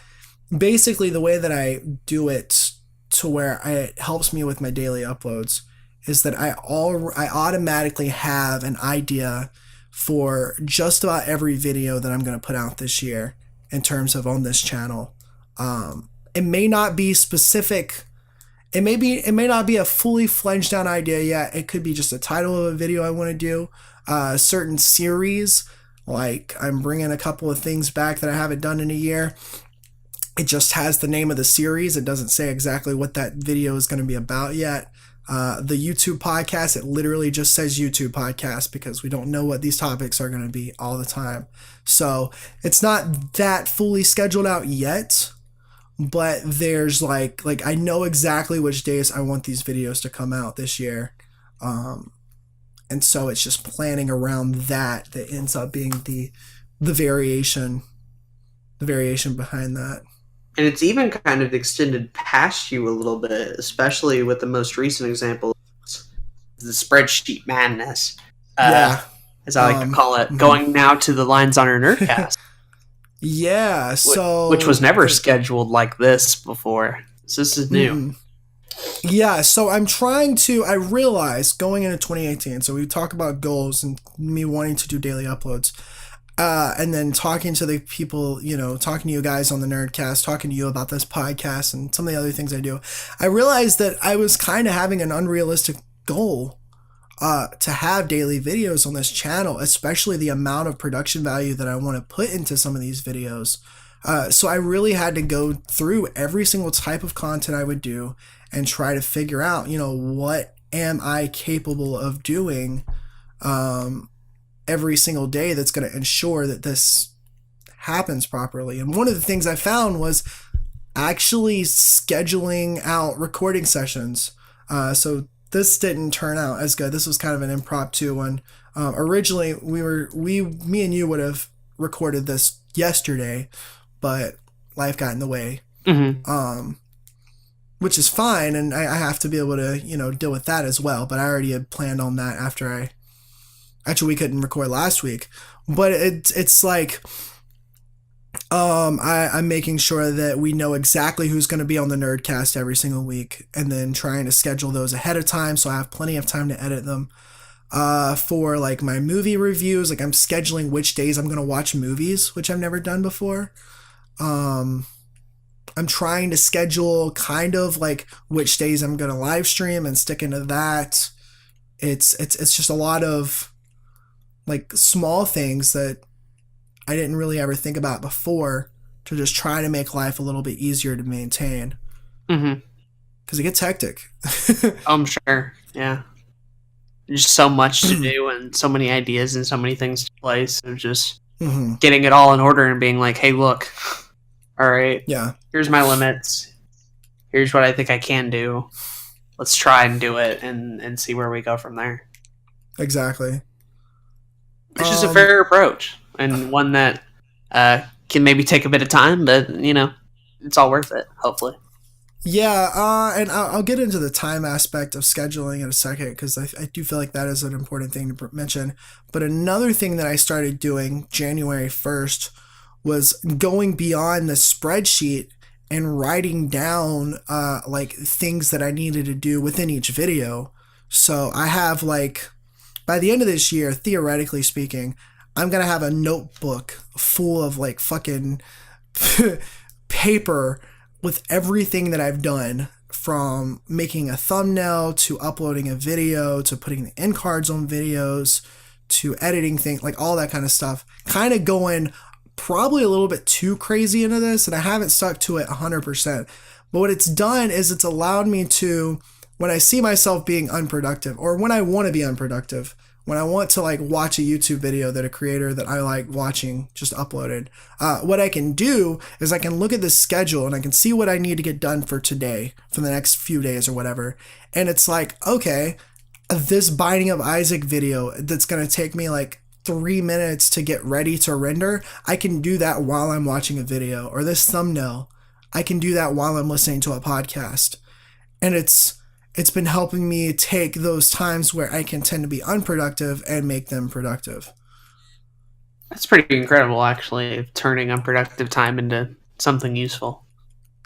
do it to where it helps me with my daily uploads is that I automatically have an idea for just about every video that I'm going to put out this year in terms of on this channel. It may not be specific. It may not be a fully fledged out idea yet. It could be just a title of a video I want to do. A certain series, like I'm bringing a couple of things back that I haven't done in a year. It just has the name of the series. It doesn't say exactly what that video is going to be about yet. The YouTube podcast, it literally just says YouTube podcast, because we don't know what these topics are going to be all the time. So it's not that fully scheduled out yet, but there's like I know exactly which days I want these videos to come out this year. And so it's just planning around that ends up being the variation behind that.
And it's even kind of extended past you a little bit, especially with the most recent example, the spreadsheet madness,
Yeah.
as I like to call it,
Mhm.
going now to the lines on our Nerdcast,
Yeah, so
which was never scheduled like this before. So this is new.
Yeah, so I realized going into 2018, so we talk about goals and me wanting to do daily uploads. And then talking to the people, talking to you guys on the Nerdcast, talking to you about this podcast and some of the other things I do, I realized that I was kind of having an unrealistic goal to have daily videos on this channel, especially the amount of production value that I want to put into some of these videos. So I really had to go through every single type of content I would do and try to figure out, what am I capable of doing every single day that's going to ensure that this happens properly. And one of the things I found was actually scheduling out recording sessions. So this didn't turn out as good. This was kind of an impromptu one. Originally, me and you would have recorded this yesterday, but life got in the way.
Mm-hmm.
Which is fine, and I have to be able to, deal with that as well. But I already had planned on that actually, we couldn't record last week, but it's like, I'm making sure that we know exactly who's going to be on the Nerdcast every single week, and then trying to schedule those ahead of time so I have plenty of time to edit them. For like my movie reviews, like I'm scheduling which days I'm going to watch movies, which I've never done before. I'm trying to schedule kind of like which days I'm going to live stream and stick into that. It's just a lot of like small things that I didn't really ever think about before to just try to make life a little bit easier to maintain.
Mm-hmm.
Because it gets hectic.
I'm sure. Yeah. There's so much to do and so many ideas and so many things to place. So just getting it all in order and being like, hey, look, all right,
yeah,
here's my limits. Here's what I think I can do. Let's try and do it and see where we go from there.
Exactly.
Which is a fair approach and one that can maybe take a bit of time, but, it's all worth it, hopefully.
Yeah, and I'll get into the time aspect of scheduling in a second because I do feel like that is an important thing to mention. But another thing that I started doing January 1st was going beyond the spreadsheet and writing down like things that I needed to do within each video. So I have like, by the end of this year, theoretically speaking, I'm going to have a notebook full of like fucking paper with everything that I've done, from making a thumbnail to uploading a video to putting the end cards on videos to editing things, like all that kind of stuff. Kind of going probably a little bit too crazy into this, and I haven't stuck to it 100%. But what it's done is it's allowed me to, when I see myself being unproductive, or when I want to be unproductive, when I want to like watch a YouTube video that a creator that I like watching just uploaded, what I can do is I can look at this schedule and I can see what I need to get done for today, for the next few days or whatever. And it's like, okay, this Binding of Isaac video that's going to take me like 3 minutes to get ready to render, I can do that while I'm watching a video. Or this thumbnail, I can do that while I'm listening to a podcast. And it's been helping me take those times where I can tend to be unproductive and make them productive.
That's pretty incredible, actually, turning unproductive time into something useful.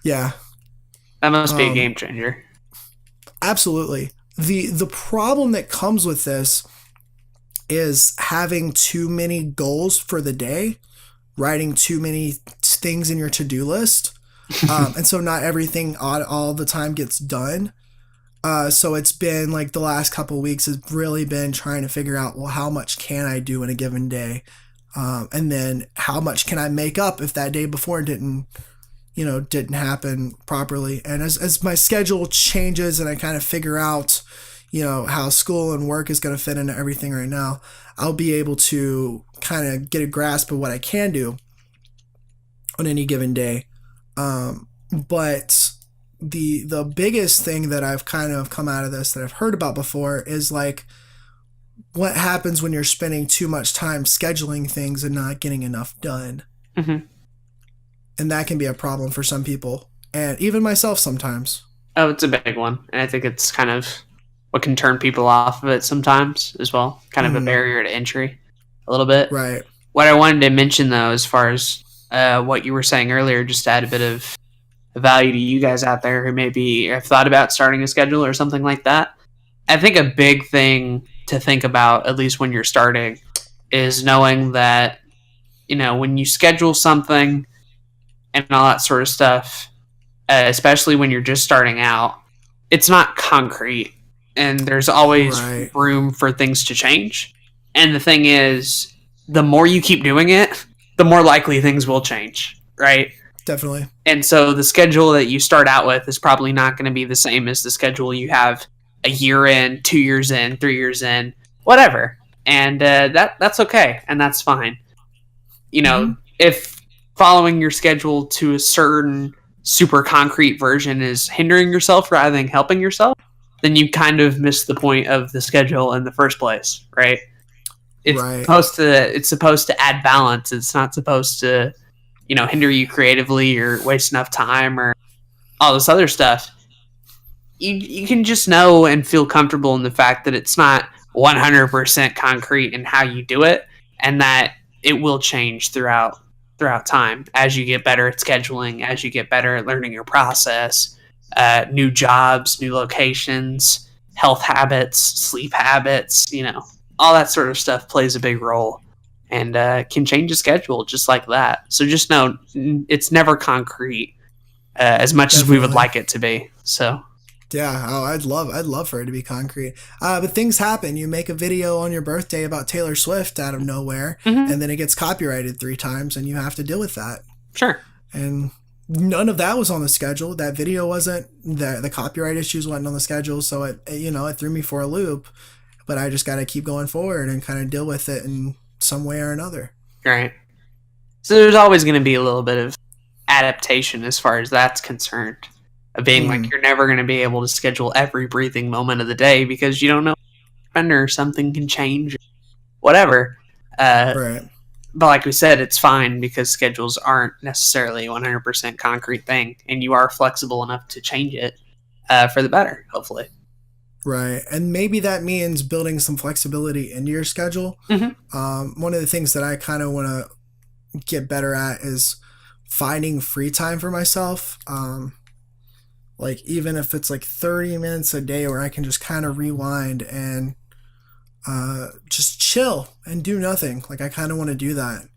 Yeah.
That must be a game changer.
Absolutely. The problem that comes with this is having too many goals for the day, writing too many things in your to-do list. And so not everything all the time gets done. So it's been like the last couple of weeks has really been trying to figure out, well, how much can I do in a given day? And then how much can I make up if that day before didn't happen properly? And as my schedule changes and I kind of figure out, how school and work is going to fit into everything right now, I'll be able to kind of get a grasp of what I can do on any given day. But the biggest thing that I've kind of come out of this that I've heard about before is like what happens when you're spending too much time scheduling things and not getting enough done.
Mm-hmm.
And that can be a problem for some people, and even myself sometimes.
Oh, it's a big one. And I think it's kind of what can turn people off of it sometimes as well. Kind of a barrier to entry a little bit.
Right.
What I wanted to mention, though, as far as what you were saying earlier, just to add a bit of value to you guys out there who maybe have thought about starting a schedule or something like that. I think a big thing to think about, at least when you're starting, is knowing that, you know, when you schedule something and all that sort of stuff, especially when you're just starting out, it's not concrete and there's always room for things to change. And the thing is, the more you keep doing it, the more likely things will change, right?
Definitely.
And so the schedule that you start out with is probably not going to be the same as the schedule you have a year in, 2 years in, 3 years in, whatever. And that's okay, and that's fine. You know, if following your schedule to a certain super concrete version is hindering yourself rather than helping yourself, then you kind of miss the point of the schedule in the first place, right? It's supposed to add balance. It's not supposed to, you know, hinder you creatively or waste enough time or all this other stuff. You can just know and feel comfortable in the fact that it's not 100% concrete in how you do it, and that it will change throughout time as you get better at scheduling, as you get better at learning your process, new jobs, new locations, health habits, sleep habits, you know, all that sort of stuff plays a big role and can change a schedule just like that. So just know it's never concrete as much as we would like it to be. So
yeah, I'd love for it to be concrete. But things happen. You make a video on your birthday about Taylor Swift out of nowhere, and then it gets copyrighted 3 times, and you have to deal with that.
Sure.
And none of that was on the schedule. That video wasn't. The copyright issues wasn't on the schedule, so it threw me for a loop. But I just got to keep going forward and kind of deal with it in some way or another.
Right. So there's always going to be a little bit of adaptation as far as that's concerned. Of being like, you're never going to be able to schedule every breathing moment of the day because you don't know or something can change, whatever.
Right.
But like we said, it's fine because schedules aren't necessarily a 100% concrete thing, and you are flexible enough to change it for the better, hopefully.
Right. And maybe that means building some flexibility into your schedule. One of the things that I kind of want to get better at is finding free time for myself. Like, even if it's like 30 minutes a day where I can just kind of rewind and just chill and do nothing. Like, I kind of want to do that.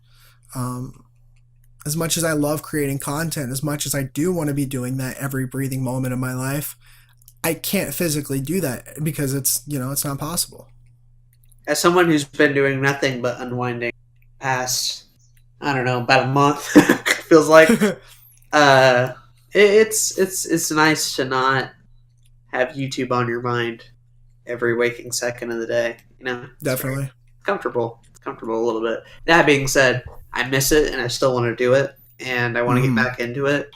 As much as I love creating content, as much as I do want to be doing that every breathing moment of my life, I can't physically do that because it's not possible.
As someone who's been doing nothing but unwinding past, I don't know, about a month, feels like, it's nice to not have YouTube on your mind every waking second of the day. You know,
definitely
it's comfortable. It's comfortable a little bit. That being said, I miss it and I still want to do it, and I want to get back into it.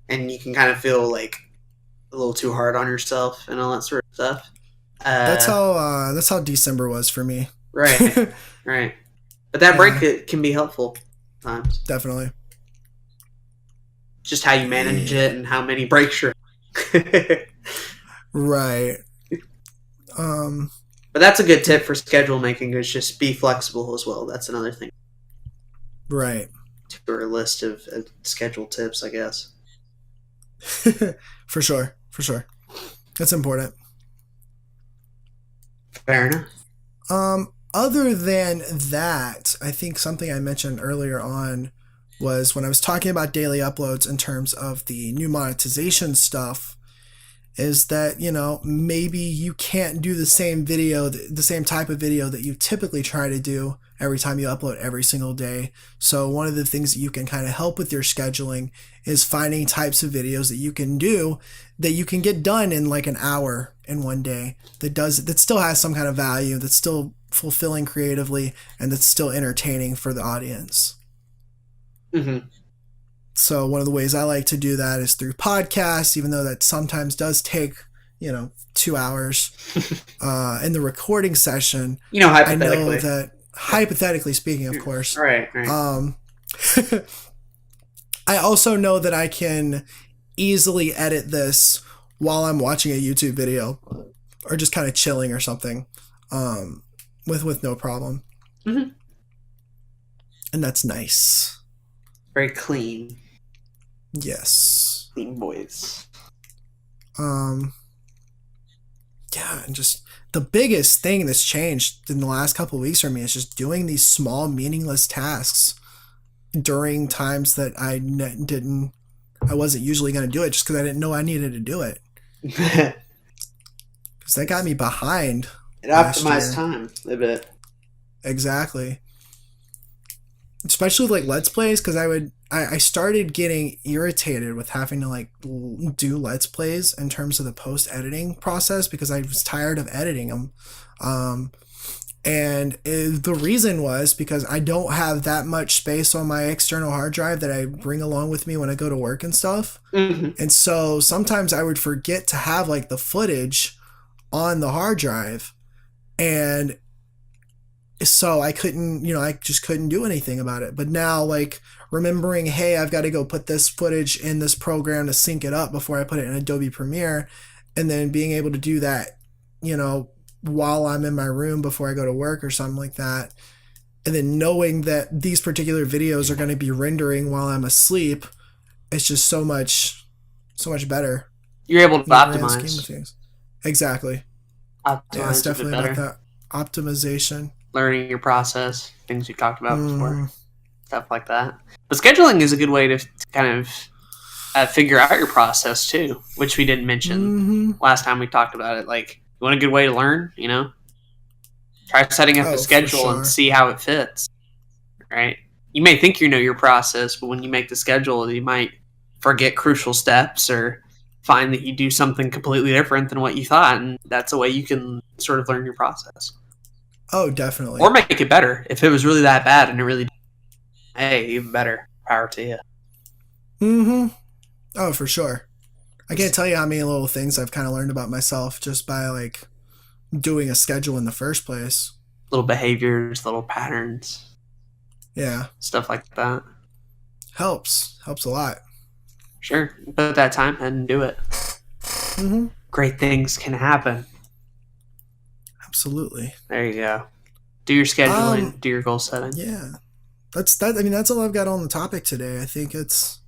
And you can kind of feel like a little too hard on yourself and all that sort of stuff.
That's how December was for me.
Right, right. But that break it can be helpful times.
Definitely.
Just how you manage it and how many breaks you're.
Right.
But that's a good tip for schedule making, is just be flexible as well. That's another thing.
Right.
To our list of schedule tips, I guess.
For sure. That's important.
Fair enough.
Other than that, I think something I mentioned earlier on was when I was talking about daily uploads in terms of the new monetization stuff, is that, maybe you can't do the same type of video that you typically try to do every time you upload every single day. So one of the things that you can kind of help with your scheduling is finding types of videos that you can do that you can get done in like an hour in one day that still has some kind of value, that's still fulfilling creatively, and that's still entertaining for the audience. So one of the ways I like to do that is through podcasts, even though that sometimes does take, 2 hours in the recording session.
Hypothetically.
I know that, hypothetically speaking, of course.
Right.
I also know that I can easily edit this while I'm watching a YouTube video or just kind of chilling or something, with no problem.
Mm-hmm.
And that's nice.
Very clean.
Yes.
Clean voice.
Yeah, and just the biggest thing that's changed in the last couple of weeks for me is just doing these small, meaningless tasks during times that I wasn't usually going to do it just because I didn't know I needed to do it. Because that got me behind.
It optimized time a bit.
Exactly. Especially like Let's Plays, because I started getting irritated with having to like do Let's Plays in terms of the post editing process because I was tired of editing them. The reason was because I don't have that much space on my external hard drive that I bring along with me when I go to work and stuff.
Mm-hmm.
And so sometimes I would forget to have like the footage on the hard drive. And so I couldn't, I just couldn't do anything about it. But now, like, remembering, hey, I've got to go put this footage in this program to sync it up before I put it in Adobe Premiere, and then being able to do that, while I'm in my room before I go to work or something like that, and then knowing that these particular videos are going to be rendering while I'm asleep, it's just so much better.
You're able to optimize.
Exactly. Yeah, it's definitely about that optimization.
Learning your process, things you talked about before, stuff like that. But scheduling is a good way to kind of figure out your process too, which we didn't mention last time we talked about it. Like, you want a good way to learn, try setting up a schedule and see how it fits, right? You may think you know your process, but when you make the schedule, you might forget crucial steps or find that you do something completely different than what you thought, and that's a way you can sort of learn your process.
Oh, definitely.
Or make it better. If it was really that bad and it really... Hey, even better. Power to you.
Mm-hmm. Oh, for sure. I can't tell you how many little things I've kind of learned about myself just by, like, doing a schedule in the first place.
Little behaviors, little patterns.
Yeah.
Stuff like that.
Helps a lot.
Sure. Put that time and do it.
Mm-hmm.
Great things can happen.
Absolutely.
There you go. Do your scheduling, do your goal setting.
Yeah. That's all I've got on the topic today. I think it's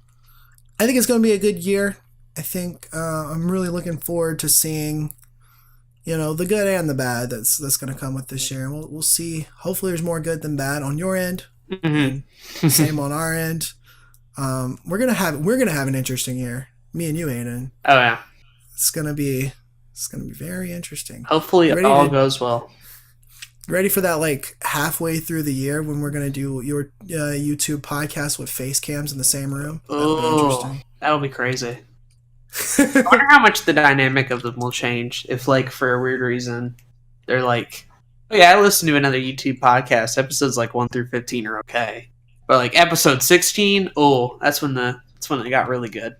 going to be a good year. I think I'm really looking forward to seeing, the good and the bad that's going to come with this year. We'll see. Hopefully there's more good than bad on your end.
Mm-hmm.
Same on our end. We're going to have an interesting year. Me and you, Aden.
Oh yeah.
It's going to be very interesting.
Hopefully it all goes well.
Ready for that, like, halfway through the year when we're going to do your YouTube podcast with face cams in the same room?
Oh, that'll be crazy. I wonder how much the dynamic of them will change if, like, for a weird reason, they're like, oh yeah, I listened to another YouTube podcast. Episodes, like, 1 through 15 are okay. But, like, episode 16, that's when it got really good.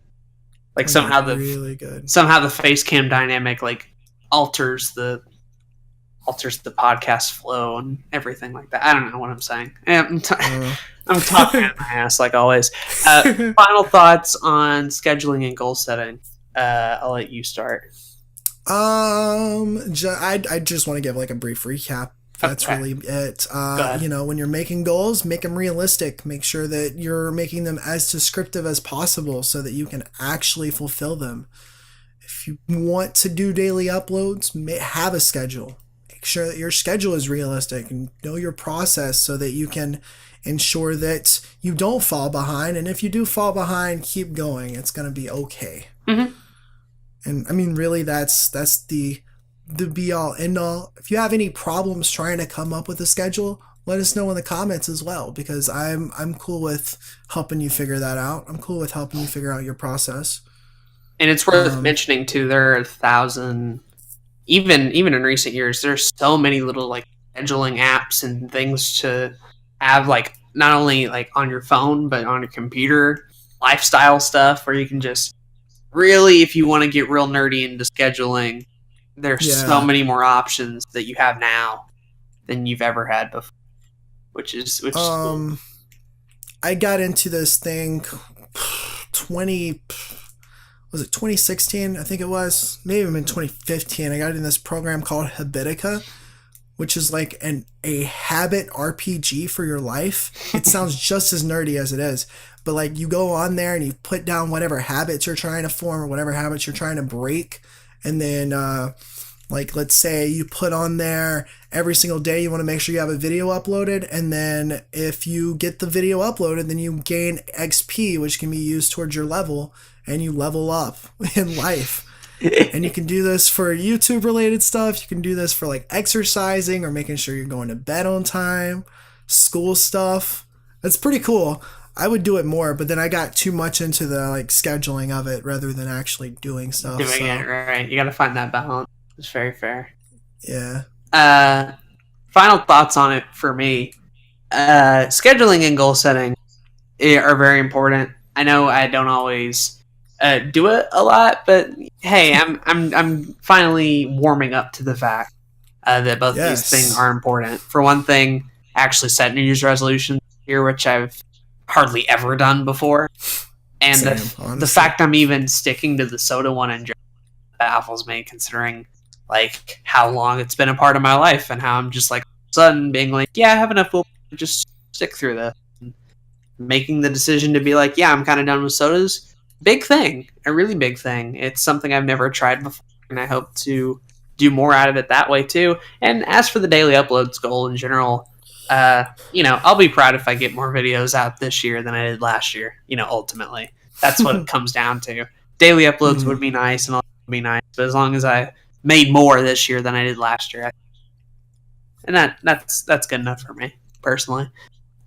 Like, somehow the face cam dynamic, like, alters the podcast flow and everything like that. I don't know what I'm saying. I'm talking out my ass like always. Final thoughts on scheduling and goal setting. I'll let you start.
I just want to give like a brief recap. That's really it. When you're making goals, make them realistic. Make sure that you're making them as descriptive as possible so that you can actually fulfill them. If you want to do daily uploads, have a schedule. Make sure that your schedule is realistic and know your process so that you can ensure that you don't fall behind. And if you do fall behind, keep going. It's going to be okay.
Mm-hmm.
And I mean, really, that's the be all end all. If you have any problems trying to come up with a schedule, let us know in the comments as well, because I'm cool with helping you figure that out. I'm cool with helping you figure out your process.
And it's worth mentioning too, there are 1,000, even in recent years, there's so many little like scheduling apps and things to have, like not only like on your phone but on your computer, lifestyle stuff where you can just really, if you want to get real nerdy into scheduling, there's so many more options that you have now than you've ever had before, which is cool.
I got into this thing 20, was it 2016? I think it was. Maybe even 2015. I got in this program called Habitica, which is like a habit RPG for your life. It sounds just as nerdy as it is. But like you go on there and you put down whatever habits you're trying to form or whatever habits you're trying to break. And then like let's say you put on there every single day you want to make sure you have a video uploaded. And then if you get the video uploaded, then you gain XP, which can be used towards your level. And you level up in life. And you can do this for YouTube related stuff. You can do this for like exercising or making sure you're going to bed on time, school stuff. It's pretty cool. I would do it more, but then I got too much into the like scheduling of it rather than actually doing stuff.
Doing it, right. You got to find that balance. It's very fair.
Yeah.
Final thoughts on it for me. Scheduling and goal setting are very important. I know I don't always do it a lot, but hey, I'm finally warming up to the fact that both these things are important. For one thing, actually set New Year's resolutions here, which I've hardly ever done before, and the fact I'm even sticking to the soda one and baffles me, considering like how long it's been a part of my life and how I'm just like all of a sudden being like, yeah, I have enough will to just stick through this. Making the decision to be like, yeah, I'm kind of done with sodas. Big thing, a really big thing. It's something I've never tried before, and I hope to do more out of it that way too. And as for the daily uploads goal in general, I'll be proud if I get more videos out this year than I did last year. Ultimately, that's what it comes down to. Daily uploads would be nice, and all would be nice, but as long as I made more this year than I did last year, and that's good enough for me personally.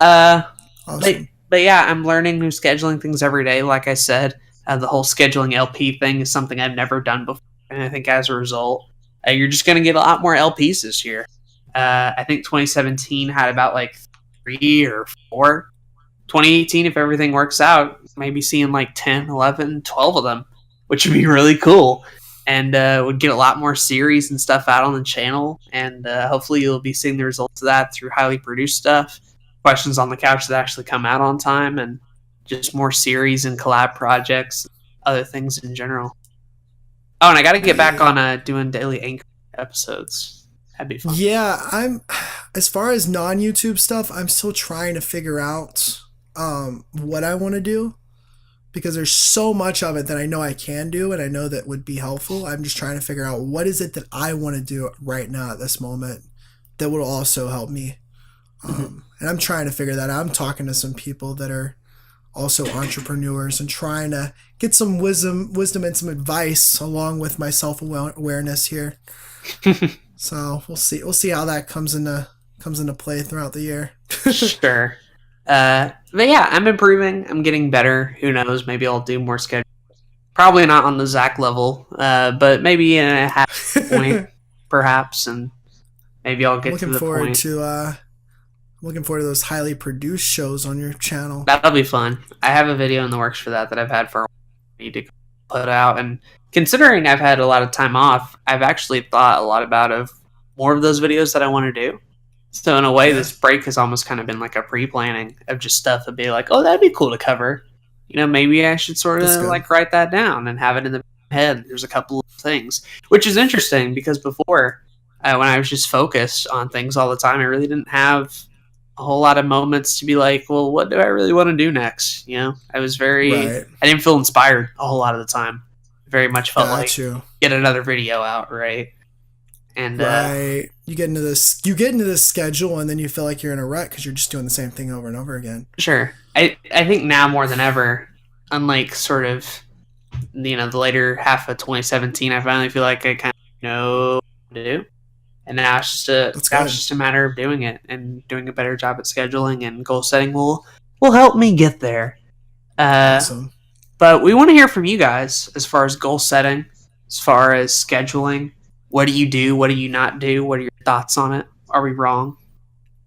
Awesome.
But yeah, I'm learning new scheduling things every day. Like I said, the whole scheduling LP thing is something I've never done before. And I think as a result, you're just going to get a lot more LPs this year. I think 2017 had about like 3 or 4. 2018, if everything works out, maybe seeing like 10, 11, 12 of them, which would be really cool. And would get a lot more series and stuff out on the channel. And hopefully you'll be seeing the results of that through highly produced stuff. Questions on the Couch that actually come out on time, and just more series and collab projects, other things in general. Oh, and I got to get back on doing daily Anchor episodes. That'd be fun.
Yeah, as far as non-YouTube stuff, I'm still trying to figure out what I want to do, because there's so much of it that I know I can do and I know that would be helpful. I'm just trying to figure out what is it that I want to do right now at this moment that will also help me. And I'm trying to figure that out. I'm talking to some people that are also entrepreneurs and trying to get some wisdom and some advice along with my self-awareness here. So we'll see how that comes into play throughout the year.
Sure. But yeah, I'm improving. I'm getting better. Who knows? Maybe I'll do more schedule. Probably not on the Zach level, but maybe in a half point, perhaps, and maybe I'll get to the point.
Looking forward to those highly produced shows on your channel.
That'll be fun. I have a video in the works for that I've had for a while. I need to put out. And considering I've had a lot of time off, I've actually thought a lot about more of those videos that I want to do. So in a way, this break has almost kind of been like a pre-planning of just stuff that'd be like, oh, that'd be cool to cover. Maybe I should sort of like write that down and have it in the head. There's a couple of things, which is interesting because before, when I was just focused on things all the time, I really didn't have a whole lot of moments to be like, well, what do I really want to do next? I was I didn't feel inspired a whole lot of the time. Very much felt get another video out, right? And
you get into this schedule and then you feel like you're in a rut because you're just doing the same thing over and over again.
Sure. I think now more than ever, unlike sort of the later half of 2017, I finally feel like I kind of know what to do. And now it's just a matter of doing it and doing a better job at scheduling, and goal setting will help me get there.
Awesome.
But we want to hear from you guys as far as goal setting, as far as scheduling. What do you do? What do you not do? What are your thoughts on it? Are we wrong?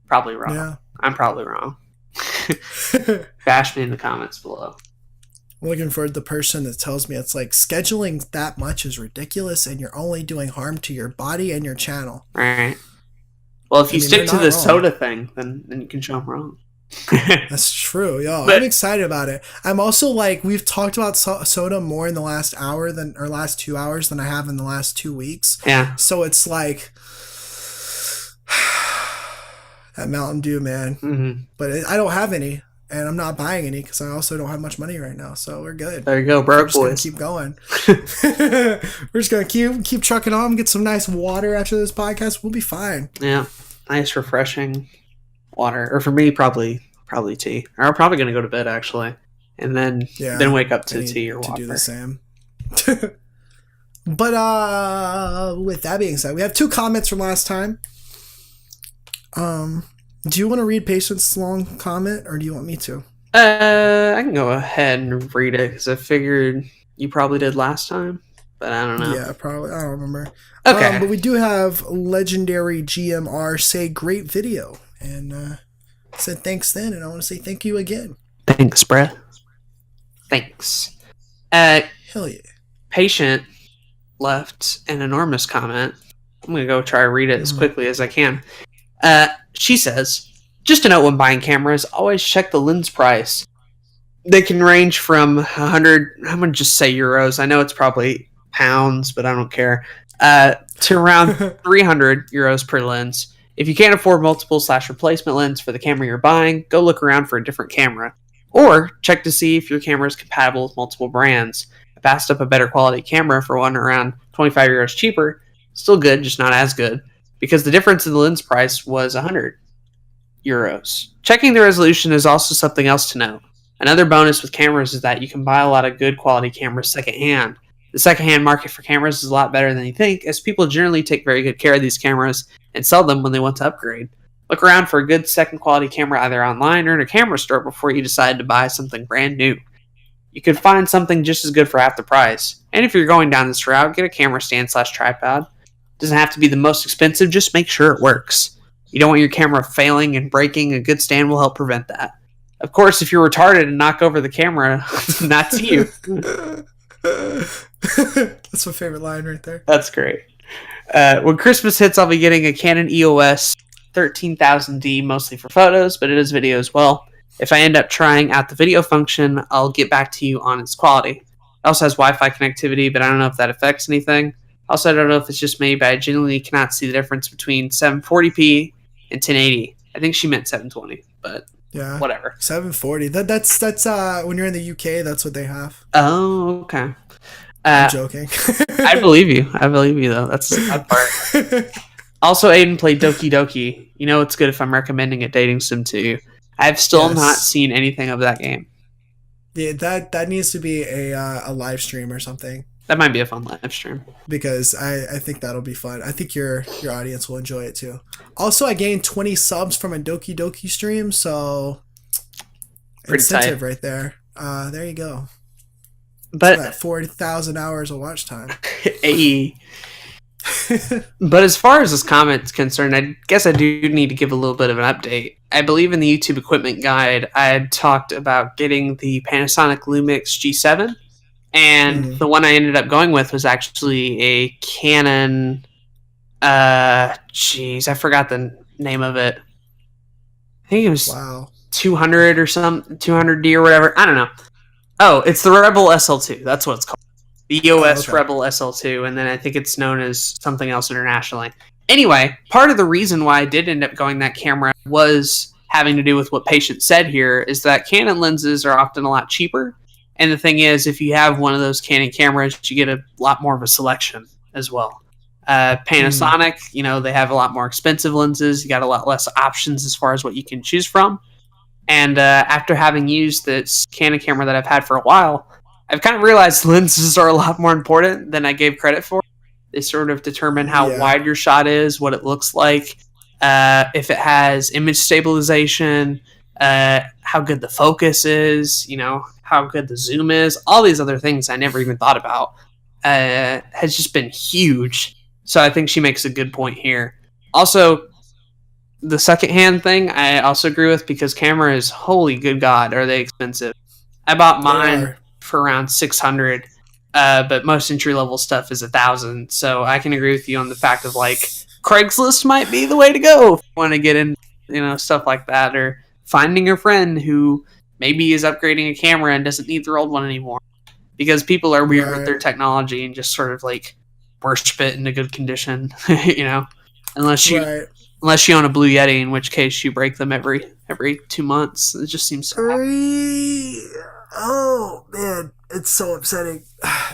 Probably wrong.
Yeah.
I'm probably wrong. Bash me in the comments below.
I'm looking for the person that tells me it's like scheduling that much is ridiculous and you're only doing harm to your body and your channel.
Right. Well, if you stick to the soda thing, then you can show them wrong.
That's true, yo.
But
I'm excited about it. I'm also like, we've talked about soda more in the last hour than, or last 2 hours than I have in the last 2 weeks.
yeah,
So it's like that Mountain Dew, man.
mm-hmm.
But I don't have any, and I'm not buying any because I also don't have much money right now. So we're good.
There you go,
We're
broke
just gonna
boys.
keep going. We're just gonna keep trucking on. Get some nice water after this podcast. We'll be fine.
Yeah, nice refreshing water, or for me, probably tea. Or I'm probably gonna go to bed actually, and then wake up to tea or water.
To do the same. But with that being said, we have 2 comments from last time. Do you want to read Patient's long comment, or do you want me to?
I can go ahead and read it because I figured you probably did last time, but I don't know.
Yeah, probably. I don't remember.
Okay,
but we do have legendary GMR say great video, and said thanks then, and I want to say thank you again.
thanks, bruh. Thanks.
Hell yeah.
Patient left an enormous comment. I'm gonna go try to read it as quickly as I can. She says, just a note when buying cameras, always check the lens price. They can range from 100, I'm going to just say euros. I know it's probably pounds, but I don't care. To around 300 euros per lens. If you can't afford multiple / replacement lens for the camera you're buying, go look around for a different camera. Or check to see if your camera is compatible with multiple brands. I passed up a better quality camera for one around 25 euros cheaper. Still good, just not as good. Because the difference in the lens price was 100 euros. Checking the resolution is also something else to know. Another bonus with cameras is that you can buy a lot of good quality cameras secondhand. The secondhand market for cameras is a lot better than you think, as people generally take very good care of these cameras and sell them when they want to upgrade. Look around for a good second quality camera either online or in a camera store before you decide to buy something brand new. You could find something just as good for half the price. And if you're going down this route, get a camera stand / tripod. Doesn't have to be the most expensive, just make sure it works. You don't want your camera failing and breaking, a good stand will help prevent that. Of course, if you're retarded and knock over the camera, not to you.
That's my favorite line right there.
That's great. When Christmas hits, I'll be getting a Canon EOS 13000D, mostly for photos, but it is video as well. If I end up trying out the video function, I'll get back to you on its quality. It also has Wi-Fi connectivity, but I don't know if that affects anything. Also, I don't know if it's just me, but I genuinely cannot see the difference between 740p and 1080. I think she meant 720, but
yeah,
whatever.
740. That's when you're in the UK, that's what they have.
Oh, okay.
I'm joking.
I believe you. Though. That's the odd part. Also, Aden played Doki Doki. You know it's good if I'm recommending a dating sim to you. I've still not seen anything of that game.
Yeah, that needs to be a live stream or something.
That might be a fun live stream.
Because I think that'll be fun. I think your audience will enjoy it too. Also, I gained 20 subs from a Doki Doki stream, so
pretty
incentive
tight.
right there. There you go.
But
so that 40,000 hours of watch time.
But as far as this comment's concerned, I guess I do need to give a little bit of an update. I believe in the YouTube equipment guide, I had talked about getting the Panasonic Lumix G7. And the one I ended up going with was actually a Canon. I forgot the name of it. I think it was 200 or something, 200D or whatever. I don't know. Oh, it's the Rebel SL2. That's what it's called. The EOS Rebel SL2, and then I think it's known as something else internationally. Anyway, part of the reason why I did end up going that camera was having to do with what Patient said here, is that Canon lenses are often a lot cheaper. And the thing is, if you have one of those Canon cameras, you get a lot more of a selection as well. Panasonic, they have a lot more expensive lenses. You got a lot less options as far as what you can choose from. And after having used this Canon camera that I've had for a while, I've kind of realized lenses are a lot more important than I gave credit for. They sort of determine how wide your shot is, what it looks like, if it has image stabilization, how good the focus is, how good the zoom is. All these other things I never even thought about has just been huge. So I think she makes a good point here. Also, the secondhand thing I also agree with, because cameras, holy good God, are they expensive. I bought mine for around 600, but most entry-level stuff is 1,000. So I can agree with you on the fact of, Craigslist might be the way to go if you want to get in, stuff like that, or finding a friend who maybe is upgrading a camera and doesn't need their old one anymore. Because people are weird with their technology and just sort of like worship it in a good condition, you know. Unless you own a Blue Yeti, in which case you break them every 2 months. It just seems so
Oh man, it's so upsetting.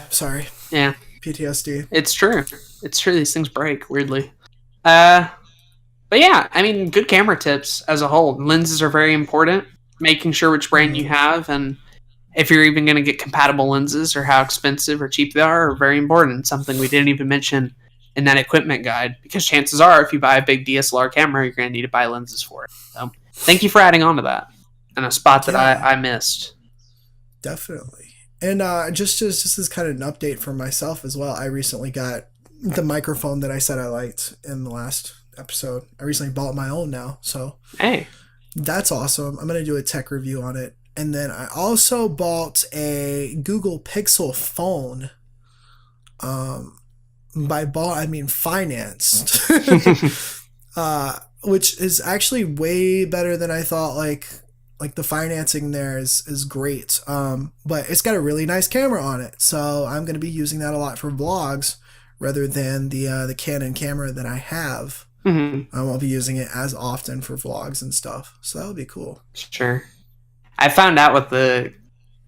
Sorry.
Yeah.
PTSD.
It's true. It's true. These things break weirdly. But yeah, I mean, good camera tips as a whole. Lenses are very important. Making sure which brand you have, and if you're even going to get compatible lenses, or how expensive or cheap they are very important. Something we didn't even mention in that equipment guide, because chances are, if you buy a big DSLR camera, you're going to need to buy lenses for it. So, thank you for adding on to that, and a spot that I missed.
Definitely. And just as kind of an update for myself as well, I recently got the microphone that I said I liked in the last episode. I recently bought my own now, so
hey, that's
awesome. I'm going to do a tech review on it. And then I also bought a Google Pixel phone. By bought, I mean financed. Which is actually way better than I thought. Like the financing there is great. But it's got a really nice camera on it. So I'm going to be using that a lot for vlogs rather than the Canon camera that I have.
Mm-hmm.
I won't be using it as often for vlogs and stuff. So that'll be cool.
Sure. I found out with the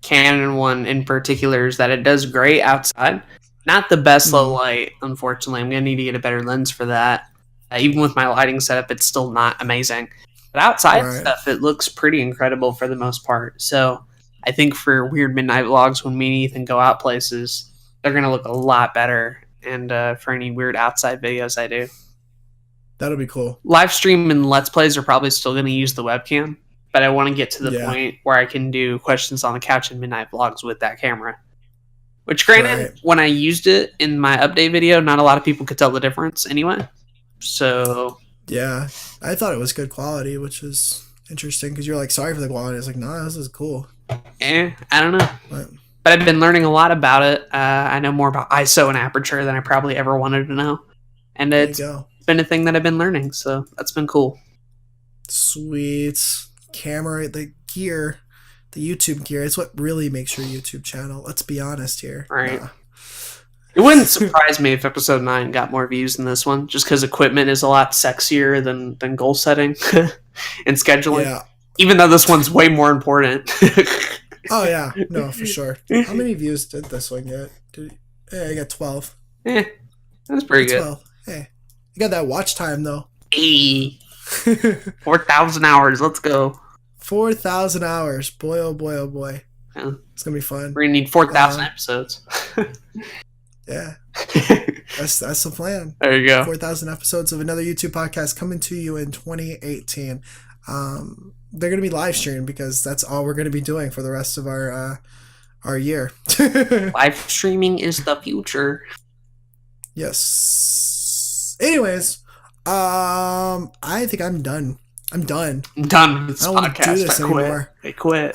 Canon one in particular is that it does great outside. Not the best low light, unfortunately. I'm going to need to get a better lens for that. Even with my lighting setup, it's still not amazing. But outside stuff, it looks pretty incredible for the most part. So I think for weird midnight vlogs, when me and Ethan go out places, they're going to look a lot better. And for any weird outside videos I do.
That'll be cool.
Live stream and Let's Plays are probably still going to use the webcam. But I want to get to the point where I can do questions on the couch and midnight vlogs with that camera. Which, granted, when I used it in my update video, not a lot of people could tell the difference anyway. So...
yeah, I thought it was good quality, which is interesting, because you're like, sorry for the quality. It's like, nah, this is cool.
I don't know. But I've been learning a lot about it. I know more about ISO and aperture than I probably ever wanted to know. And it's been a thing that I've been learning, so that's been cool.
Sweet. Camera, the gear, the YouTube gear, it's what really makes your YouTube channel. Let's be honest here.
Right. It wouldn't surprise me if episode 9 got more views than this one, just because equipment is a lot sexier than goal setting and scheduling. Yeah. Even though this one's way more important.
Oh, yeah. No, for sure. How many views did this one get? I got 12.
That's pretty good.
12. Hey, you got that watch time, though.
Hey. 4,000 hours. Let's go.
4,000 hours. Boy, oh boy, oh boy. Yeah. It's going to be fun.
We're going to need 4,000 episodes.
Yeah. That's the plan.
There you go.
4,000 episodes of another YouTube podcast coming to you in 2018. They're going to be live streamed because that's all we're going to be doing for the rest of our year.
Live streaming is the future.
Yes. Anyways, I think I'm done. I'm done with this podcast.
I don't do this anymore. I quit.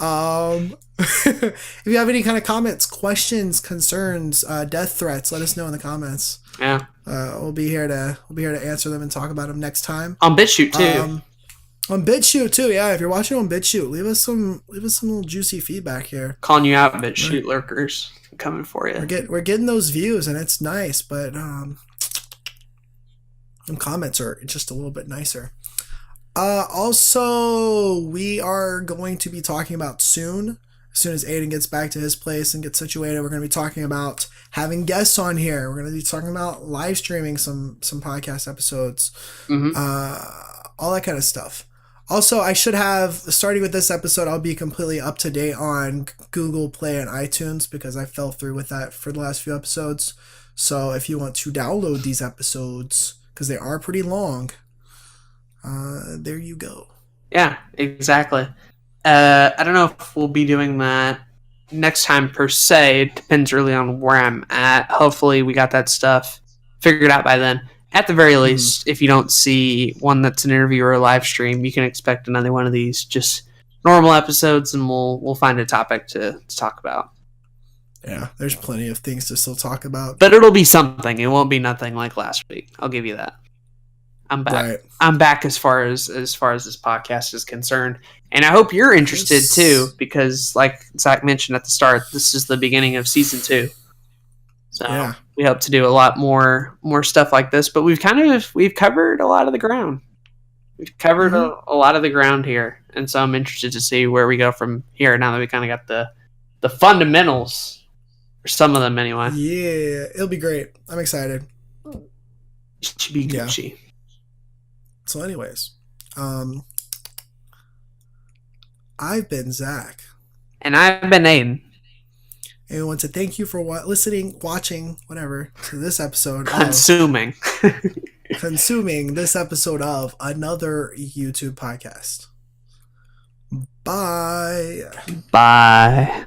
If you have any kind of comments, questions, concerns, death threats, let us know in the comments.
Yeah.
We'll be here to answer them and talk about them next time.
On BitChute too.
On BitChute too, yeah. If you're watching on BitChute, leave us some little juicy feedback here.
Calling you out, BitChute lurkers. I'm coming for you.
We're getting those views and it's nice, but some comments are just a little bit nicer. Also, we are going to be talking about soon as Aden gets back to his place and gets situated, we're going to be talking about having guests on here. We're going to be talking about live streaming some podcast episodes, all that kind of stuff. Also, I should have, starting with this episode, I'll be completely up to date on Google Play and iTunes because I fell through with that for the last few episodes. So if you want to download these episodes, because they are pretty long, there you go.
Yeah, exactly. I don't know if we'll be doing that next time per se. It depends really on where I'm at. Hopefully we got that stuff figured out by then. At the very least, if you don't see one that's an interview or a live stream, you can expect another one of these just normal episodes, and we'll find a topic to talk about.
Yeah, there's plenty of things to still talk about.
But it'll be something. It won't be nothing like last week. I'll give you that. I'm back.
Right.
I'm back as far as this podcast is concerned. And I hope you're interested too, because like Zach mentioned at the start, this is the beginning of season 2. So we hope to do a lot more stuff like this. But we've covered a lot of the ground. We've covered a lot of the ground here, and so I'm interested to see where we go from here. Now that we kind of got the fundamentals, or some of them anyway.
Yeah, it'll be great. I'm excited.
It should be Gucci.
Yeah. So, anyways, I've been Zach.
And I've been Aden.
And we want to thank you for listening, watching, whatever, to this episode.
Consuming
this episode of another YouTube podcast. Bye.
Bye.